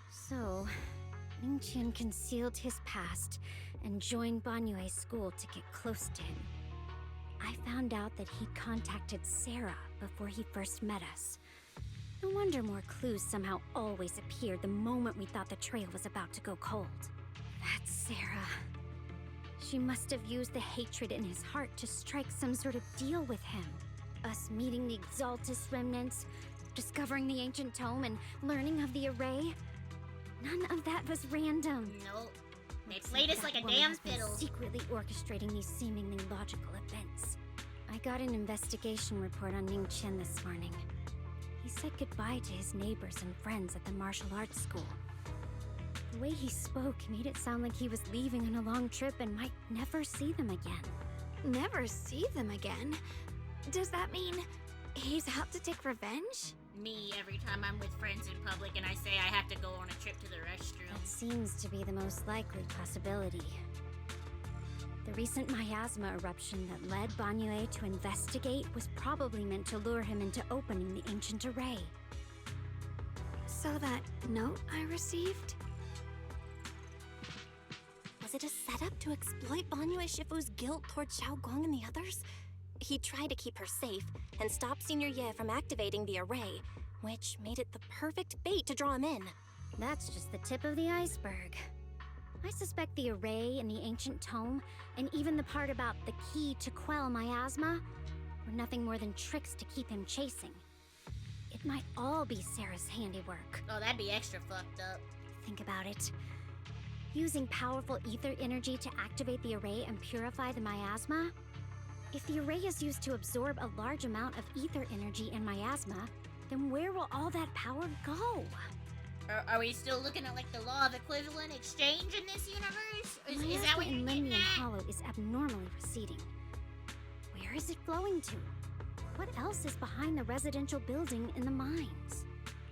Speaker 8: So, Ning Qian concealed his past and joined Banyue's school to get close to him. I found out that he'd contacted Sarah before he first met us. No wonder more clues somehow always appeared the moment we thought the trail was about to go cold. That's Sarah. She must have used the hatred in his heart to strike some sort of deal with him. Us meeting the Exaltus remnants, discovering the ancient tome, and learning of the array. None of that was random.
Speaker 9: Nope. They played us like a damn fiddle.
Speaker 8: Secretly orchestrating these seemingly logical events. I got an investigation report on Ning Qian this morning. He said goodbye to his neighbors and friends at the martial arts school. The way he spoke made it sound like he was leaving on a long trip and might never see them again.
Speaker 12: Never see them again? Does that mean he's out to take revenge?
Speaker 9: Me, every time I'm with friends in public and I say I have to go on a trip to the restroom.
Speaker 8: That seems to be the most likely possibility. The recent miasma eruption that led Banyue to investigate was probably meant to lure him into opening the ancient array.
Speaker 12: So that note I received?
Speaker 5: Was it a setup to exploit Banyue Shifu's guilt toward Xiaoguang and the others? He tried to keep her safe and stop Senior Ye from activating the array, which made it the perfect bait to draw him in.
Speaker 8: That's just the tip of the iceberg. I suspect the array and the ancient tome, and even the part about the key to quell miasma, were nothing more than tricks to keep him chasing. It might all be Sarah's handiwork.
Speaker 9: Oh, that'd be extra fucked up.
Speaker 8: Think about it. Using powerful ether energy to activate the array and purify the miasma? If the array is used to absorb a large amount of ether energy and miasma, then where will all that power go?
Speaker 9: Are we still looking at like the law of equivalent exchange in this universe? Is that
Speaker 8: Miasma
Speaker 9: what you're
Speaker 8: in
Speaker 9: getting
Speaker 8: Lemnian
Speaker 9: at?
Speaker 8: Hollow is abnormally receding. Where is it flowing to? What else is behind the residential building in the mines?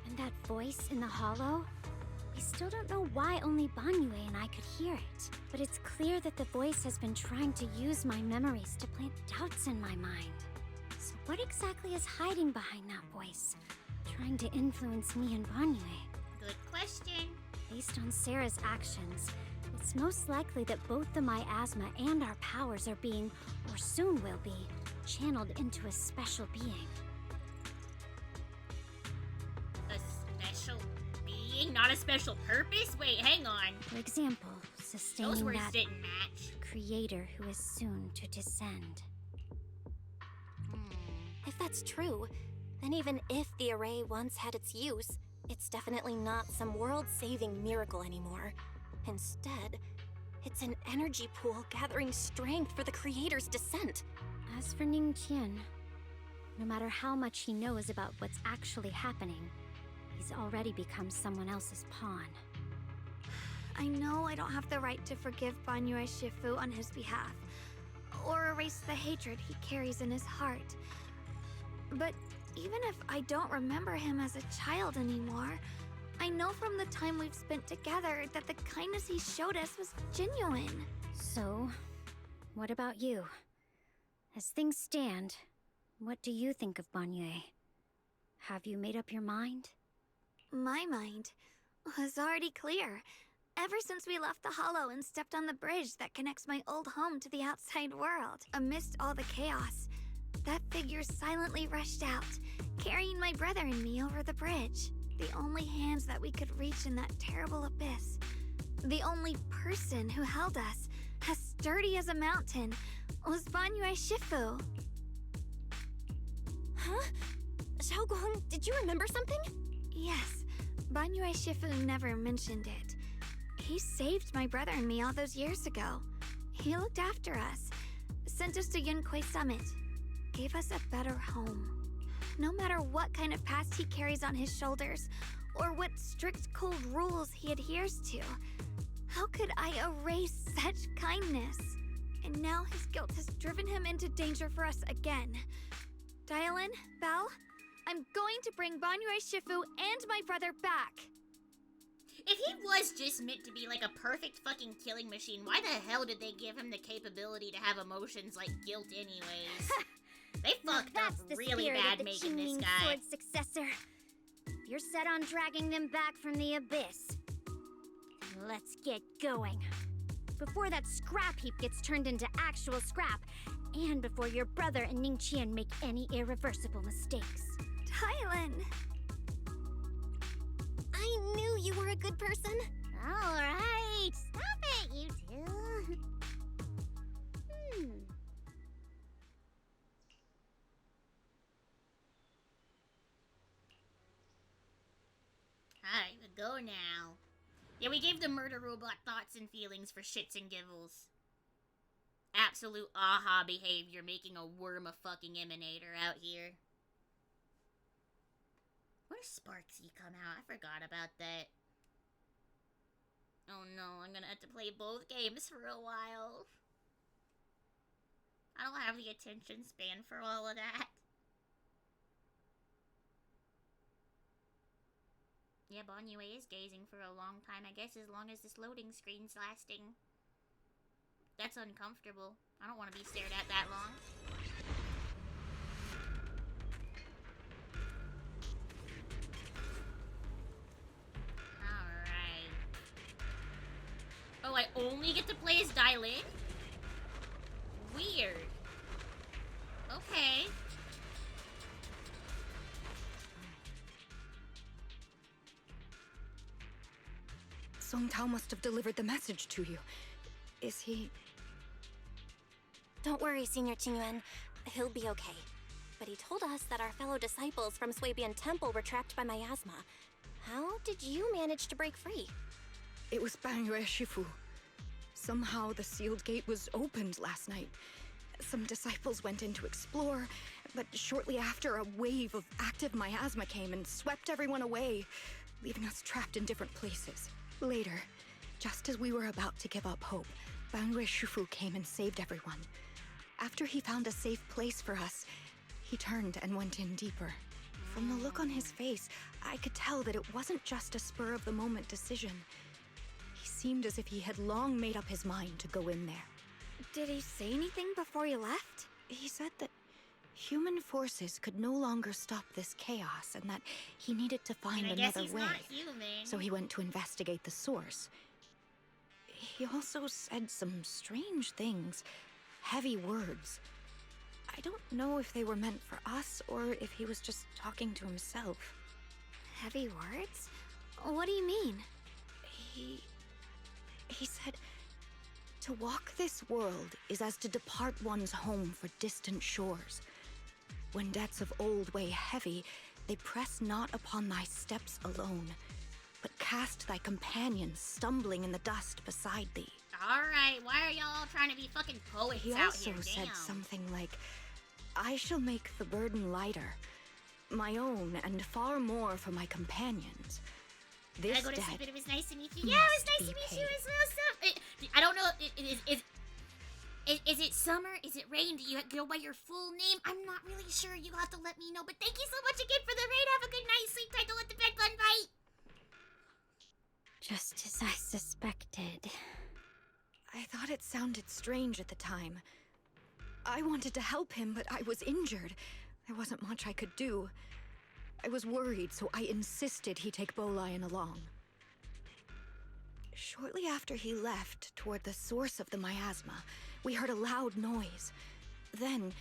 Speaker 8: And that voice in the hollow? We still don't know why only Banyue and I could hear it, but it's clear that the voice has been trying to use my memories to plant doubts in my mind. So what exactly is hiding behind that voice? Trying to influence me and Banyue?
Speaker 9: Good question.
Speaker 8: Based on Sarah's actions, it's most likely that both the miasma and our powers are being, or soon will be, channeled into a special being.
Speaker 9: A special being? Not a special purpose? Wait, hang on.
Speaker 8: For example,
Speaker 9: Those
Speaker 8: sustaining
Speaker 9: words
Speaker 8: that
Speaker 9: didn't match.
Speaker 8: creator who is soon to descend.
Speaker 5: If that's true, then even if the array once had its use, it's definitely not some world-saving miracle anymore. Instead, it's an energy pool gathering strength for the creator's descent.
Speaker 8: As for Ningqian, no matter how much he knows about what's actually happening, he's already become someone else's pawn.
Speaker 12: I know I don't have the right to forgive Banyue Shifu on his behalf, or erase the hatred he carries in his heart. But even if I don't remember him as a child anymore, I know from the time we've spent together that the kindness he showed us was genuine.
Speaker 8: So, what about you? As things stand, what do you think of Banyue? Have you made up your mind?
Speaker 12: My mind was already clear. Ever since we left the Hollow and stepped on the bridge that connects my old home to the outside world, amidst all the chaos, that figure silently rushed out, carrying my brother and me over the bridge. The only hands that we could reach in that terrible abyss. The only person who held us, as sturdy as a mountain, was Banyue Shifu.
Speaker 5: Huh? Xiaoguang, did you remember something?
Speaker 12: Yes, Banyue Shifu never mentioned it. He saved my brother and me all those years ago. He looked after us, sent us to Yunquei Summit, gave us a better home. No matter what kind of past he carries on his shoulders, or what strict cold rules he adheres to, how could I erase such kindness? And now his guilt has driven him into danger for us again. Dialin, Belle, I'm going to bring Banyue Shifu and my brother back.
Speaker 9: If he was just meant to be like a perfect fucking killing machine, why the hell did they give him the capability to have emotions like guilt anyways? They fucked up really bad making this guy.
Speaker 8: Sword's successor. If you're set on dragging them back from the abyss, let's get going. Before that scrap heap gets turned into actual scrap, and before your brother and Ningqian make any irreversible mistakes.
Speaker 12: Tylan!
Speaker 5: I knew you were a good person.
Speaker 8: All right, stop it, you two.
Speaker 9: Alright, we go now. Yeah, we gave the murder robot thoughts and feelings for shits and giggles. Absolute aha behavior, making a worm a fucking emanator out here. When does Sparksy come out? I forgot about that. Oh no, I'm gonna have to play both games for a while. I don't have the attention span for all of that. Yeah, Banyue is gazing for a long time, I guess, as long as this loading screen's lasting. That's uncomfortable. I don't want to be stared at that long. Alright. Oh, I only get to play as Dailin? Weird. Okay.
Speaker 3: Song Tao must have delivered the message to you. Is he...
Speaker 5: Don't worry, Senior Qingyuan. He'll be okay. But he told us that our fellow disciples from Swabian Temple were trapped by miasma. How did you manage to break free?
Speaker 3: It was Bangyue Shifu. Somehow the sealed gate was opened last night. Some disciples went in to explore, but shortly after, a wave of active miasma came and swept everyone away, leaving us trapped in different places. Later, just as we were about to give up hope, Bangyue Shifu came and saved everyone. After he found a safe place for us, he turned and went in deeper. From the look on his face, I could tell that it wasn't just a spur-of-the-moment decision. He seemed as if he had long made up his mind to go in there.
Speaker 12: Did he say anything before you left?
Speaker 3: He said that human forces could no longer stop this chaos and that he needed to find another way. So he went to investigate the source. He also said some strange things, heavy words. I don't know if they were meant for us or if he was just talking to himself.
Speaker 12: Heavy words? What do you mean?
Speaker 3: He said, to walk this world is as to depart one's home for distant shores. When debts of old weigh heavy, they press not upon thy steps alone, but cast thy companions stumbling in the dust beside thee.
Speaker 9: Alright, why are y'all trying to be fucking poets
Speaker 3: He
Speaker 9: out
Speaker 3: also
Speaker 9: here?
Speaker 3: said
Speaker 9: Damn.
Speaker 3: something like, I shall make the burden lighter, my own and far more for my companions. This
Speaker 9: I go to
Speaker 3: debt
Speaker 9: sleep and it was nice to meet you. Yeah, it was nice to meet you as well. I don't know. Is it summer? Is it rain? Do you go by your full name? I'm not really sure. You have to let me know. But thank you so much again for the raid. Have a good night. Sleep tight. Don't let the bed bug bite.
Speaker 8: Just as I suspected.
Speaker 3: I thought it sounded strange at the time. I wanted to help him, but I was injured. There wasn't much I could do. I was worried, so I insisted he take Bolian along. Shortly after he left, toward the source of the miasma, we heard a loud noise. Then,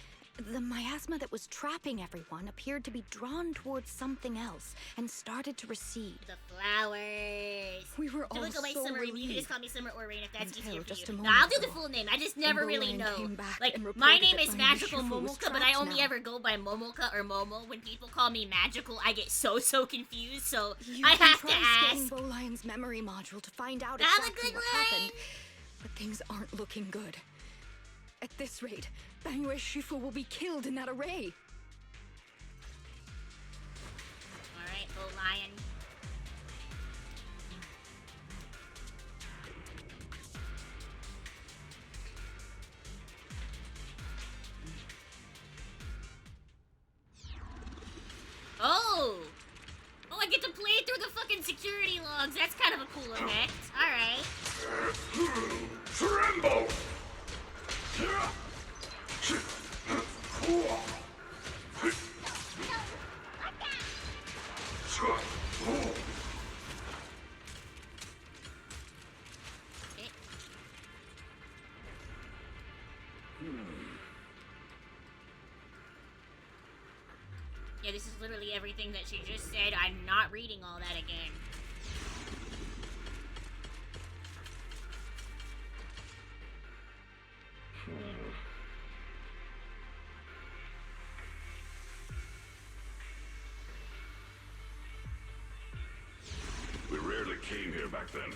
Speaker 3: the miasma that was trapping everyone appeared to be drawn towards something else and started to recede.
Speaker 9: The flowers.
Speaker 3: We were all
Speaker 9: Go by
Speaker 3: so
Speaker 9: Summer. You can
Speaker 3: relieved.
Speaker 9: just call me Summer or Rain if that's
Speaker 3: Until
Speaker 9: easier for
Speaker 3: just
Speaker 9: you.
Speaker 3: a
Speaker 9: No,
Speaker 3: moment
Speaker 9: I'll do the
Speaker 3: ago,
Speaker 9: full name. I just
Speaker 3: when
Speaker 9: never really
Speaker 3: Bolian
Speaker 9: know.
Speaker 3: came back
Speaker 9: Like,
Speaker 3: and
Speaker 9: my
Speaker 3: reported
Speaker 9: name
Speaker 3: that
Speaker 9: is
Speaker 3: Banyu
Speaker 9: Magical
Speaker 3: Shifu was
Speaker 9: Momoka, but I
Speaker 3: trapped
Speaker 9: only
Speaker 3: now.
Speaker 9: ever go by Momoka or Momo. When people call me Magical, I get so confused. So
Speaker 3: You
Speaker 9: I
Speaker 3: can
Speaker 9: have
Speaker 3: try
Speaker 9: to ask.
Speaker 3: scanning Bolian's memory module to find out
Speaker 9: Have a
Speaker 3: exactly
Speaker 9: good
Speaker 3: what
Speaker 9: one.
Speaker 3: happened. But things aren't looking good. At this rate, Bangyue Shifu will be killed in that array.
Speaker 9: Alright, Bo Lion. Oh! Oh, I get to play through the fucking security logs. That's kind of a cool effect. Alright.
Speaker 6: Tremble!
Speaker 9: Yeah, this is literally everything that she just said. I'm not reading all that again.
Speaker 6: We rarely came here back then.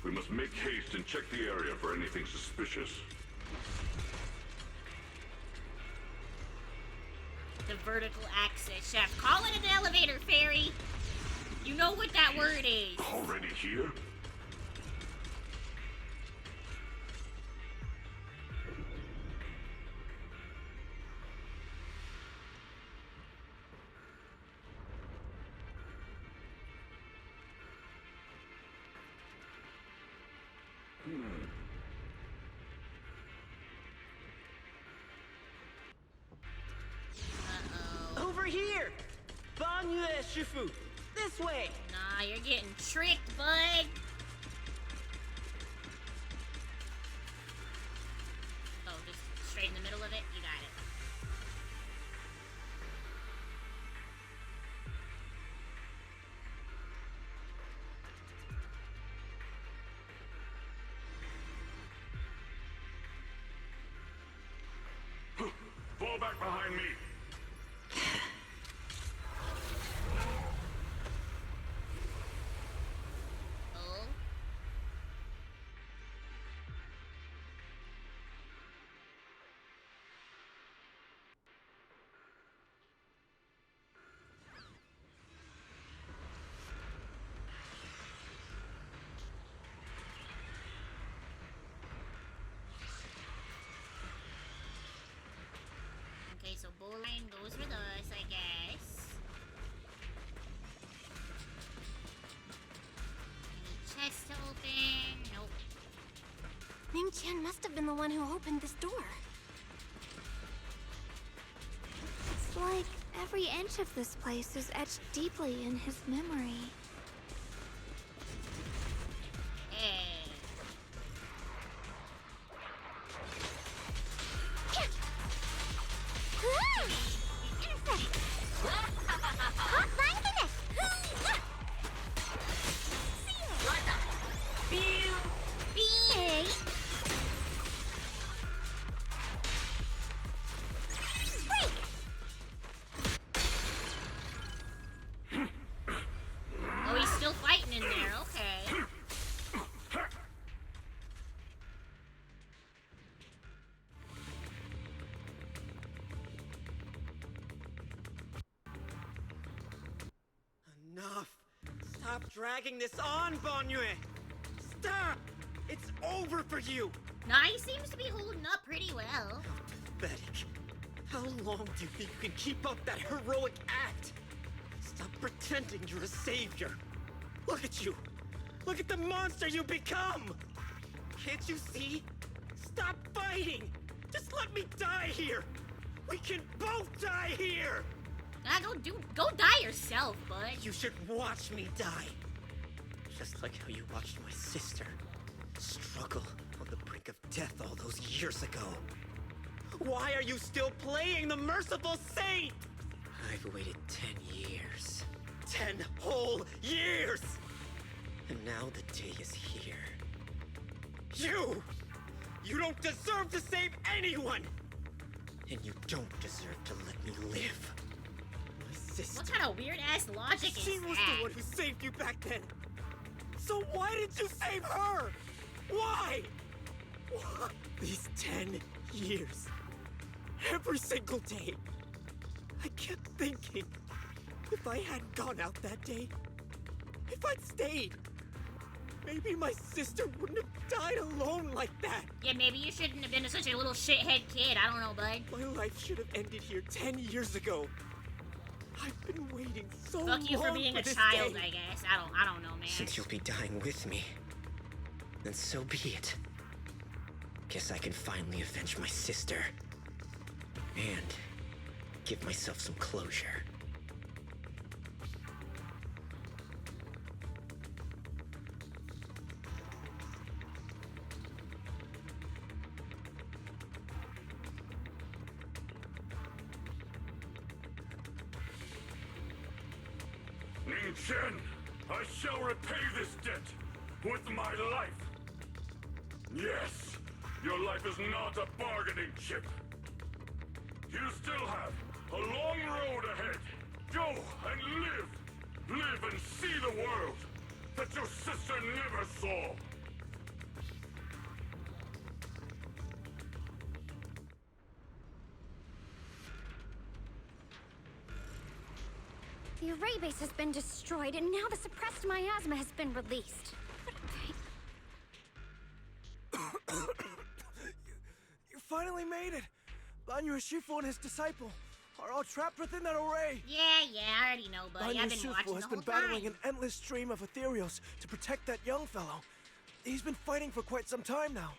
Speaker 6: We must make haste and check the area for anything suspicious.
Speaker 9: The vertical access shaft. Call it an elevator, fairy. You know what that word is.
Speaker 6: Already here?
Speaker 14: Over here! Bangyue Shifu! This way!
Speaker 9: Nah, you're getting tricked, bud. Oh, just straight in the middle of it? You got it.
Speaker 6: Fall back behind me!
Speaker 9: Oh. Okay, so bowline goes with us, I guess. Any chest to open? Nope.
Speaker 5: Ning Qian must have been the one who opened this door.
Speaker 12: It's like every inch of this place is etched deeply in his memory.
Speaker 9: Hey. Oh, he's still fighting in there, okay.
Speaker 14: Enough! Stop dragging this on, Banyue! Stop! It's over for you!
Speaker 9: Nah, he seems to be holding up pretty well.
Speaker 14: Pathetic. How long do you think you can keep up that heroic act? Stop pretending you're a savior. Look at you. Look at the monster you become. Can't you see? Stop fighting. Just let me die here. We can both die here.
Speaker 9: Nah, go die yourself, bud.
Speaker 14: You should watch me die. Just like how you watched my sister struggle on the brink of death all those years ago. Why are you still playing the merciful saint? I've waited 10 years. 10 whole years! And now the day is here. You don't deserve to save anyone! And you don't deserve to let me live. My sister...
Speaker 9: What kind of weird-ass logic is
Speaker 14: She was
Speaker 9: that?
Speaker 14: the one who saved you back then. So why didn't you save her? Why? These 10 years. Every single day. I kept thinking, if I hadn't gone out that day, if I'd stayed, maybe my sister wouldn't have died alone like that.
Speaker 9: Yeah, maybe you shouldn't have been such a little shithead kid. I don't know, bud.
Speaker 14: My life should have ended here 10 years ago. I've been waiting so long
Speaker 9: Fuck you for being a
Speaker 14: this
Speaker 9: child,
Speaker 14: day.
Speaker 9: I guess. I don't know, man.
Speaker 14: Since you'll be dying with me, then so be it. Guess I can finally avenge my sister. And give myself some closure.
Speaker 6: Ning Chen, I shall repay this debt with my life. Yes, your life is not a bargaining chip. You still have a long road ahead. Go and live. Live and see the world that your sister never saw.
Speaker 8: The array base has been destroyed, and now the suppressed miasma has been released.
Speaker 17: You finally made it! Banyu Shifu and his disciple are all trapped within that array!
Speaker 9: Yeah, I already know, buddy. I've been
Speaker 17: Shifu
Speaker 9: watching
Speaker 17: has
Speaker 9: the
Speaker 17: been
Speaker 9: whole
Speaker 17: battling
Speaker 9: time.
Speaker 17: an endless stream of ethereals to protect that young fellow. He's been fighting for quite some time now.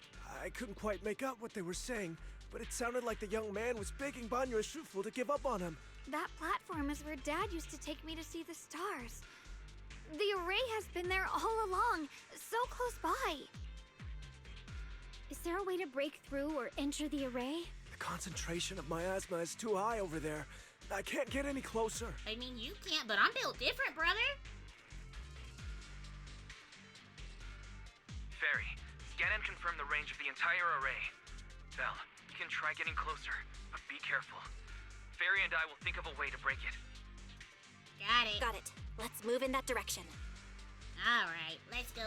Speaker 17: I couldn't quite make out what they were saying, but it sounded like the young man was begging Banyu Shifu to give up on him.
Speaker 12: That platform is where Dad used to take me to see the stars. The array has been there all along, so close by.
Speaker 8: Is there a way to break through or enter the array?
Speaker 17: The concentration of miasma is too high over there. I can't get any closer.
Speaker 9: I mean, you can't, but I'm built different, brother.
Speaker 7: Fairy, scan and confirm the range of the entire array. Belle, you can try getting closer, but be careful. Fairy and I will think of a way to break it.
Speaker 9: Got it.
Speaker 5: Got it. Let's move in that direction.
Speaker 9: Alright, let's go.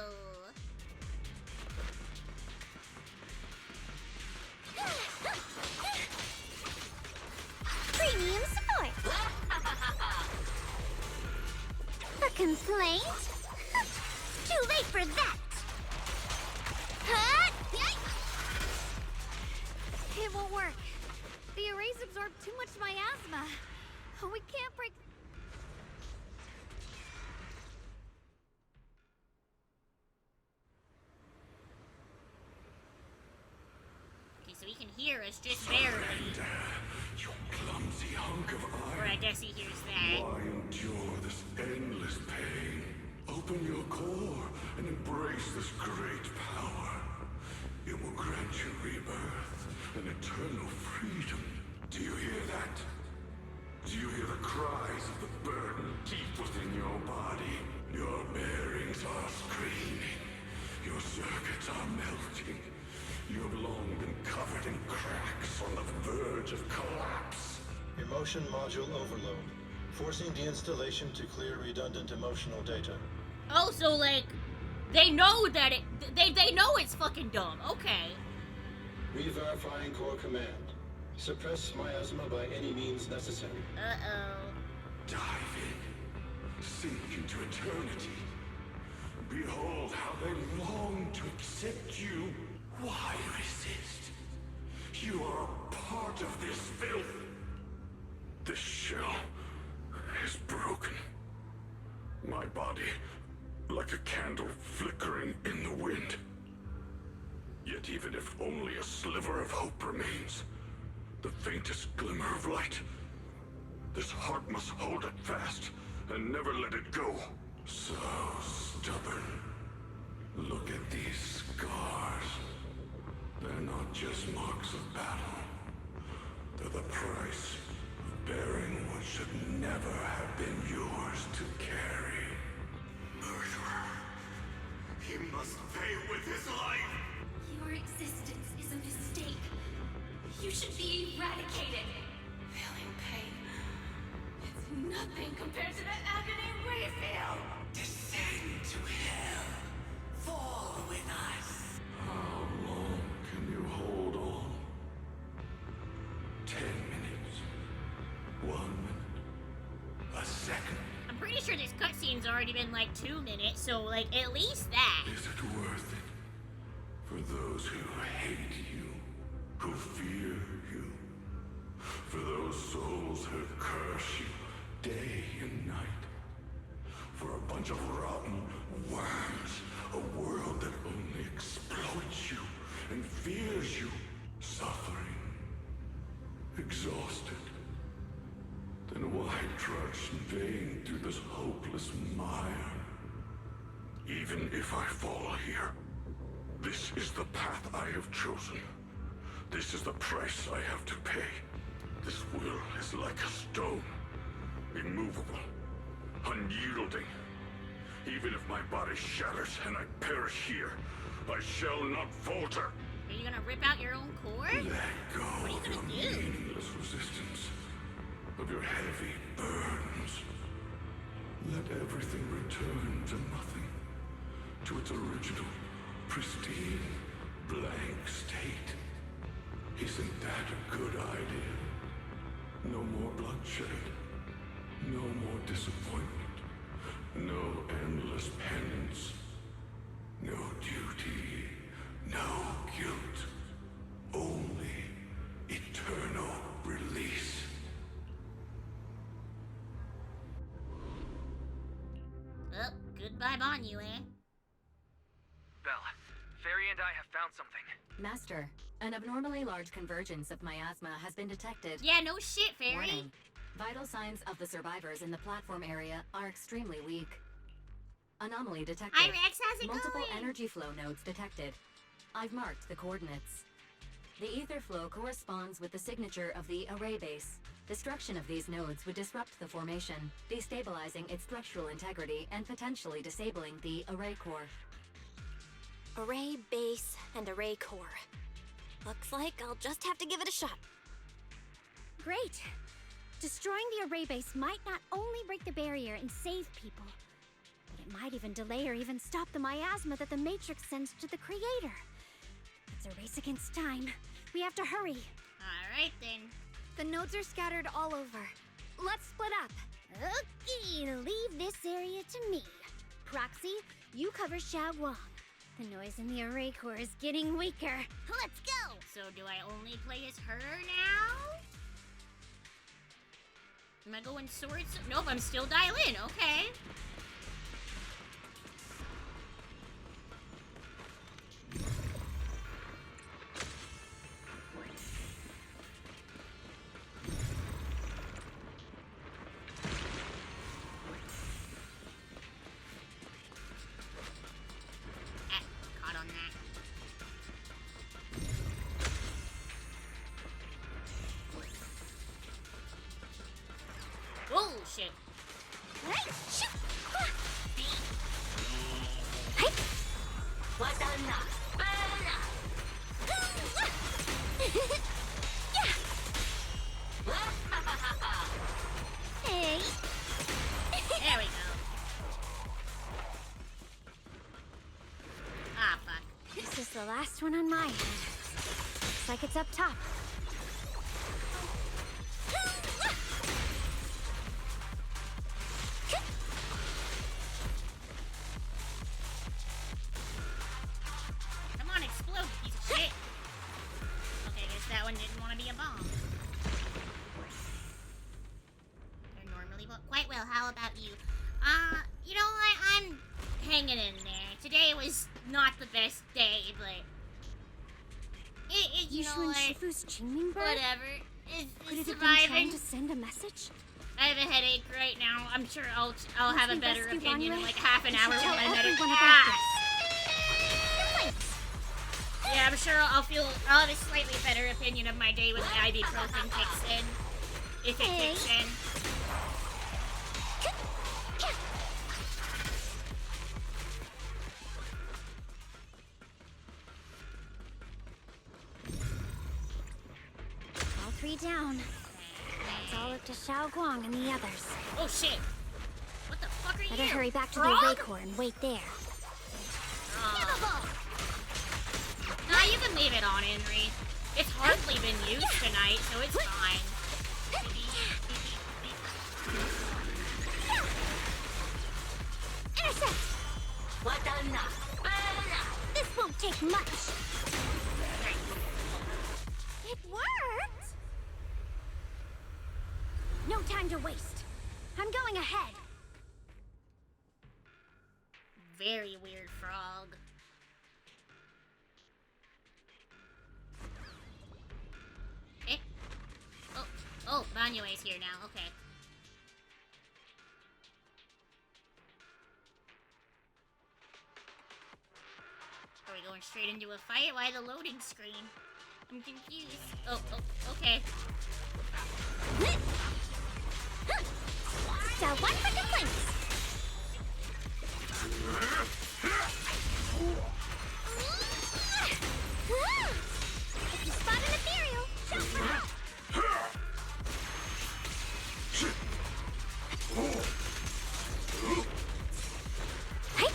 Speaker 1: Premium support! A complaint? Too late for that! Huh?
Speaker 12: It won't work. The arrays absorb too much We can't break...
Speaker 9: Okay, so he can hear us just barely.
Speaker 6: You clumsy hunk of iron.
Speaker 9: Or I guess he hears that.
Speaker 6: Why endure this endless pain? Open your core and embrace this great power. It will grant you rebirth and eternal freedom. Do you hear that? Do you hear the cries of the burden deep within your body? Your bearings are screaming. Your circuits are melting. You have long been covered in cracks on the verge of collapse.
Speaker 18: Emotion module overload. Forcing deinstallation to clear redundant emotional data.
Speaker 9: Oh, so like, they know that they know it's fucking dumb. Okay.
Speaker 18: Re-verifying core command. Suppress miasma by any means necessary.
Speaker 9: Uh-oh.
Speaker 6: Dive in. Sink into eternity. Behold how they long to accept you. Why resist? You are a part of this filth. This shell is broken. My body, like a candle flickering in the wind. Yet even if only a sliver of hope remains, the faintest glimmer of light, this heart must hold it fast and never let it go. So stubborn. Look at these scars. They're not just marks of battle. They're the price of bearing what should never have been yours to carry. Murderer. He must pay with his life.
Speaker 1: Your existence is a mistake. You should be eradicated. Feeling pain. It's nothing compared to the agony we feel.
Speaker 4: Descend to hell. Fall with us.
Speaker 6: How long can you hold on? 10 minutes. 1 minute. A second.
Speaker 9: I'm pretty sure this cutscene's already been like 2 minutes, so like at least that.
Speaker 6: Is it worth it? For those who hate you, who fear you, for those souls who curse you day and night, for a bunch of rotten worms, a world that only exploits you and fears you, suffering, exhausted. Then why trudge in vain through this hopeless mire? Even if I fall here, this is the path I have chosen. This is the price I have to pay. This will is like a stone, immovable, unyielding. Even if my body shatters and I perish here, I shall not falter.
Speaker 9: Are you gonna rip out your own core?
Speaker 6: Let go
Speaker 9: What are you
Speaker 6: of your
Speaker 9: gonna do?
Speaker 6: meaningless resistance, of your heavy burdens. Let everything return to nothing, to its original, pristine, blank state. Isn't that a good idea? No more bloodshed, no more disappointment, no endless penance, no duty, no guilt, only eternal release.
Speaker 9: Well, goodbye, Banyu, eh?
Speaker 7: Belle, Fairy and I have found something.
Speaker 22: Master, an abnormally large convergence of miasma has been detected.
Speaker 9: Yeah, no shit, Fairy.
Speaker 22: Warning. Vital signs of the survivors in the platform area are extremely weak. Anomaly detected.
Speaker 9: Hi, Rex, how's it
Speaker 22: Multiple
Speaker 9: going?
Speaker 22: energy flow nodes detected. I've marked the coordinates. The ether flow corresponds with the signature of the array base. Destruction of these nodes would disrupt the formation, destabilizing its structural integrity and potentially disabling the array core.
Speaker 5: Array base and array core. Looks like I'll just have to give it a shot.
Speaker 12: Great! Destroying the array base might not only break the barrier and save people, but it might even delay or even stop the miasma that the Matrix sends to the Creator. It's a race against time. We have to hurry.
Speaker 9: Alright then.
Speaker 12: The nodes are scattered all over. Let's split up. Okay, leave this area to me. Proxy, you cover Xiaoguang. The noise in the array core is getting weaker. Let's go!
Speaker 9: So do I only play as her now? Am I going swords? Nope, I'm still dial in. Okay. Caught on that. Oh shit.
Speaker 1: Hey.
Speaker 9: There we go. Ah, fuck.
Speaker 8: This is the last one on my end. Looks like it's up top.
Speaker 9: Come on, explode, piece of shit. Okay, I guess that one didn't want to be a bomb. They're normally quite well. How about you? You know what? I'm hanging in there. Today was not the best day, but you know
Speaker 8: Yushu and
Speaker 9: what?
Speaker 8: Shifu's Qingming bird?
Speaker 9: Whatever. It's
Speaker 8: Could it have been
Speaker 9: surviving.
Speaker 8: trying to send a message?
Speaker 9: I have a headache right now. I'm sure I'll
Speaker 8: Once
Speaker 9: have a
Speaker 8: we
Speaker 9: better
Speaker 8: rescue
Speaker 9: opinion in
Speaker 8: Banyue,
Speaker 9: like half an
Speaker 8: we
Speaker 9: hour
Speaker 8: should
Speaker 9: when
Speaker 8: tell
Speaker 9: my medic.
Speaker 8: everyone about
Speaker 9: Yeah, I'm sure I'll have a slightly better opinion of my day when the ibuprofen kicks in. If it kicks in.
Speaker 8: All three down. It's all up to Xiao Guang and the others.
Speaker 9: Oh shit! What the fuck are you?
Speaker 8: Better hurry back to
Speaker 9: Frog?
Speaker 8: the Ray Core and wait there.
Speaker 9: Nah, you can leave it on, Henry. It's hardly been used tonight, so it's fine.
Speaker 1: Intercept! This won't take much. It worked!
Speaker 8: No time to waste. I'm going ahead.
Speaker 9: Very weird frog. Eh? Oh, Banyue's here now. Okay. Are we going straight into a fight? Why the loading screen? I'm confused. Oh, okay.
Speaker 1: So one for complaints. If you spot an ethereal, jump for it.
Speaker 8: Hey!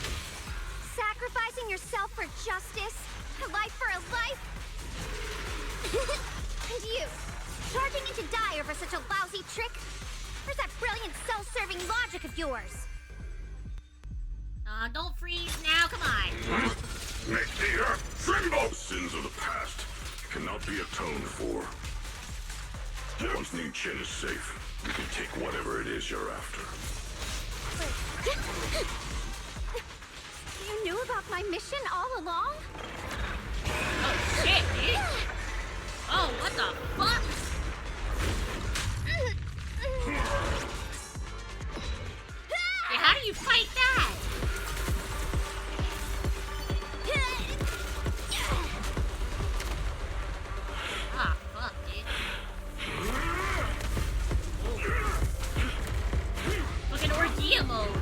Speaker 8: Sacrificing yourself for justice? A life for a life?
Speaker 1: And you, charging into die over such a lousy trick? Where's that brilliant self-serving logic of yours?
Speaker 9: Don't freeze now, come on.
Speaker 6: Make the earth tremble! Sins of the past cannot be atoned for. Once Ning Chen is safe, you can take whatever it is you're after.
Speaker 8: You knew about my mission all along?
Speaker 9: Oh shit, dude. Oh, what the fuck? Yeah, how do you fight that? Ah, fuck, dude. Fucking ordeal mode.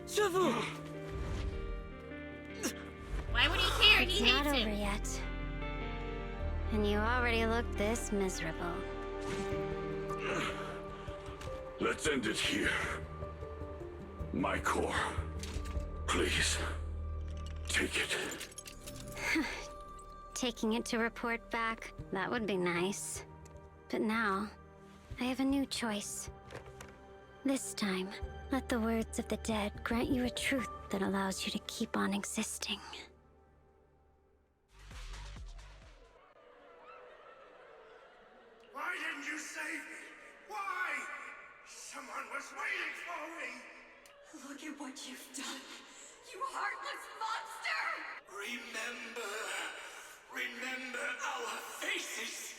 Speaker 14: Shifu!
Speaker 9: Why would he care?
Speaker 8: It's
Speaker 9: He
Speaker 8: not
Speaker 9: hates
Speaker 8: over
Speaker 9: him.
Speaker 8: yet. And you already look this miserable.
Speaker 6: Let's end it here. My core. Please. Take it.
Speaker 8: Taking it to report back, that would be nice. But now, I have a new choice. This time, let the words of the dead grant you a truth that allows you to keep on existing.
Speaker 10: Why didn't you save me? Why? Someone was waiting for me!
Speaker 2: Look at what you've done, you heartless monster!
Speaker 10: Remember our faces!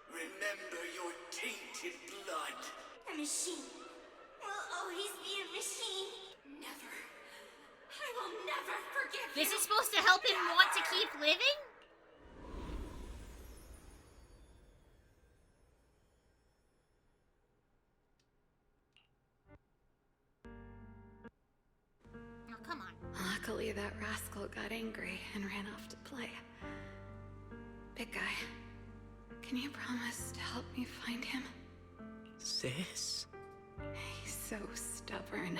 Speaker 10: Remember your tainted blood!
Speaker 1: A machine will always be a machine.
Speaker 2: Never. I will never forgive you!
Speaker 9: This is supposed to help him want to keep living? Oh, come on.
Speaker 15: Luckily, that rascal got angry and ran off to play. Big guy, can you promise to help me find him?
Speaker 14: Sis?
Speaker 15: He's so stubborn.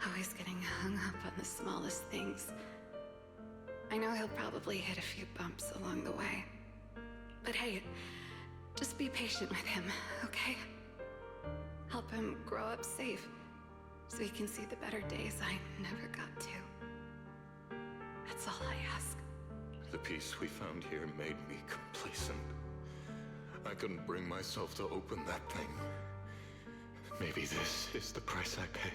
Speaker 15: Always getting hung up on the smallest things. I know he'll probably hit a few bumps along the way. But hey, just be patient with him, okay? Help him grow up safe, so he can see the better days I never got to. That's all I ask.
Speaker 13: The peace we found here made me complacent. I couldn't bring myself to open that thing. Maybe this is the price I pay.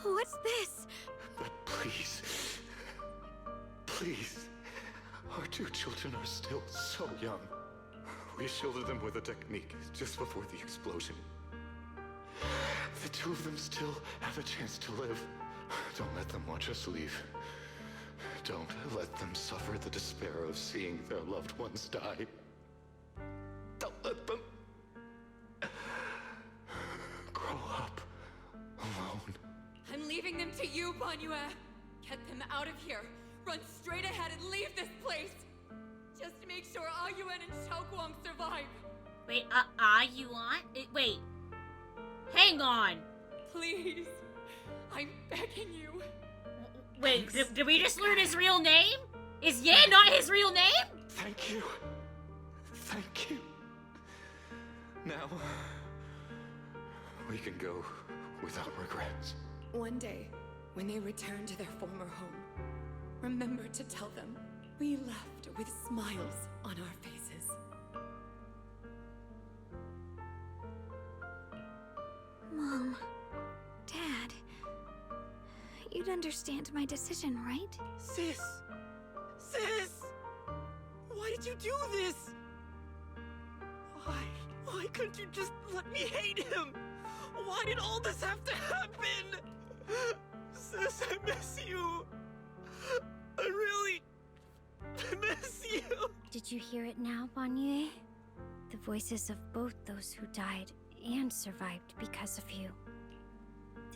Speaker 12: What's this?
Speaker 13: But please, please, our two children are still so young. We shielded them with a technique just before the explosion. The two of them still have a chance to live. Don't let them watch us leave. Don't let them suffer the despair of seeing their loved ones die. Don't let them grow up alone.
Speaker 2: I'm leaving them to you, Banyue. Get them out of here. Run straight ahead and leave this place. Just to make sure Ayuan and Xiaoguang survive.
Speaker 9: Wait, Ayuan? Wait. Hang on.
Speaker 2: Please. I'm begging you.
Speaker 9: Wait, did we just learn his real name? Is Ye not his real name?
Speaker 13: Thank you. Thank you. Now, we can go without regrets.
Speaker 2: One day, when they return to their former home, remember to tell them we left with smiles on our faces.
Speaker 12: Mom, Dad, you'd understand my decision, right?
Speaker 14: Sis! Sis! Why did you do this? Why couldn't you just let me hate him? Why did all this have to happen? Sis, I miss you. I really miss you.
Speaker 8: Did you hear it now, Banyue? The voices of both those who died and survived because of you.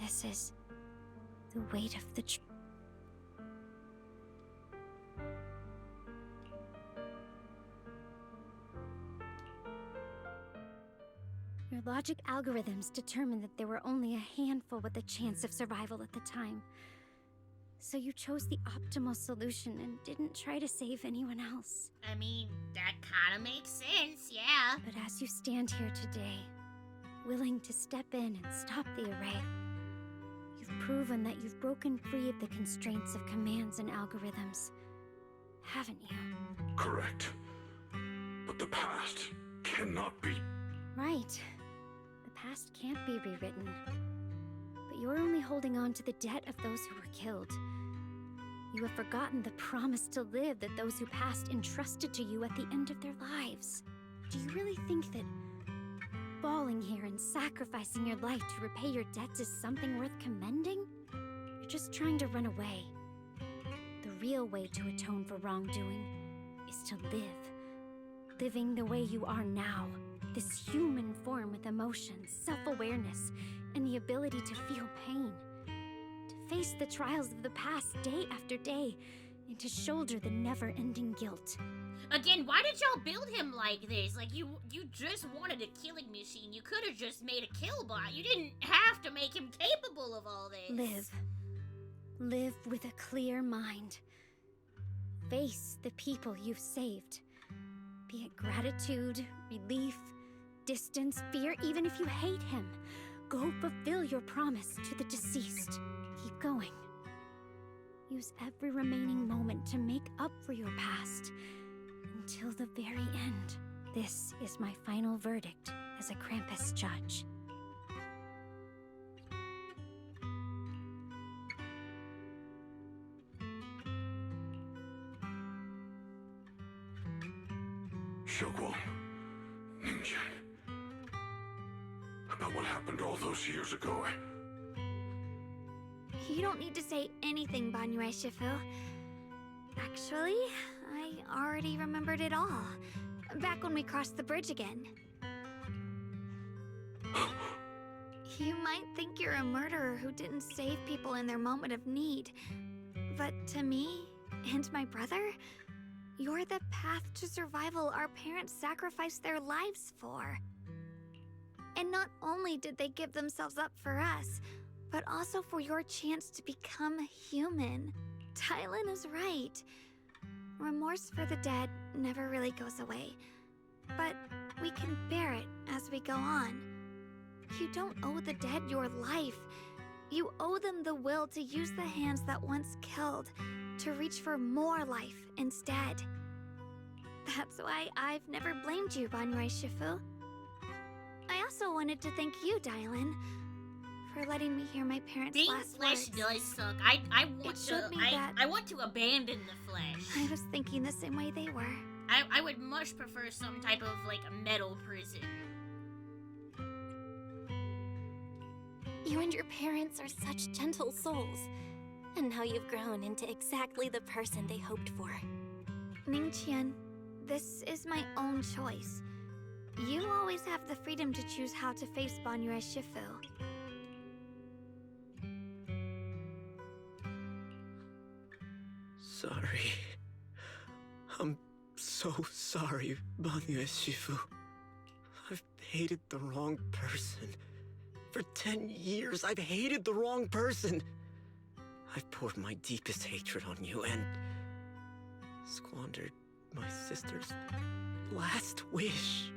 Speaker 8: This is the weight of the Your logic algorithms determined that there were only a handful with a chance of survival at the time. So you chose the optimal solution and didn't try to save anyone else.
Speaker 9: I mean, that kind of makes sense, yeah.
Speaker 8: But as you stand here today, willing to step in and stop the array, you've proven that you've broken free of the constraints of commands and algorithms, haven't you?
Speaker 6: Correct. But the past cannot be...
Speaker 8: Right. The past can't be rewritten. But you're only holding on to the debt of those who were killed. You have forgotten the promise to live that those who passed entrusted to you at the end of their lives. Do you really think that falling here and sacrificing your life to repay your debts is something worth commending? You're just trying to run away. The real way to atone for wrongdoing is to live. Living the way you are now. This human form with emotions, self-awareness, and the ability to feel pain. To face the trials of the past day after day, and to shoulder the never-ending guilt.
Speaker 9: Again, why did y'all build him like this? Like, you just wanted a killing machine. You could have just made a killbot. You didn't have to make him capable of all this.
Speaker 8: Live. Live with a clear mind. Face the people you've saved. Be it gratitude, relief, Distance fear even if you hate him. Go fulfill your promise to the deceased. Keep going. Use every remaining moment to make up for your past. Until the very end. This is my final verdict as a Krampus judge.
Speaker 6: Xiaoguang, Ningqian. About what happened all those years ago.
Speaker 12: You don't need to say anything, Banyue Shifu. Actually, I already remembered it all. Back when we crossed the bridge again. You might think you're a murderer who didn't save people in their moment of need. But to me, and my brother, you're the path to survival our parents sacrificed their lives for. And not only did they give themselves up for us, but also for your chance to become human. Tylan is right. Remorse for the dead never really goes away. But we can bear it as we go on. You don't owe the dead your life. You owe them the will to use the hands that once killed to reach for more life instead. That's why I've never blamed you, Banyue Shifu. I also wanted to thank you, Dylan, for letting me hear my parents'
Speaker 9: Being
Speaker 12: last
Speaker 9: flesh
Speaker 12: words.
Speaker 9: does suck. I want to abandon the flesh.
Speaker 12: I was thinking the same way they were.
Speaker 9: I would much prefer some type of like a metal prison.
Speaker 5: You and your parents are such gentle souls. And now you've grown into exactly the person they hoped for.
Speaker 12: Ningqian, this is my own choice. You always have the freedom to choose how to face Banyue Shifu.
Speaker 14: Sorry. I'm so sorry, Banyue Shifu. I've hated the wrong person. For 10 years, I've hated the wrong person. I've poured my deepest hatred on you and squandered my sister's last wish.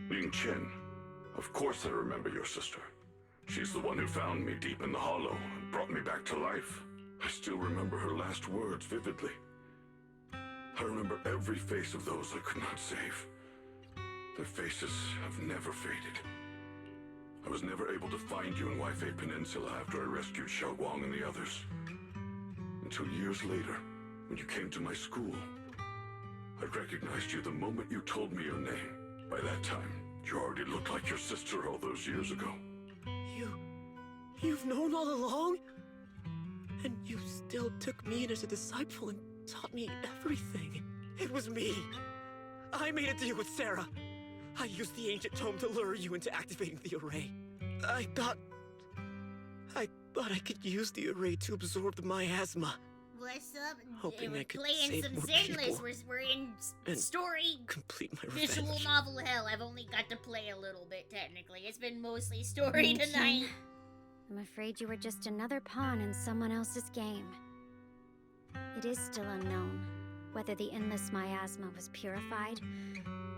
Speaker 6: Ningqian, of course I remember your sister. She's the one who found me deep in the hollow and brought me back to life. I still remember her last words vividly. I remember every face of those I could not save. Their faces have never faded. I was never able to find you in Waifei Peninsula after I rescued Xiaoguang and the others. Until years later, when you came to my school. I recognized you the moment you told me your name. By that time, you already looked like your sister all those years ago.
Speaker 14: You've known all along? And you still took me in as a disciple and taught me everything. It was me. I made a deal with Sarah. I used the ancient tome to lure you into activating the array. I thought I could use the array to absorb the miasma.
Speaker 9: What's up?
Speaker 14: Hoping
Speaker 9: We're
Speaker 14: I could
Speaker 9: playing
Speaker 14: save
Speaker 9: some
Speaker 14: more
Speaker 9: Zenless.
Speaker 14: people
Speaker 9: We're in
Speaker 14: and
Speaker 9: story
Speaker 14: complete my
Speaker 9: visual
Speaker 14: revenge.
Speaker 9: novel hell. I've only got to play a little bit technically. It's been mostly story tonight.
Speaker 8: I'm afraid you were just another pawn in someone else's game. It is still unknown whether the endless miasma was purified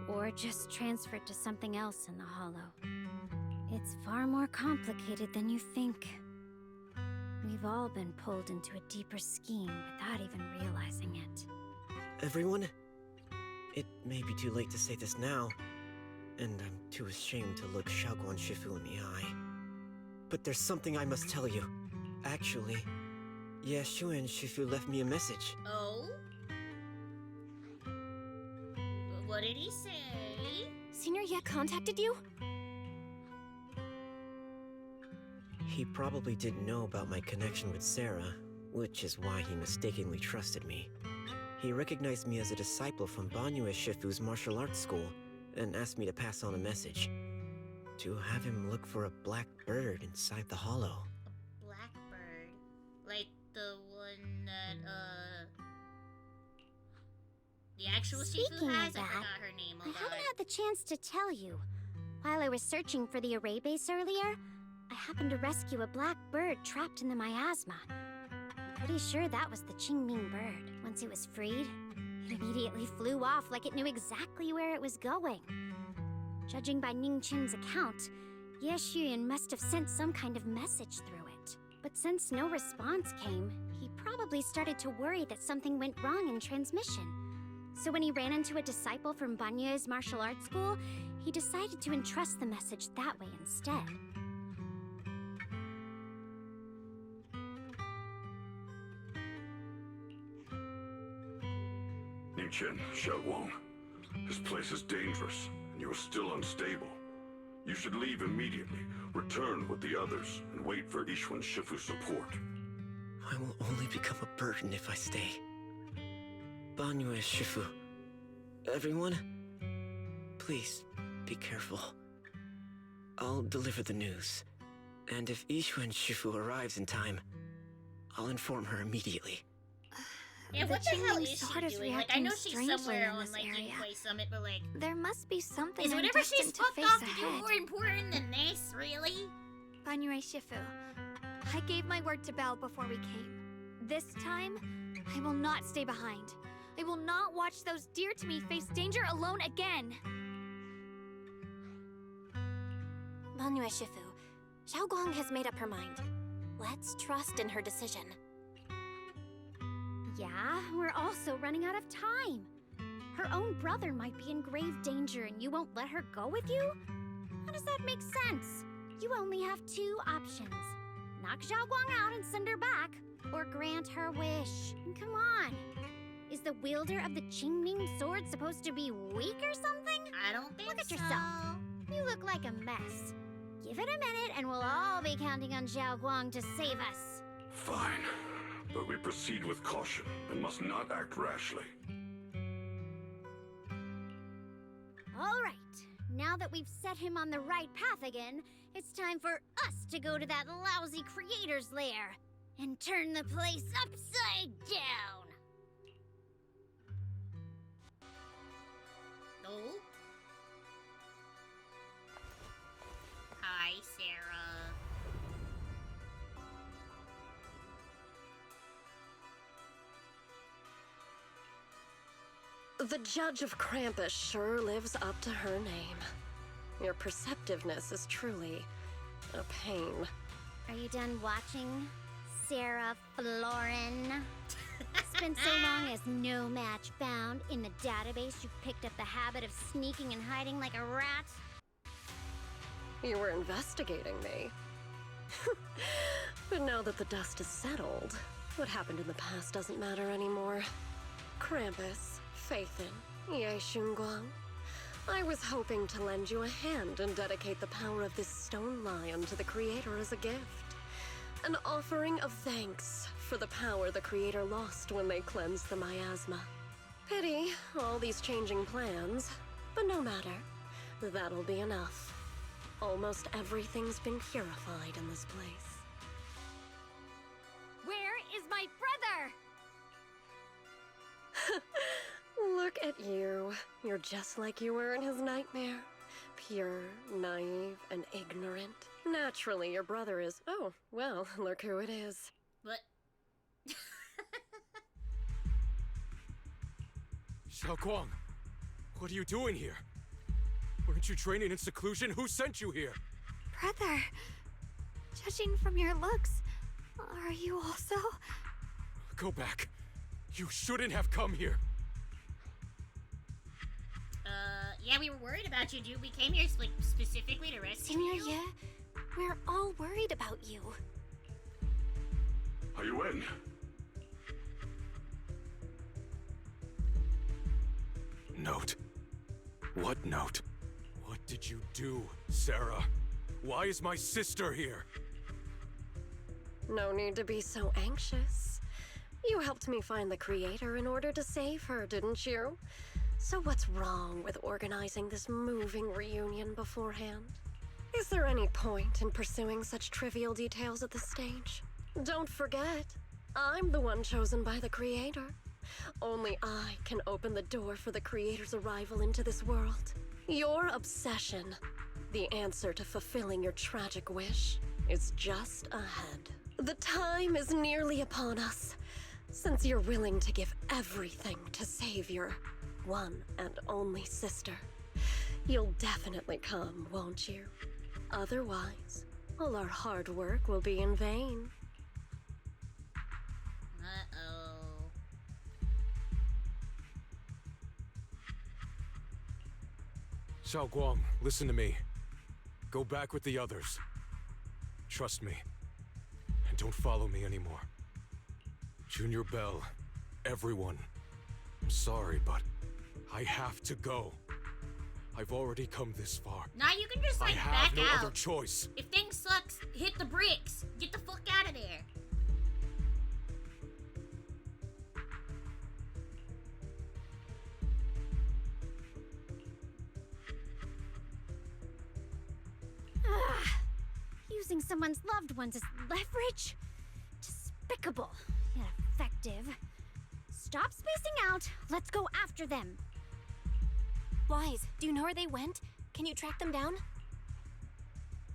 Speaker 8: or just transferred to something else in the Hollow. It's far more complicated than you think. We've all been pulled into a deeper scheme without even realizing it.
Speaker 14: Everyone, it may be too late to say this now, and I'm too ashamed to look Xiaoguang Shifu in the eye. But there's something I must tell you. Actually, Yeshuan Shifu left me a message.
Speaker 9: Oh? What did he say?
Speaker 5: Senior Ye contacted you?
Speaker 14: He probably didn't know about my connection with Sarah, which is why he mistakenly trusted me. He recognized me as a disciple from Banyue Shifu's martial arts school and asked me to pass on a message. To have him look for a black bird inside the hollow.
Speaker 9: Blackbird. Like the one that, the actual Shifu
Speaker 8: Speaking
Speaker 9: has?
Speaker 8: of that,
Speaker 9: I forgot her name.
Speaker 8: I
Speaker 9: Hold
Speaker 8: haven't
Speaker 9: on.
Speaker 8: had the chance to tell you. While I was searching for the array base earlier, I happened to rescue a black bird trapped in the miasma. I'm pretty sure that was the Qingming bird. Once it was freed, it immediately flew off like it knew exactly where it was going. Judging by Ning Chin's account, Ye Xuyan must have sent some kind of message through it. But since no response came, he probably started to worry that something went wrong in transmission. So when he ran into a disciple from Banyue's martial arts school, he decided to entrust the message that way instead.
Speaker 6: Ningqian, Xiaoguang, this place is dangerous, and you are still unstable. You should leave immediately, return with the others, and wait for Yixuan Shifu's support.
Speaker 14: I will only become a burden if I stay. Banyue Shifu, everyone, please be careful. I'll deliver the news, and if Yixuan Shifu arrives in time, I'll inform her immediately.
Speaker 9: Yeah, what the hell is
Speaker 12: Sword
Speaker 9: she
Speaker 12: is
Speaker 9: doing? Like, I know she's
Speaker 12: reacting
Speaker 9: somewhere
Speaker 12: strangely in
Speaker 9: on,
Speaker 12: this
Speaker 9: like,
Speaker 12: area.
Speaker 9: Gateway Summit, but, like...
Speaker 12: There must be something
Speaker 9: Is
Speaker 12: I'm
Speaker 9: whatever she's
Speaker 12: destined to
Speaker 9: fucked
Speaker 12: face
Speaker 9: off to
Speaker 12: ahead.
Speaker 9: do more important than this, really?
Speaker 12: Banyue Shifu, I gave my word to Belle before we came. This time, I will not stay behind. I will not watch those dear to me face danger alone again.
Speaker 5: Banyue Shifu, Xiaoguang has made up her mind. Let's trust in her decision.
Speaker 8: Yeah, we're also running out of time. Her own brother might be in grave danger and you won't let her go with you? How does that make sense? You only have two options. Knock Xiaoguang out and send her back, or grant her wish. Come on. Is the wielder of the Qingming sword supposed to be weak or something?
Speaker 9: I don't think
Speaker 8: Look at
Speaker 9: so.
Speaker 8: yourself. You look like a mess. Give it a minute and we'll all be counting on Xiaoguang to save us.
Speaker 6: Fine, but we proceed with caution and must not act rashly.
Speaker 8: All right. Now that we've set him on the right path again, it's time for us to go to that lousy creator's lair and turn the place upside down.
Speaker 9: No? Hi, Sarah.
Speaker 16: The Judge of Krampus sure lives up to her name. Your perceptiveness is truly a pain.
Speaker 8: Are you done watching, Sarah Florin? It's been so long as no match found. In the database, you picked up the habit of sneaking and hiding like a rat.
Speaker 16: You were investigating me. But now that the dust is settled, what happened in the past doesn't matter anymore. Krampus, Phaethon, Ye Xunguang. I was hoping to lend you a hand and dedicate the power of this stone lion to the Creator as a gift. An offering of thanks for the power the Creator lost when they cleansed the miasma. Pity, all these changing plans, but no matter. That'll be enough. Almost everything's been purified in this place.
Speaker 12: Where is my brother?
Speaker 16: Look at you. You're just like you were in his nightmare. Pure, naive, and ignorant. Naturally, your brother is... Oh, well, look who it is.
Speaker 9: What?
Speaker 13: Xiaoguang, what are you doing here? Weren't you training in seclusion? Who sent you here?
Speaker 12: Brother, judging from your looks, are you also?
Speaker 13: Go back. You shouldn't have come here.
Speaker 9: Yeah, we were worried about you, dude. We came here like specifically to rescue
Speaker 5: Senior
Speaker 9: you.
Speaker 5: Ye, we're all worried about you.
Speaker 6: Are you in?
Speaker 13: Note. What note? What did you do, Sarah? Why is my sister here?
Speaker 16: No need to be so anxious. You helped me find the Creator in order to save her, didn't you? So what's wrong with organizing this moving reunion beforehand? Is there any point in pursuing such trivial details at this stage? Don't forget, I'm the one chosen by the Creator. Only I can open the door for the Creator's arrival into this world. Your obsession, the answer to fulfilling your tragic wish, is just ahead. The time is nearly upon us, since you're willing to give everything to save your one and only sister. You'll definitely come, won't you? Otherwise, all our hard work will be in vain.
Speaker 9: Uh-oh.
Speaker 13: Xiaoguang, listen to me. Go back with the others. Trust me. And don't follow me anymore. Junior Bell, everyone. I'm sorry, but I have to go. I've already come this far.
Speaker 9: Now you can just, like,
Speaker 13: I have
Speaker 9: back
Speaker 13: no
Speaker 9: out.
Speaker 13: other choice.
Speaker 9: If things sucks, hit the bricks. Get the fuck out of there.
Speaker 8: Ah, using someone's loved ones as leverage? Despicable, yet effective. Stop spacing out. Let's go after them.
Speaker 5: Wise, do you know where they went? Can you track them down?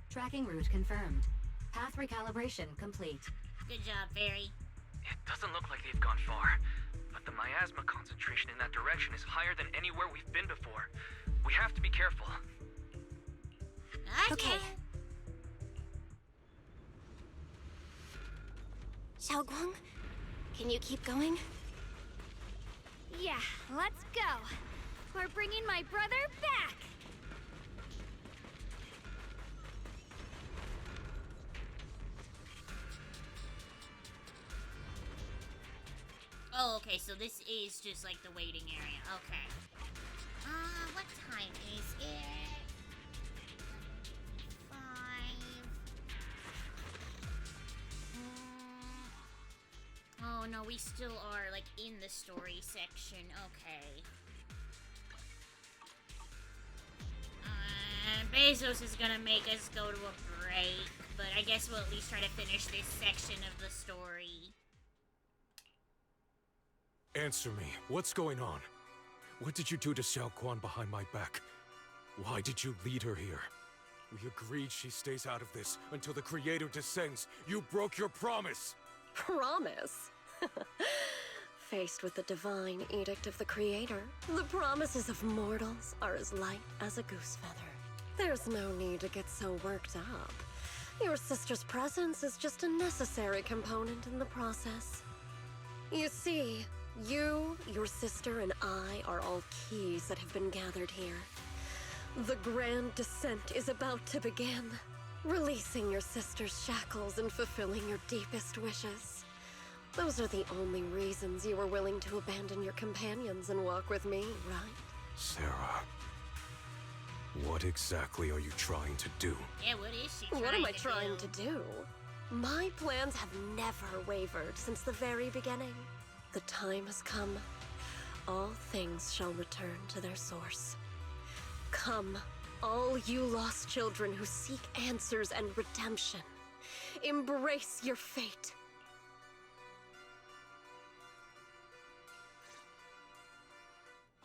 Speaker 22: Tracking route confirmed. Path recalibration complete.
Speaker 9: Good job, Fairy.
Speaker 7: It doesn't look like they've gone far, but the miasma concentration in that direction is higher than anywhere we've been before. We have to be careful.
Speaker 5: Okay. Xiaoguang, can you keep going?
Speaker 8: Yeah, let's go. We're bringing my brother back.
Speaker 9: Oh, okay, so this is just like the waiting area. Okay. What time is it? 5. Oh no, we still are like in the story section. Okay. Bezos is gonna make us go to a break, but I guess we'll at least try to finish this section of the story.
Speaker 13: Answer me. What's going on? What did you do to Xiaoguang behind my back? Why did you lead her here? We agreed she stays out of this until the Creator descends. You broke your promise!
Speaker 16: Promise? Faced with the divine edict of the Creator, the promises of mortals are as light as a goose feather. There's no need to get so worked up. Your sister's presence is just a necessary component in the process. You see, you, your sister, and I are all keys that have been gathered here. The grand descent is about to begin, releasing your sister's shackles and fulfilling your deepest wishes. Those are the only reasons you were willing to abandon your companions and walk with me, right?
Speaker 13: Sarah, what exactly are you trying to do?
Speaker 9: Yeah, what is she trying
Speaker 16: What am I
Speaker 9: to
Speaker 16: trying
Speaker 9: do?
Speaker 16: to do? My plans have never wavered since the very beginning. The time has come. All things shall return to their source. Come, all you lost children who seek answers and redemption. Embrace your fate.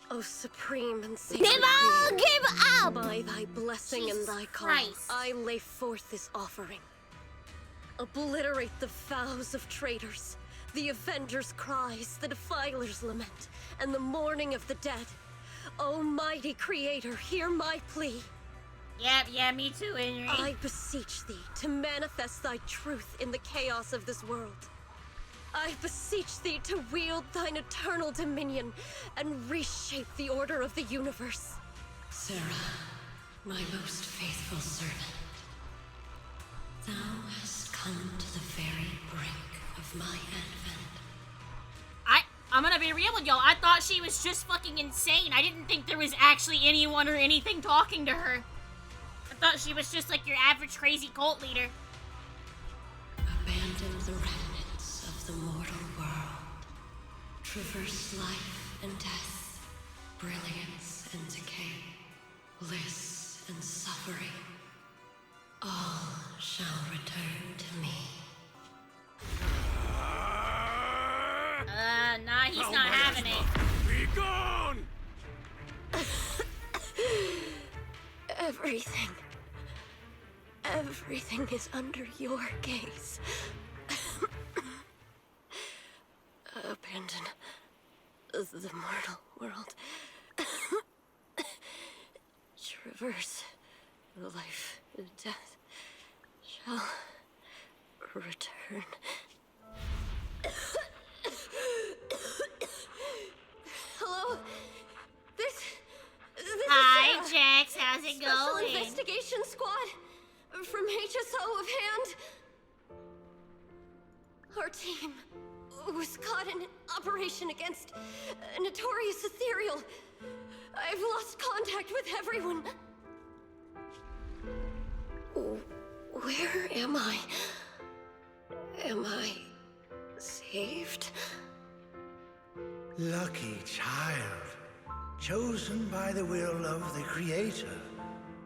Speaker 16: O supreme and sacred Creator,
Speaker 5: give up!
Speaker 16: By thy blessing
Speaker 9: Jesus
Speaker 16: and thy call,
Speaker 9: Christ.
Speaker 16: I lay forth this offering. Obliterate the vows of traitors, the Avengers' cries, the Defilers' lament, and the mourning of the dead. Almighty Creator, hear my plea.
Speaker 9: Yeah, me too, Henry.
Speaker 16: I beseech thee to manifest thy truth in the chaos of this world. I beseech thee to wield thine eternal dominion and reshape the order of the universe.
Speaker 19: Sarah, my most faithful servant, thou hast come to the very brink of my advent.
Speaker 9: I'm gonna be real with y'all. I thought she was just fucking insane. I didn't think there was actually anyone or anything talking to her. I thought she was just like your average crazy cult leader.
Speaker 19: Abandon the remnants of the mortal world. Traverse life and death, brilliance and decay, bliss and suffering. All shall return to me.
Speaker 9: Nah, he's not having it.
Speaker 13: Be gone!
Speaker 16: Everything is under your gaze. Abandon the mortal world.
Speaker 19: traverse life and death shall return.
Speaker 16: Hello? This
Speaker 9: Hi,
Speaker 16: is Sarah.
Speaker 9: Jax. How's it
Speaker 16: Special
Speaker 9: going?
Speaker 16: Investigation Squad from HSO of Hand. Our team was caught in an operation against a notorious ethereal. I've lost contact with everyone. Where am I? Am I saved?
Speaker 10: Lucky child, chosen by the will of the Creator,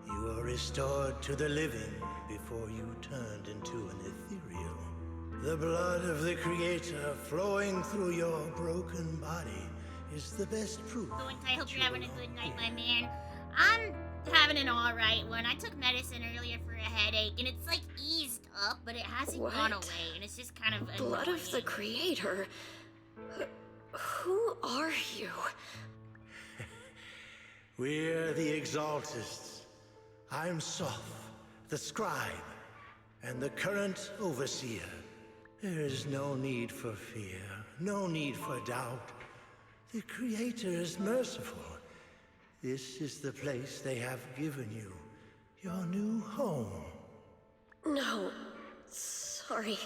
Speaker 10: you were restored to the living before you turned into an ethereal. The blood of the Creator flowing through your broken body is the best proof.
Speaker 9: I hope you're having a good night, my man. I'm having an alright one. I took medicine earlier for a headache, and it's like eased up, but it hasn't gone
Speaker 16: What?
Speaker 9: away, and it's just kind of
Speaker 16: Blood
Speaker 9: annoying.
Speaker 16: of the Creator? Who are you?
Speaker 10: We're the Exaltists. I'm Soph, the Scribe, and the current Overseer. There is no need for fear, no need for doubt. The Creator is merciful. This is the place they have given you, your new home.
Speaker 16: No, sorry.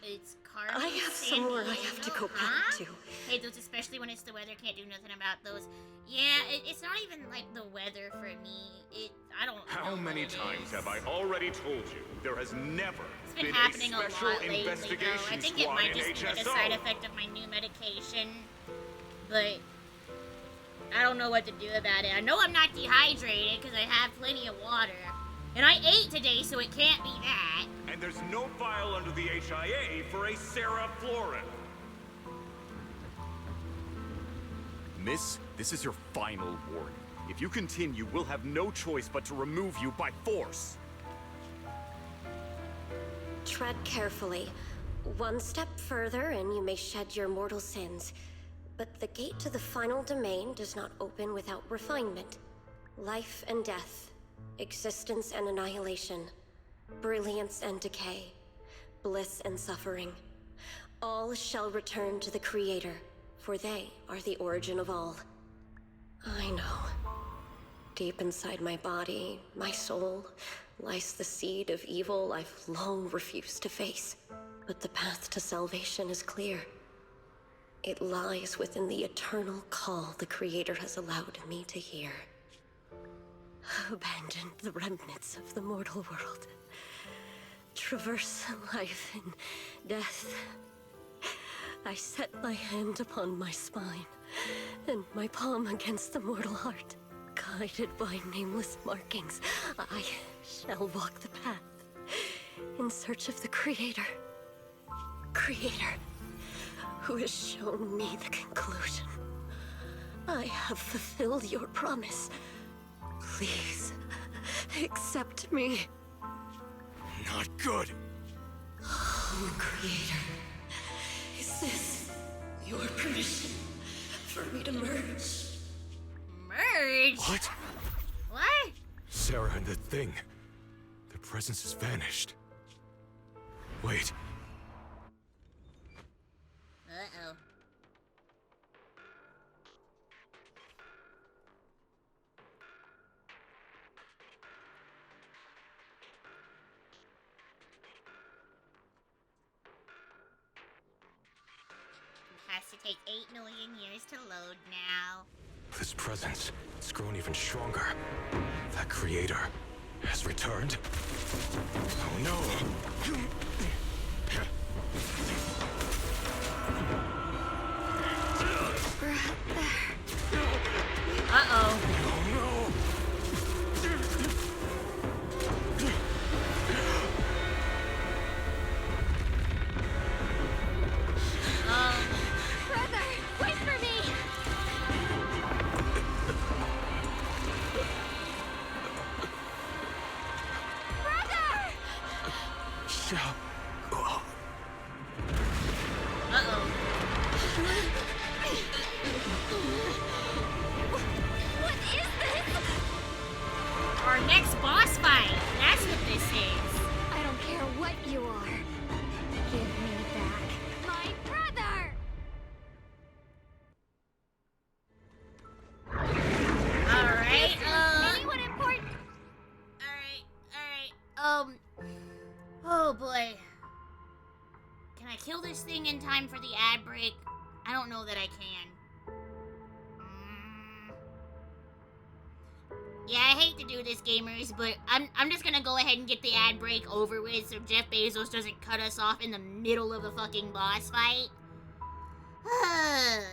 Speaker 9: It's Carly.
Speaker 16: I have somewhere I have to go back to.
Speaker 9: Hey, those, especially when it's the weather, can't do nothing about those. Yeah, it's not even like the weather for me. I don't know.
Speaker 20: How many times have I already told you there has never
Speaker 9: It's been
Speaker 20: been
Speaker 9: happening
Speaker 20: a
Speaker 9: a
Speaker 20: special
Speaker 9: lot lately, though.
Speaker 20: investigation
Speaker 9: I think it
Speaker 20: squad
Speaker 9: might
Speaker 20: in
Speaker 9: just be like a
Speaker 20: HSO?
Speaker 9: side effect of my new medication, but I don't know what to do about it. I know I'm not dehydrated because I have plenty of water, and I ate today, so it can't be that.
Speaker 20: And there's no file under the HIA for a Sarah Florin. Miss, this is your final warning. If you continue, we'll have no choice but to remove you by force.
Speaker 16: Tread carefully. One step further and you may shed your mortal sins. But the gate to the final domain does not open without refinement. Life and death, existence and annihilation, brilliance and decay, bliss and suffering. All shall return to the Creator, for they are the origin of all. I know. Deep inside my body, my soul, lies the seed of evil I've long refused to face. But the path to salvation is clear. It lies within the eternal call the Creator has allowed me to hear. Abandon the remnants of the mortal world. Traverse life and death. I set my hand upon my spine, and my palm against the mortal heart. Guided by nameless markings, I shall walk the path in search of the Creator. Creator, who has shown me the conclusion. I have fulfilled your promise. Please, accept me.
Speaker 20: Not good.
Speaker 16: Oh, Creator, is this your permission for me to merge?
Speaker 9: Merge?
Speaker 13: What?
Speaker 9: What?
Speaker 13: Sarah and the thing. Their presence has vanished. Wait.
Speaker 9: Uh-oh. It has to take 8 million years to load now.
Speaker 13: This presence, it's grown even stronger. That Creator has returned. Oh no!
Speaker 9: Uh-oh.
Speaker 1: Brother, wait for me! Brother!
Speaker 9: Uh-oh.
Speaker 1: What is this?
Speaker 9: fill this thing in time for the ad break? I don't know that I can. Yeah, I hate to do this, gamers, but I'm just gonna go ahead and get the ad break over with so Jeff Bezos doesn't cut us off in the middle of a fucking boss fight.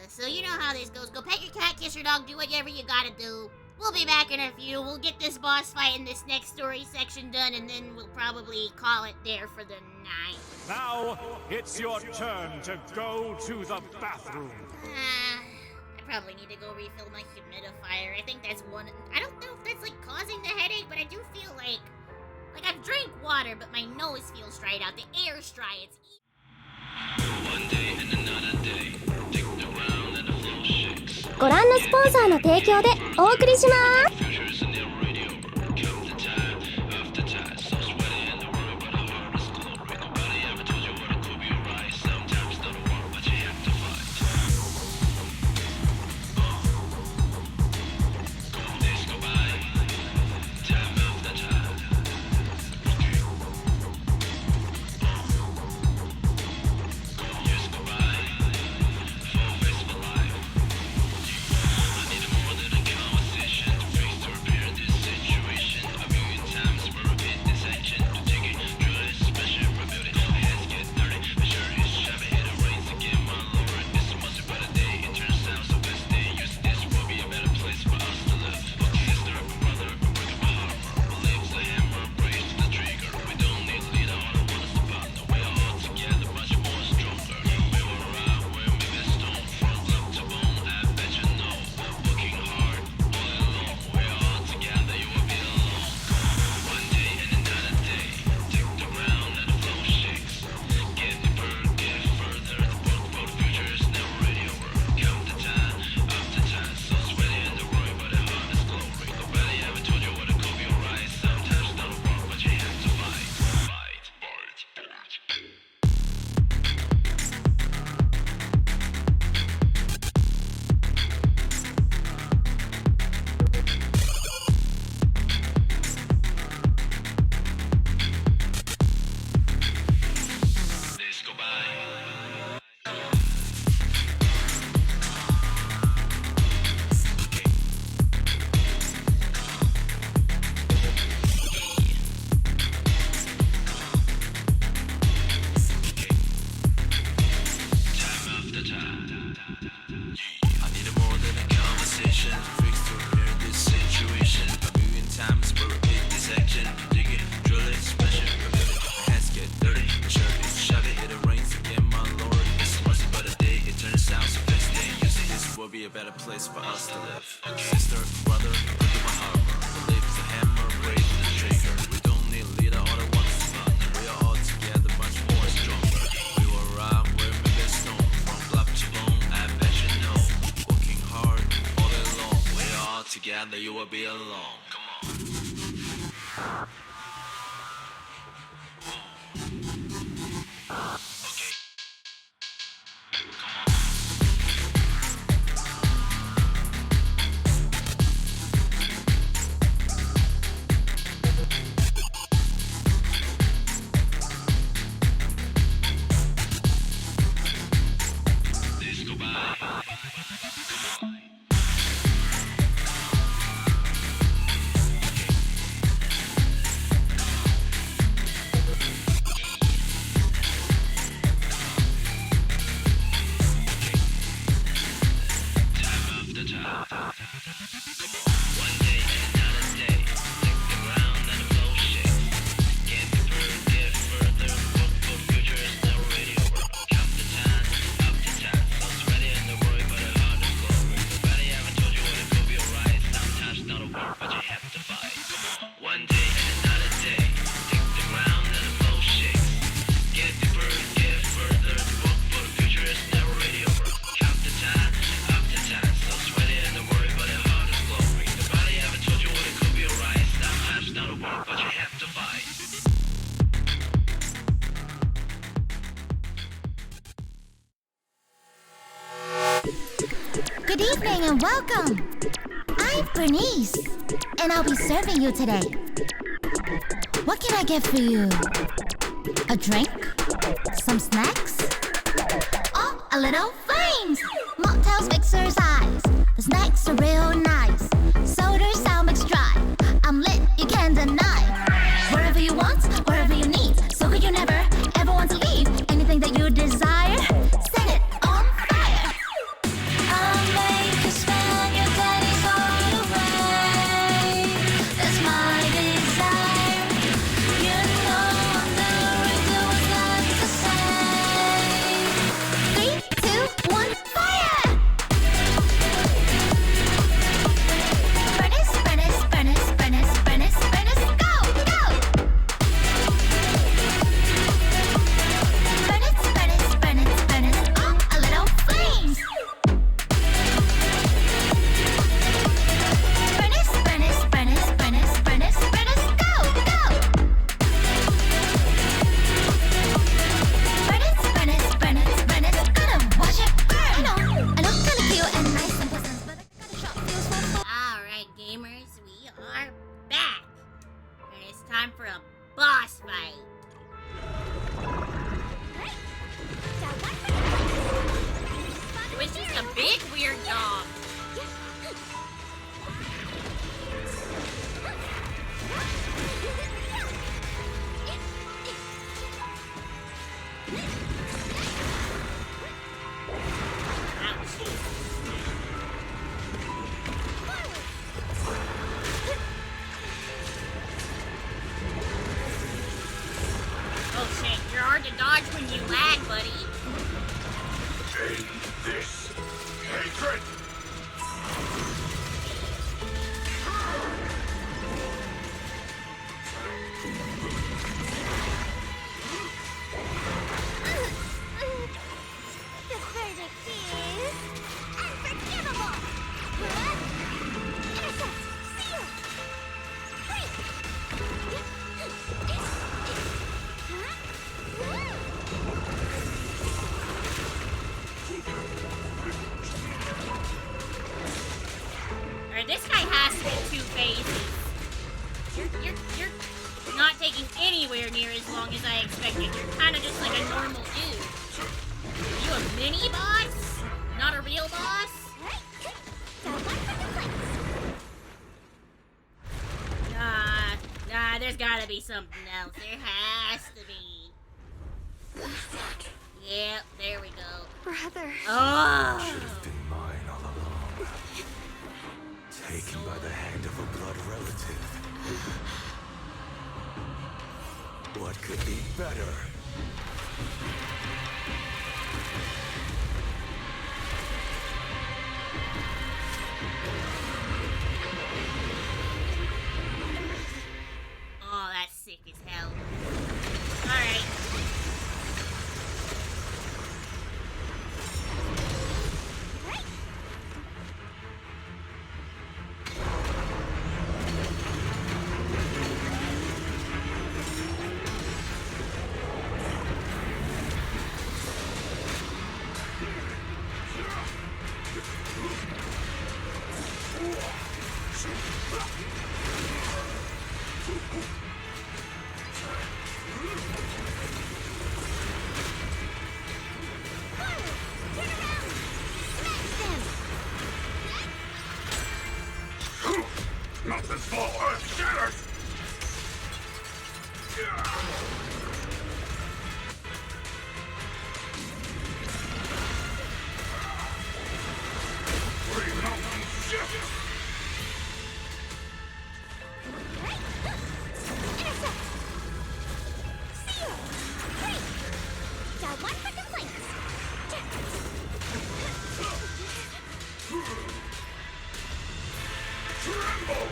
Speaker 9: So you know how this goes. Go pet your cat, kiss your dog, do whatever you gotta do. We'll be back in a few. We'll get this boss fight in this next story section done, and then we'll probably call it there for the night.
Speaker 11: Now, it's your turn to go to the bathroom.
Speaker 9: I probably need to go refill my humidifier. I think that's one. I don't know if that's like causing the headache, but I do feel like I've drank water, but my nose feels dried out. The air's dry. It's
Speaker 4: One day and another day. Tick around and the flow shakes.
Speaker 1: ご覧のスポンサーの提供でお送りします。
Speaker 4: Futures in their radio. Count the time after time. So sweaty and the worry, but the heart is glory. Nobody ever told you what it could be right. Sometimes not a war, but you have to fight. Days go by. Time after time. Years go by. Full face for life. I need more than a conversation to face to repair this situation. A million times for repeat this action. To take it, drill it, smash it, rebuild it. Hands get dirty, make sure you shove it. Hit the reins again, my lord. This must be a better day. It turns out so best day. Use this will be a better place for us to live. Sister, brother, break up a hammer. Believes the hammer, brace the trigger. We don't need a leader, all I want is a partner. We are all together, much more stronger. We will ride, we're moving stone. Front left to bone, I bet you know. Working hard, all alone. We are all together, you will be alone. One day and another day. Tick around and the flow shakes. Get deeper, get further. The work for the future is never radio work. Count the time after time. So sweaty and the worry, but the heart is glory. Nobody ever told you what it could be alright. Sometimes not a war, but you have to fight. Fight. Days go by. Time after time. I need more than a conversation to fix to repair this situation. A million times for repeat this action. Dig it, drill it, smash it, rebuild it. Hands get dirty, shove it, shove it. It rains again, my lord. This must be a better day. It turns out so best day. Using this will be a better place for us to live. Sister, brother, look at my harbor. Believe the hammer, raise the trigger. We don't need a leader, all I want is a partner. We are all together, much more stronger. We will ride, we're moving stone. From block to bone, I bet you know. Working hard, all alone. We are all together, you will be alone. Come on. Okay. Days go by.
Speaker 1: Good evening and welcome! I'm Bernice, and I'll be serving you today. What can I get for you? A drink? Some snacks? a little flames. Mocktails fix her size. The snacks are real nice. Sodas sound mix dry. I'm lit, you can't deny. Wherever you want, wherever you need. So could you never, ever want to leave? Anything that you desire, set it on fire. I'll make you spend your days all away. That's my desire. You know I'm the do what's left to say. 3, 2, 1, fire! Furnace, furnace, furnace, furnace, furnace, furnace, go, go! Furnace, furnace, furnace, furnace, oh, a little flames. Furnace, furnace, furnace, furnace, furnace, furnace, go, go! Furnace, furnace, furnace, furnace, gonna watch it burn. I know, kinda cute and nice and pleasant, but I gotta shop feels so fun.
Speaker 9: Alright, gamers, we are back. And it's time for a boss fight. Which is a big weird dog. Oh shit, you're hard to dodge when you lag, buddy.
Speaker 6: End this hatred!
Speaker 1: The verdict is unforgivable. Intercept, seal, break.
Speaker 9: Alright, this guy has to get 2 phases. You're not taking anywhere near as long as I expected. You're kind of just like a normal dude. Are you a mini boss? Not a real boss? Nah, there's gotta be something else. There has to be. Yep, there we go.
Speaker 12: Brother.
Speaker 9: Oh!
Speaker 13: Should have been mine all along. Taken by the hand of a blood relative. What could be better?
Speaker 9: Oh, that's sick as hell. Alright.
Speaker 6: Mountains fall, earth shatters! Three mountains shift!
Speaker 1: Intercept, seal, break. Got one for complaints.
Speaker 6: Tremble!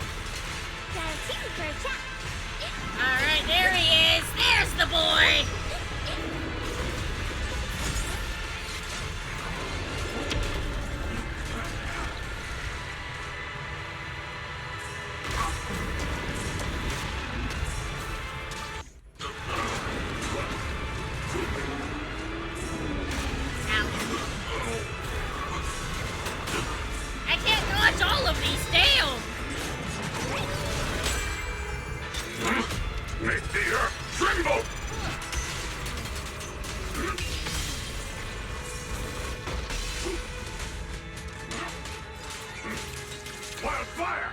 Speaker 6: fire!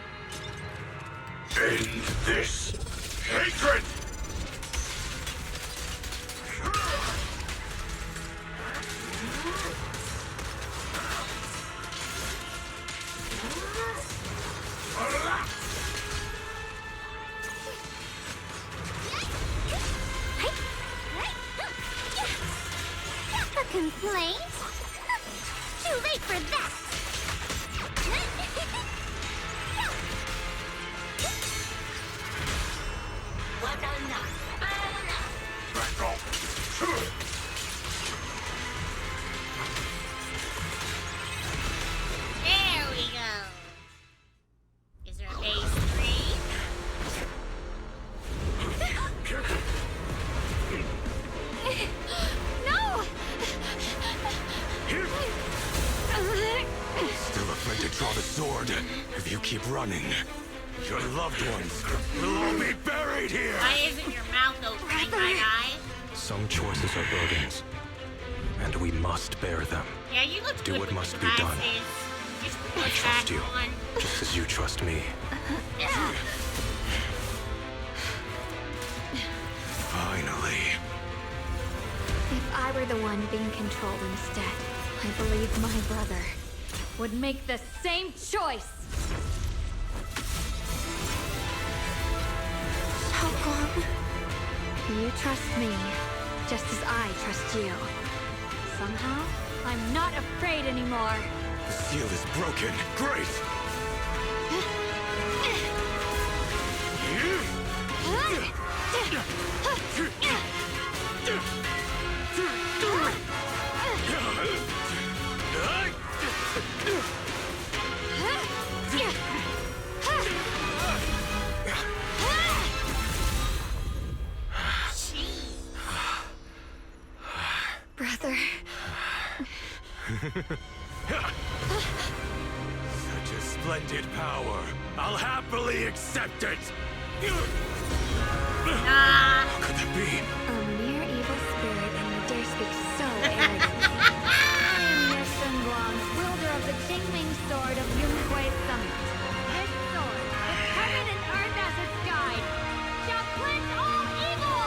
Speaker 6: End this hatred!
Speaker 1: A complaint? Too late for that!
Speaker 6: Back off!
Speaker 9: There we go. Is there a base 3?
Speaker 1: No!
Speaker 13: Still afraid to draw the sword. If you keep running, your loved ones will all be buried here.
Speaker 9: Why isn't your mouth open, my guy?
Speaker 13: Some choices are burdens, and we must bear them.
Speaker 9: Yeah, you look
Speaker 13: Do
Speaker 9: good
Speaker 13: what
Speaker 9: with
Speaker 13: must
Speaker 9: the
Speaker 13: be done.
Speaker 9: glasses. Just put
Speaker 13: I
Speaker 9: that
Speaker 13: trust you,
Speaker 9: on.
Speaker 13: just as you trust me. Finally.
Speaker 12: If I were the one being controlled instead, I believe my brother would make the same choice. Xiaoguang, you trust me, just as I trust you. Somehow, I'm not afraid anymore.
Speaker 13: The seal is broken. Great!
Speaker 12: Brother.
Speaker 13: Such a splendid power. I'll happily accept it.
Speaker 9: Nah.
Speaker 13: How could that be?
Speaker 12: A mere evil spirit, and you dare speak so arrogantly. I am Ye Shengguang, wielder of the Qingming Sword of Yunhui Summit. This sword, with heaven and earth as its guide, shall cleanse all evil!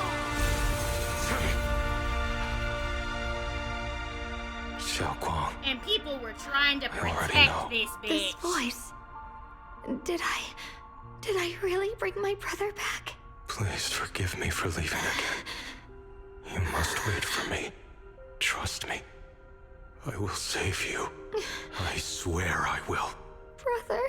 Speaker 13: Xiaoguang.
Speaker 9: And people were trying to
Speaker 13: I already
Speaker 9: protect
Speaker 13: know.
Speaker 9: this bitch.
Speaker 12: This voice. Did I really bring my brother back?
Speaker 13: Please forgive me for leaving again. You must wait for me. Trust me. I will save you. I swear I will.
Speaker 12: Brother.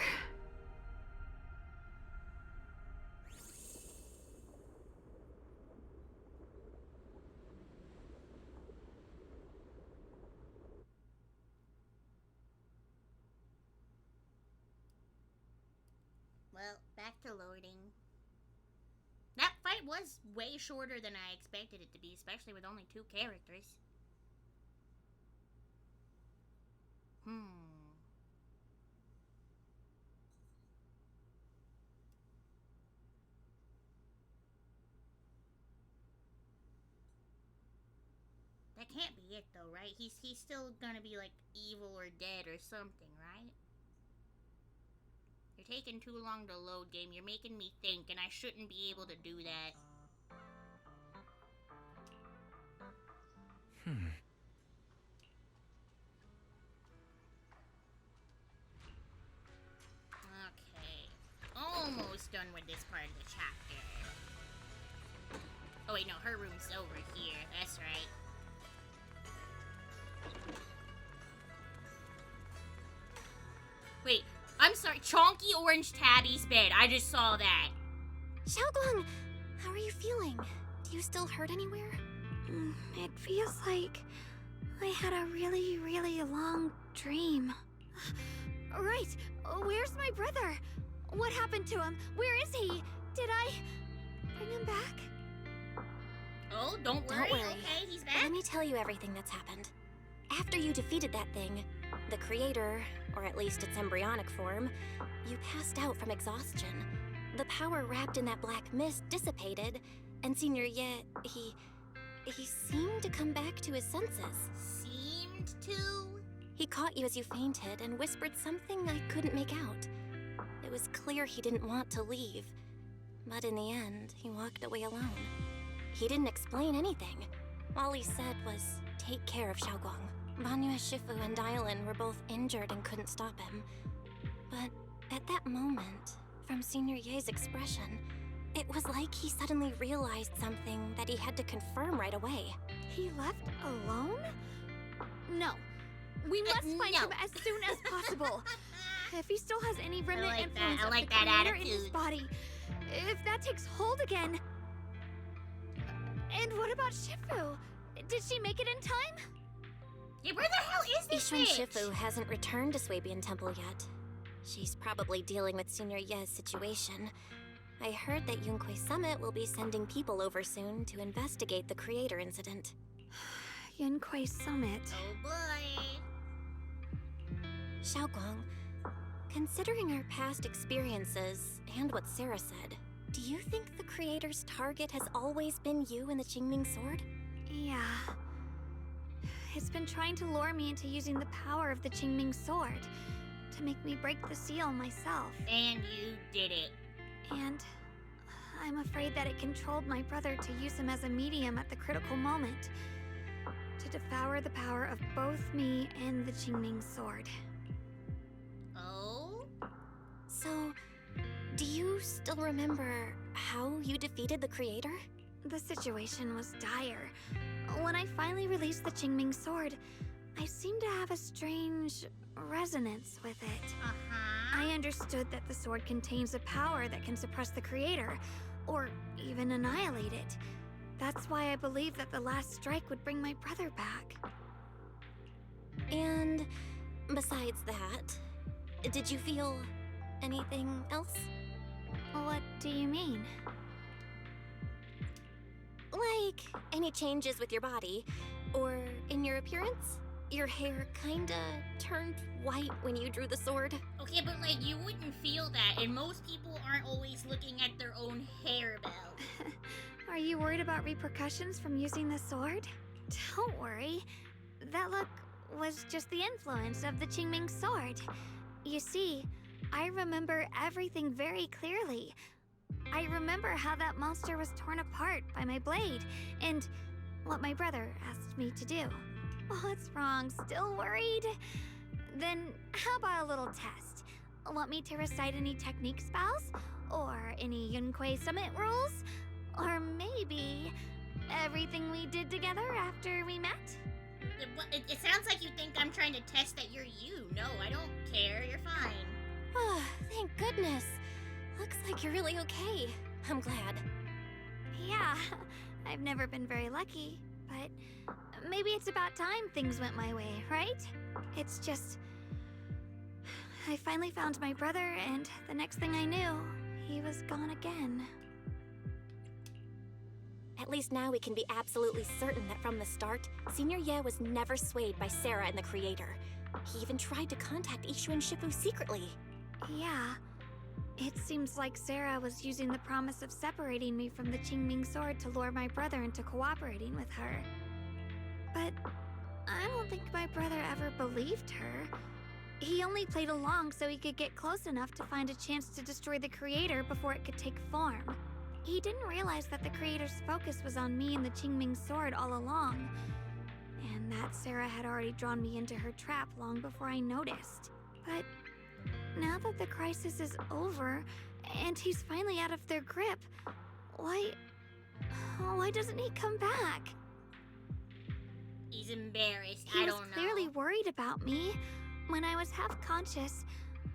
Speaker 9: Well, back to loading. That fight was way shorter than I expected it to be, especially with only 2 characters. That can't be it though, right? He's still gonna be like evil or dead or something, right? You're taking too long to load, game. You're making me think, and I shouldn't be able to do that. Okay. Almost done with this part of the chapter. Oh wait, no, her room's over here. That's right. Wait, I'm sorry. Chonky Orange Tabby's bed. I just saw that.
Speaker 5: Xiaoguang, how are you feeling? Do you still hurt anywhere?
Speaker 12: It feels like I had a really, really long dream. Right. Where's my brother? What happened to him? Where is he? Did I bring him back?
Speaker 9: Oh, don't worry. Okay, he's back.
Speaker 5: Let me tell you everything that's happened. After you defeated that thing, the creator, or at least its embryonic form, you passed out from exhaustion. The power wrapped in that black mist dissipated, and Senior Ye, he seemed to come back to his senses.
Speaker 9: Seemed to?
Speaker 5: He caught you as you fainted and whispered something I couldn't make out. It was clear he didn't want to leave. But in the end, he walked away alone. He didn't explain anything. All he said was, take care of Xiaoguang. Banyue Shifu and Dylan were both injured and couldn't stop him. But at that moment, from Senior Ye's expression, it was like he suddenly realized something that he had to confirm right away.
Speaker 12: He left alone? No. We must find him as soon as possible. If he still has any remnant influence of the creator in his body, if that takes hold again. And what about Shifu? Did she make it in time?
Speaker 9: Yeah, where the hell is this
Speaker 5: Ishuan
Speaker 9: bitch?
Speaker 5: Shifu hasn't returned to Swabian Temple yet. She's probably dealing with Senior Ye's situation. I heard that Yunque Summit will be sending people over soon to investigate the creator incident.
Speaker 12: Yunque Summit.
Speaker 9: Oh boy.
Speaker 5: Xiaoguang, considering our past experiences and what Sarah said, do you think the creator's target has always been you and the Qingming Sword?
Speaker 12: Yeah. It's been trying to lure me into using the power of the Qingming Sword to make me break the seal myself.
Speaker 9: And you did it.
Speaker 12: And I'm afraid that it controlled my brother to use him as a medium at the critical moment to devour the power of both me and the Qingming Sword.
Speaker 9: Oh?
Speaker 5: So, do you still remember how you defeated the creator?
Speaker 12: The situation was dire. When I finally released the Qingming Sword, I seemed to have a strange resonance with it. I understood that the sword contains a power that can suppress the creator, or even annihilate it. That's why I believed that the last strike would bring my brother back.
Speaker 5: And besides that, did you feel anything else?
Speaker 12: What do you mean?
Speaker 5: Like, any changes with your body, or in your appearance? Your hair kinda turned white when you drew the sword.
Speaker 9: Okay, but like, you wouldn't feel that, and most people aren't always looking at their own hair, Belle.
Speaker 12: Are you worried about repercussions from using the sword? Don't worry. That look was just the influence of the Qingming Sword. You see, I remember everything very clearly. I remember how that monster was torn apart by my blade, and what my brother asked me to do. What's wrong? Still worried? Then how about a little test? Want me to recite any technique spells? Or any Yunque Summit rules? Or maybe everything we did together after we met?
Speaker 9: It sounds like you think I'm trying to test that you're you. No, I don't care. You're fine.
Speaker 5: Oh, thank goodness. Looks like you're really okay. I'm glad.
Speaker 12: Yeah, I've never been very lucky, but maybe it's about time things went my way, right? It's just... I finally found my brother, and the next thing I knew, he was gone again.
Speaker 5: At least now we can be absolutely certain that from the start, Senior Ye was never swayed by Sarah and the Creator. He even tried to contact Ishuan Shifu secretly.
Speaker 12: Yeah. It seems like Sarah was using the promise of separating me from the Qingming Sword to lure my brother into cooperating with her. But I don't think my brother ever believed her. He only played along so he could get close enough to find a chance to destroy the Creator before it could take form. He didn't realize that the Creator's focus was on me and the Qingming Sword all along, and that Sarah had already drawn me into her trap long before I noticed. But now that the crisis is over, and he's finally out of their grip, why doesn't he come back?
Speaker 9: He's embarrassed.
Speaker 12: He
Speaker 9: I
Speaker 12: was
Speaker 9: don't know.
Speaker 12: clearly worried about me. When I was half conscious,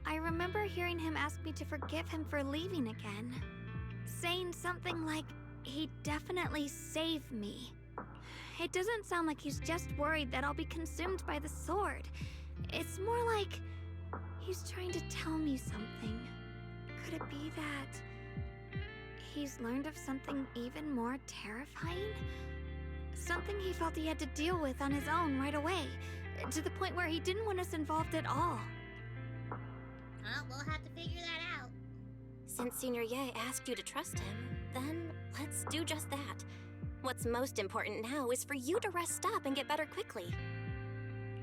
Speaker 12: I remember hearing him ask me to forgive him for leaving again, saying something like he'd definitely save me. It doesn't sound like he's just worried that I'll be consumed by the sword. It's more like he's trying to tell me something. Could it be that he's learned of something even more terrifying? Something he felt he had to deal with on his own right away, to the point where he didn't want us involved at all.
Speaker 9: Well, we'll have to figure that out.
Speaker 5: Since Senior Ye asked you to trust him, then let's do just that. What's most important now is for you to rest up and get better quickly.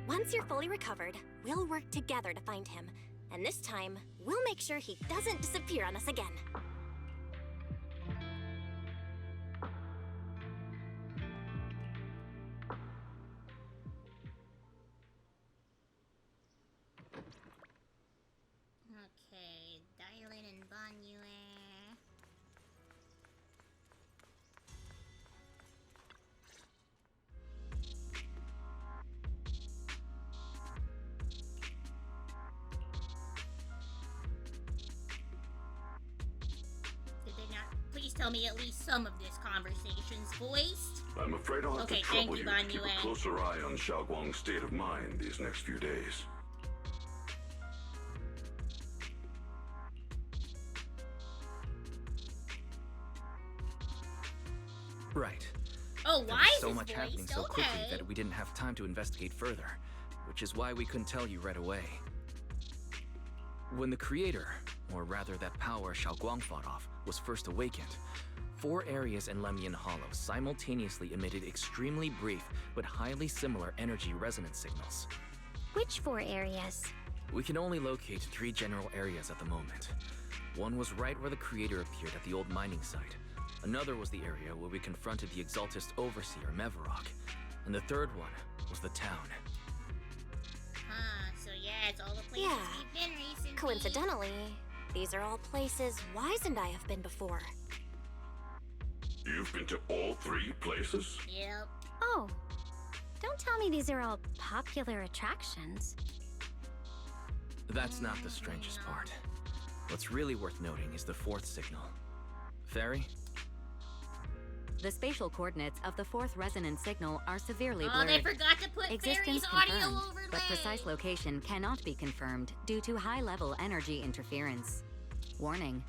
Speaker 5: Once you're fully recovered, we'll work together to find him. And this time, we'll make sure he doesn't disappear on us again.
Speaker 9: Okay, Dylan and Banyue. Did they not? Please tell me at least some of this conversation's voiced.
Speaker 6: I'm afraid I'll have
Speaker 9: Okay,
Speaker 6: to
Speaker 9: thank
Speaker 6: trouble
Speaker 9: you,
Speaker 6: you to keep
Speaker 9: Banyue.
Speaker 6: a closer eye on Xiaoguang's state of mind these next few days.
Speaker 7: Right.
Speaker 9: Oh,
Speaker 7: There
Speaker 9: why
Speaker 7: was
Speaker 9: is
Speaker 7: so
Speaker 9: his
Speaker 7: much
Speaker 9: voice?
Speaker 7: happening so quickly
Speaker 9: Okay.
Speaker 7: that we didn't have time to investigate further, which is why we couldn't tell you right away. When the creator, or rather that power Xiaoguang fought off, was first awakened, 4 areas in Lemian Hollow simultaneously emitted extremely brief but highly similar energy resonance signals.
Speaker 8: Which 4 areas?
Speaker 7: We can only locate 3 general areas at the moment. One was right where the creator appeared at the old mining site. Another was the area where we confronted the Exaltist Overseer, Mevarok. And the third one was the town.
Speaker 9: So yeah, it's all the places
Speaker 5: Yeah.
Speaker 9: we've been recently.
Speaker 5: Coincidentally, these are all places Wise and I have been before.
Speaker 6: You've been to all 3 places?
Speaker 9: Yep.
Speaker 8: Oh, don't tell me these are all popular attractions.
Speaker 7: That's not the strangest part. What's really worth noting is the 4th signal. Fairy?
Speaker 22: The spatial coordinates of the 4th resonance signal are severely
Speaker 9: Oh,
Speaker 22: blurred.
Speaker 9: they forgot to put
Speaker 22: Existence
Speaker 9: Fairy's audio
Speaker 22: confirmed,
Speaker 9: overlay.
Speaker 22: but precise location cannot be confirmed due to high-level energy interference. Warning.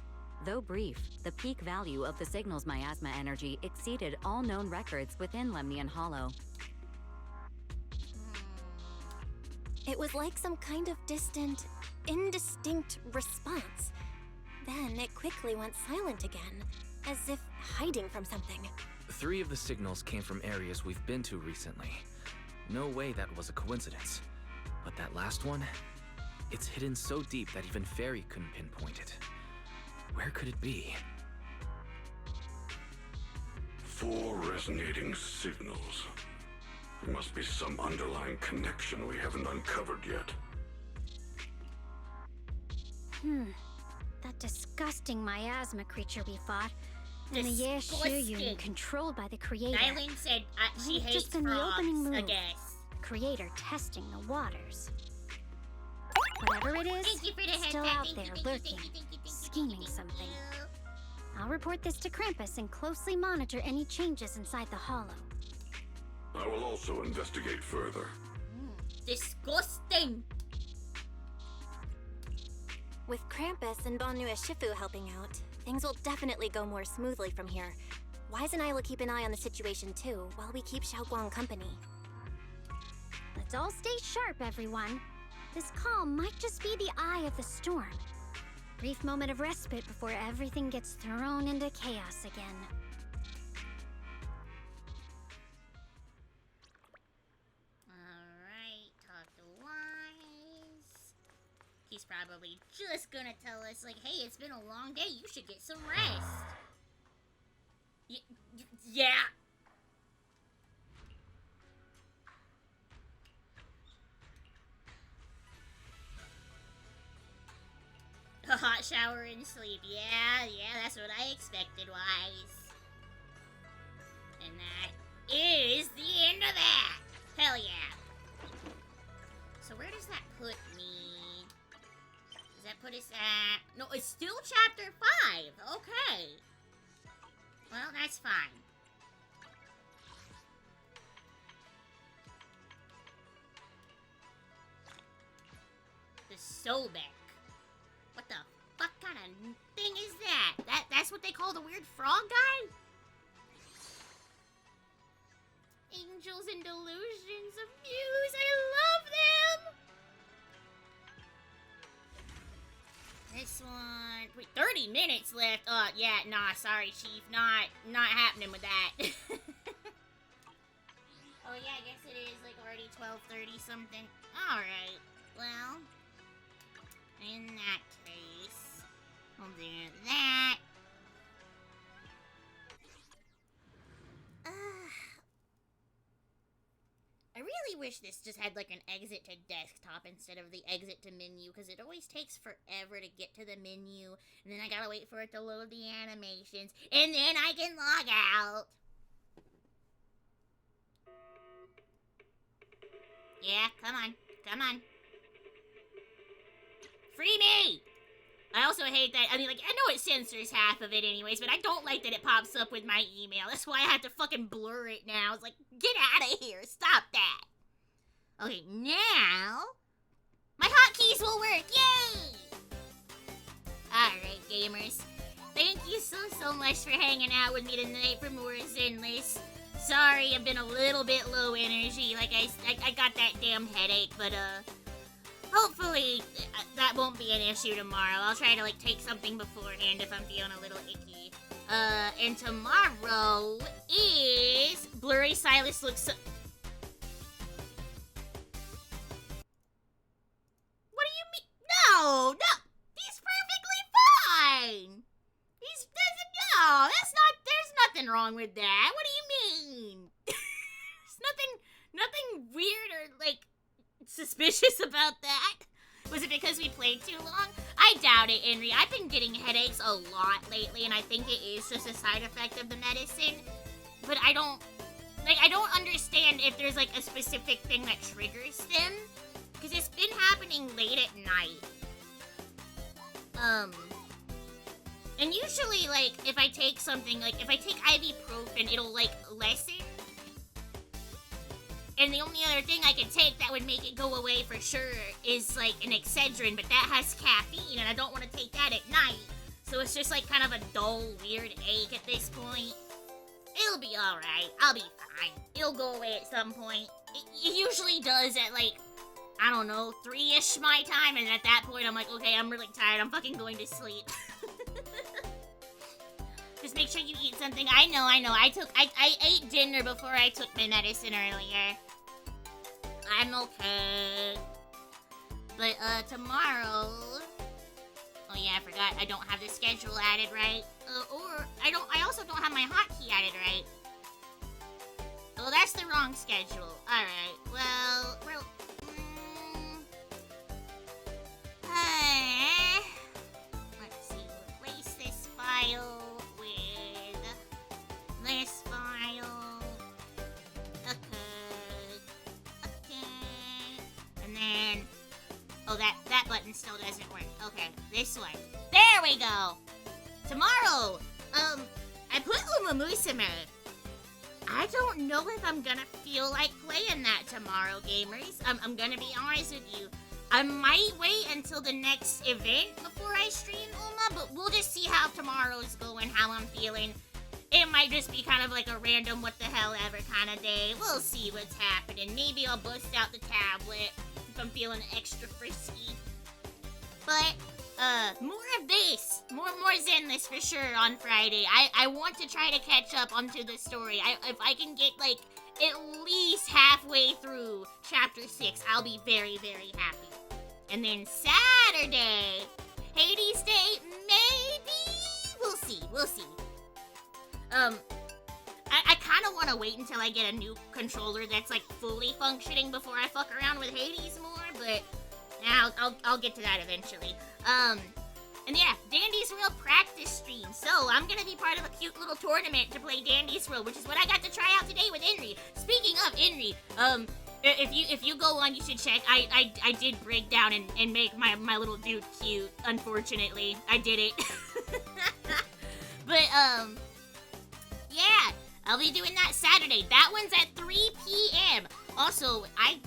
Speaker 22: Though brief, the peak value of the signal's miasma energy exceeded all known records within Lemnian Hollow.
Speaker 5: It was like some kind of distant, indistinct response. Then it quickly went silent again, as if hiding from something.
Speaker 7: 3 of the signals came from areas we've been to recently. No way that was a coincidence. But that last one? It's hidden so deep that even Fairy couldn't pinpoint it. Where could it be?
Speaker 6: 4 resonating signals. There must be some underlying connection we haven't uncovered yet.
Speaker 8: That disgusting miasma creature we fought. And the Yeshu Union controlled by the creator.
Speaker 9: Dylan said she
Speaker 8: Might have
Speaker 9: hates
Speaker 8: just been the opening
Speaker 9: frogs, I
Speaker 8: move.
Speaker 9: guess.
Speaker 8: The creator testing the waters. Whatever it is,
Speaker 9: Thank you for the
Speaker 8: it's still
Speaker 9: headset.
Speaker 8: out
Speaker 9: Thank
Speaker 8: there
Speaker 9: you, thank you,
Speaker 8: lurking,
Speaker 9: thank you, thank you, thank you,
Speaker 8: scheming
Speaker 9: thank you.
Speaker 8: something. I'll report this to Krampus and closely monitor any changes inside the hollow.
Speaker 6: I will also investigate further.
Speaker 9: Disgusting.
Speaker 5: With Krampus and Banyue Shifu helping out, things will definitely go more smoothly from here. Wise and I will keep an eye on the situation too, while we keep Xiaoguang company.
Speaker 8: Let's all stay sharp, everyone. This calm might just be the eye of the storm. Brief moment of respite before everything gets thrown into chaos again.
Speaker 9: Alright, talk to Wise. He's probably just gonna tell us, like, hey, it's been a long day, you should get some rest. Yeah. A hot shower and sleep. Yeah, that's what I expected, Wise. And that is the end of that. Hell yeah. So where does that put me? Does that put us at... No, it's still chapter 5. Okay. Well, that's fine. The Sobek. What the fuck kind of thing is that? That's what they call the weird frog guy? Angels and Delusions of Muse. I love them! This one... Wait, 30 minutes left. Yeah, nah, sorry, Chief. Not happening with that. Oh, yeah, I guess it is, like, already 12:30 something. Alright, well... In that case, we'll do that. I really wish this just had like an exit to desktop instead of the exit to menu, because it always takes forever to get to the menu, and then I gotta wait for it to load the animations, and then I can log out. Yeah, come on. Come on. Free me! I also hate that, I mean, like, I know it censors half of it anyways, but I don't like that it pops up with my email. That's why I have to fucking blur it now. It's like, get out of here. Stop that. Okay, now, my hotkeys will work. Yay! Alright, gamers. Thank you so much for hanging out with me tonight for more Zenless. Sorry, I've been a little bit low energy. Like, I got that damn headache, but, hopefully, that won't be an issue tomorrow. I'll try to, like, take something beforehand if I'm feeling a little icky. And tomorrow is... Blurry Silas looks so... What do you mean? No! He's perfectly fine! No, that's not... There's nothing wrong with that. What do you mean? There's nothing weird or, like... suspicious about that? Was it because we played too long? I doubt it, Henry. I've been getting headaches a lot lately, and I think it is just a side effect of the medicine. But I don't understand if there's, like, a specific thing that triggers them. Because it's been happening late at night. And usually, like, if I take something, like, if I take ibuprofen, it'll, like, lessen. And the only other thing I could take that would make it go away for sure is, like, an Excedrin, but that has caffeine, and I don't want to take that at night. So it's just, like, kind of a dull, weird ache at this point. It'll be alright. I'll be fine. It'll go away at some point. It usually does at, like, I don't know, 3-ish my time, and at that point I'm like, okay, I'm really tired. I'm fucking going to sleep. Just make sure you eat something. I know. I ate dinner before I took my medicine earlier. I'm okay. But, tomorrow... Oh yeah, I forgot. I don't have the schedule added right. I also don't have my hotkey added right. Oh, that's the wrong schedule. Alright, well... let's see. Replace this file with this file. Okay. And then... Oh, that button still doesn't work. Okay, this one. There we go! Tomorrow! I put Uma Musume. I don't know if I'm gonna feel like playing that tomorrow, gamers. I'm gonna be honest with you. I might wait until the next event before I stream Uma, but we'll just see how tomorrow's going, how I'm feeling. It might just be kind of like a random what the hell ever kind of day. We'll see what's happening. Maybe I'll bust out the tablet if I'm feeling extra frisky. But, more of this. More Zenless for sure on Friday. I want to try to catch up onto the story. If I can get, like, at least halfway through Chapter 6, I'll be very, very happy. And then Saturday, Hades Day, maybe? We'll see. I kind of want to wait until I get a new controller that's, like, fully functioning before I fuck around with Hades more, but I'll get to that eventually. And yeah, Dandy's World practice stream. So I'm gonna be part of a cute little tournament to play Dandy's World, which is what I got to try out today with Inri. Speaking of Inri, if you go on, you should check. I did break down and make my little dude cute. Unfortunately, I did it. But yeah, I'll be doing that Saturday. That one's at 3 p.m. Also, I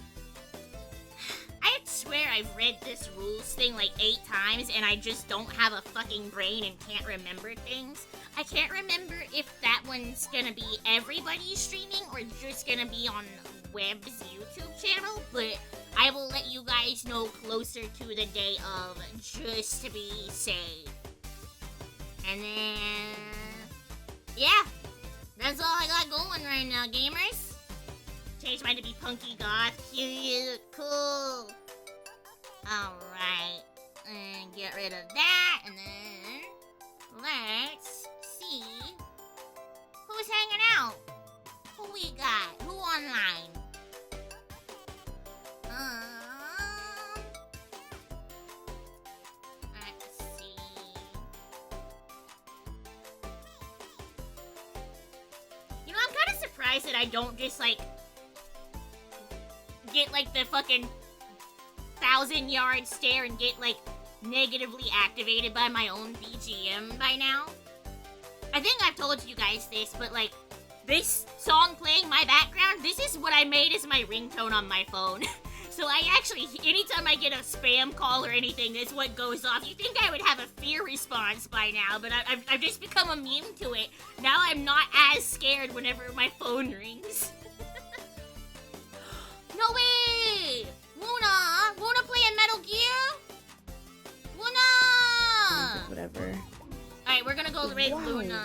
Speaker 9: swear I've read this rules thing like 8 times and I just don't have a fucking brain and can't remember things. I can't remember if that one's gonna be everybody streaming or just gonna be on Web's YouTube channel, but I will let you guys know closer to the day of, just to be safe. And then... yeah, that's all I got going right now, gamers. Changed mine to be punky goth, cute, cool. Alright. rid of that, and then let's see who's hanging out. Who we got? Who online? Let's see. You know, I'm kind of surprised that I don't just like get like the fucking 1,000-yard stare and get like negatively activated by my own BGM by now. I think I've told you guys this, but like this song playing my background, this is what I made as my ringtone on my phone. So I actually, anytime I get a spam call or anything, that's what goes off. You think I would have a fear response by now, but I've just become immune to it. Now I'm not as scared whenever my phone rings. No way! Luna playing Metal Gear? Luna!
Speaker 3: Whatever.
Speaker 9: Alright, we're gonna go raid Luna.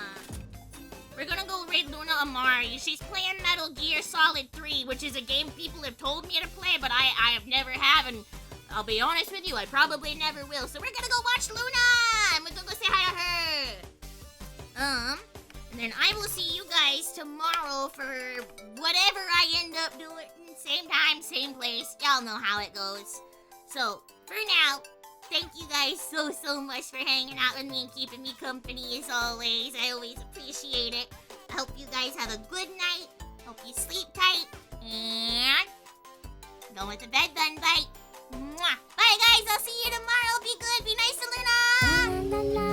Speaker 9: We're gonna go raid Luna Amari. She's playing Metal Gear Solid 3, which is a game people have told me to play, but I have never have, and I'll be honest with you, I probably never will. So we're gonna go watch Luna! And we're gonna go say hi to her. And then I will see you guys tomorrow for whatever I end up doing. Same time, same place. Y'all know how it goes. So, for now, thank you guys so much for hanging out with me and keeping me company as always. I always appreciate it. I hope you guys have a good night. Hope you sleep tight. And go with the bed then, bye. Mwah. Bye guys, I'll see you tomorrow. Be good, be nice to Luna.